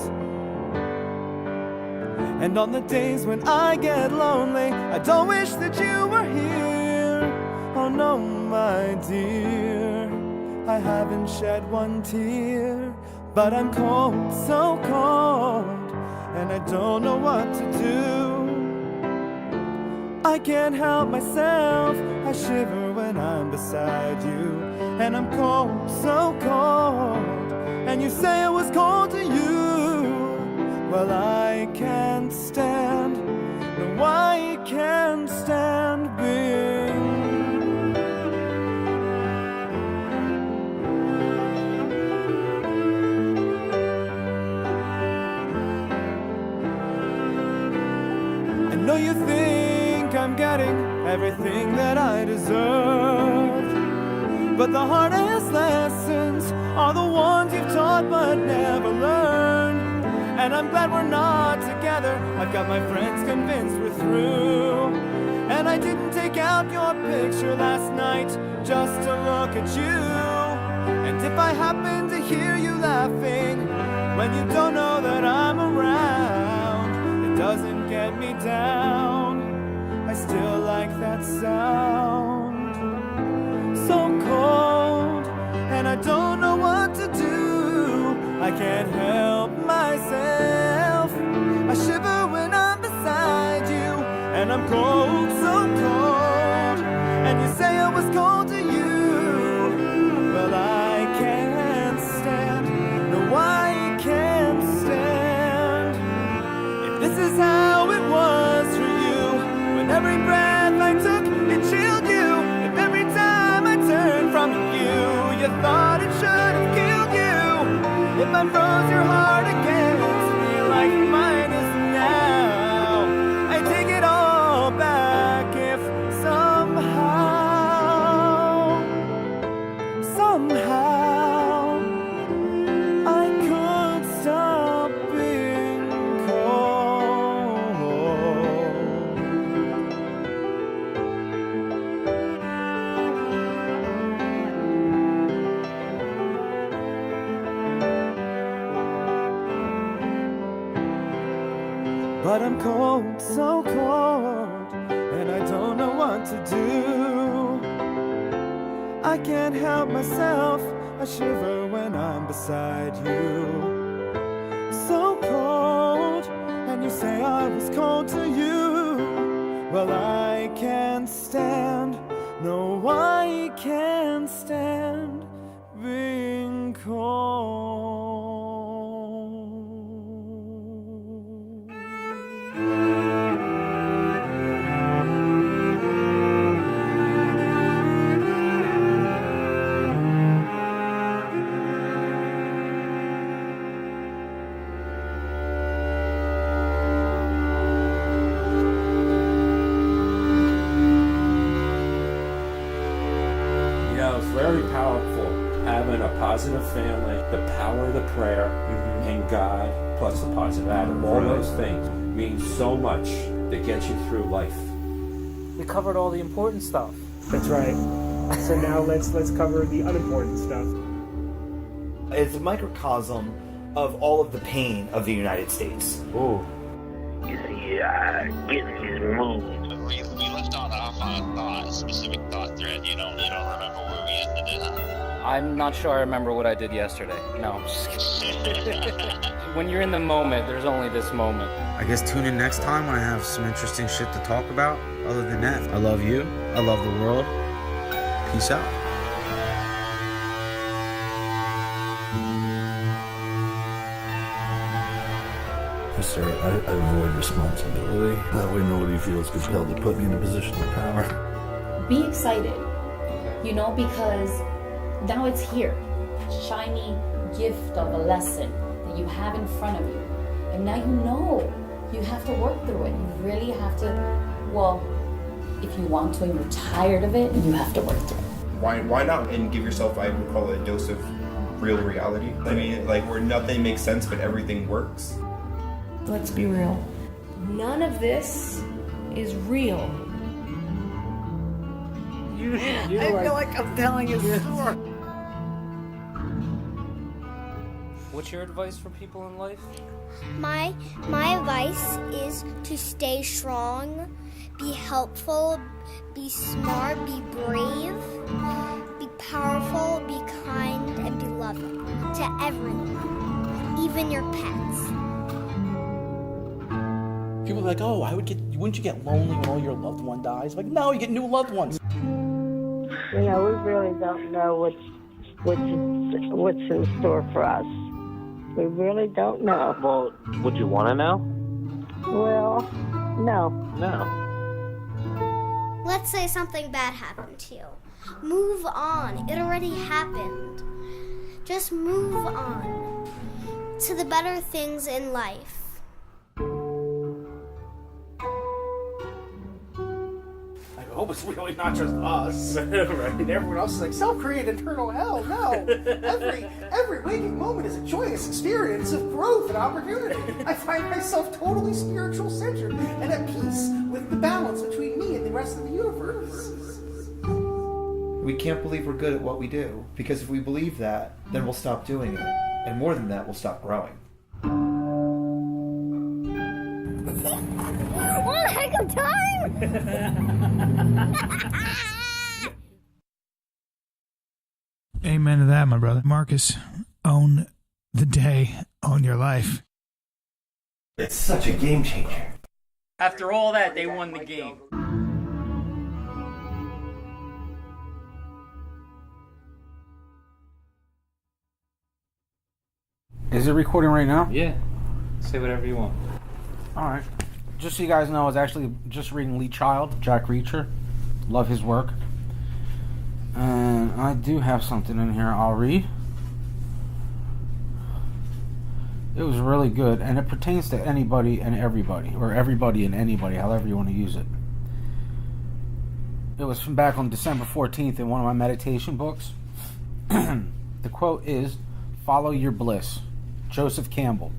And on the days when I get lonely, I don't wish that you were here. Oh no, my dear, I haven't shed one tear. But I'm cold, so cold, and I don't know what to do. I can't help myself, I shiver when I'm beside you. And I'm cold, so cold, and you say it was cold to you. Well, I can't stand, no, I can't stand being. I know you think I'm getting everything that I deserve, but the hardest lessons are the ones you've taught but never learned. And I'm glad we're not together. I've got my friends convinced we're through. And I didn't take out your picture last night just to look at you. And if I happen to hear you laughing when you don't know that I'm around, it doesn't get me down. I still like that sound. So cold, and I don't know what to do. I can't help myself. I shiver when I'm beside you, and I'm cold, so cold. And you say I was cold to you. Well, I can't stand. No, I can't stand. If this is how it was for you, when every breath I took, it chilled you. If every time I turned from you, you thought it should have killed you. If I froze your heart against me like mine is now, I take it all back if somehow I could stop being cold. But I'm cold, so cold, and I don't know what to do. I can't help myself, I shiver when I'm beside you. So cold, and you say I was cold to you. Well, I can't stand, no, I can't stand being cold. Very powerful having a positive family, the power of the prayer, and God, plus the positive attitude. All those things mean so much to get you through life. We covered all the important stuff. That's right. So now let's cover the unimportant stuff. It's a microcosm of all of the pain of the United States. Ooh. You see, getting these moves. We left off on a specific thought thread. You don't remember where we ended it? I'm not sure I remember what I did yesterday. No, I'm just kidding. When you're in the moment, there's only this moment. I guess tune in next time when I have some interesting shit to talk about. Other than that, I love you. I love the world. Peace out. Sir, I avoid responsibility. That way nobody feels compelled to put me in a position of power. Be excited, because now it's here. Shiny gift of a lesson that you have in front of you. And now you have to work through it. You really have to, if you want to and you're tired of it, you have to work through it. Why not? And give yourself, I would call it a dose of real reality. I mean, where nothing makes sense but everything works. Let's be real. None of this is real. I feel like I'm telling a story. What's your advice for people in life? My advice is to stay strong, be helpful, be smart, be brave, be powerful, be kind, and be loving to everyone, even your pets. People are like, oh, wouldn't you get lonely when all your loved one dies? Like, no, you get new loved ones. We really don't know what's in store for us. We really don't know. Well, would you want to know? Well, no. Let's say something bad happened to you. Move on. It already happened. Just move on to the better things in life. hope it's really not just us. Right. And everyone else is like, self-created eternal hell. No. Every waking moment is a joyous experience of growth and opportunity. I find myself totally spiritual centered and at peace with the balance between me and the rest of the universe. We can't believe we're good at what we do, because if we believe that, then we'll stop doing it. And more than that, we'll stop growing. What a heck of time! Amen to that, my brother. Marcus, own the day, own your life. It's such a game changer. After all that, they won the game. Is it recording right now? Yeah. Say whatever you want. Alright. Just so you guys know, I was actually just reading Lee Child, Jack Reacher. Love his work. And I do have something in here I'll read. It was really good, and it pertains to anybody and everybody, or everybody and anybody, however you want to use it. It was from back on December 14th in one of my meditation books. The quote is, "Follow your bliss." Joseph Campbell.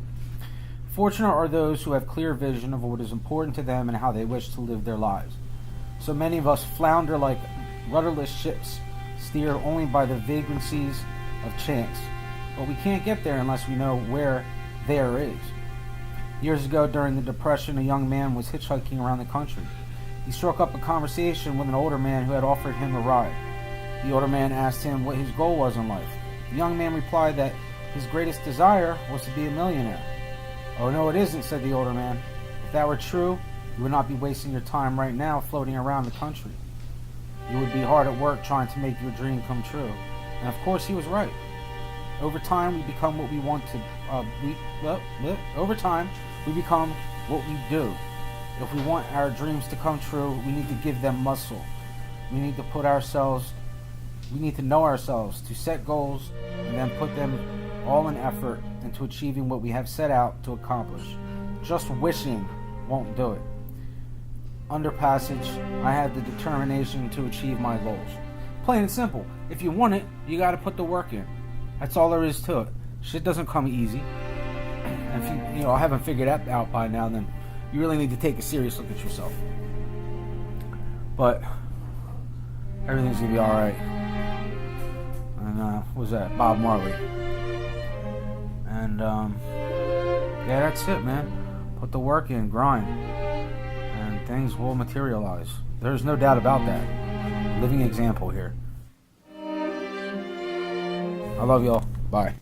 Fortunate are those who have clear vision of what is important to them and how they wish to live their lives. So many of us flounder like rudderless ships, steered only by the vagrancies of chance. But we can't get there unless we know where there is. Years ago, during the Depression, a young man was hitchhiking around the country. He struck up a conversation with an older man who had offered him a ride. The older man asked him what his goal was in life. The young man replied that his greatest desire was to be a millionaire. "Oh, no, it isn't," said the older man. "If that were true, you would not be wasting your time right now floating around the country. You would be hard at work trying to make your dream come true." And of course, he was right. Over time, we become what we want to. Over time, we become what we do. If we want our dreams to come true, we need to give them muscle. We need to know ourselves, to set goals, and then put them all in effort into achieving what we have set out to accomplish. Just wishing won't do it. Under passage, I had the determination to achieve my goals. Plain and simple. If you want it, you gotta put the work in. That's all there is to it. Shit doesn't come easy. And if you haven't figured that out by now, then you really need to take a serious look at yourself. But everything's gonna be alright. And what was that? Bob Marley. And yeah, that's it, man. Put the work in, grind, and things will materialize. There's no doubt about that. Living example here. I love y'all. Bye.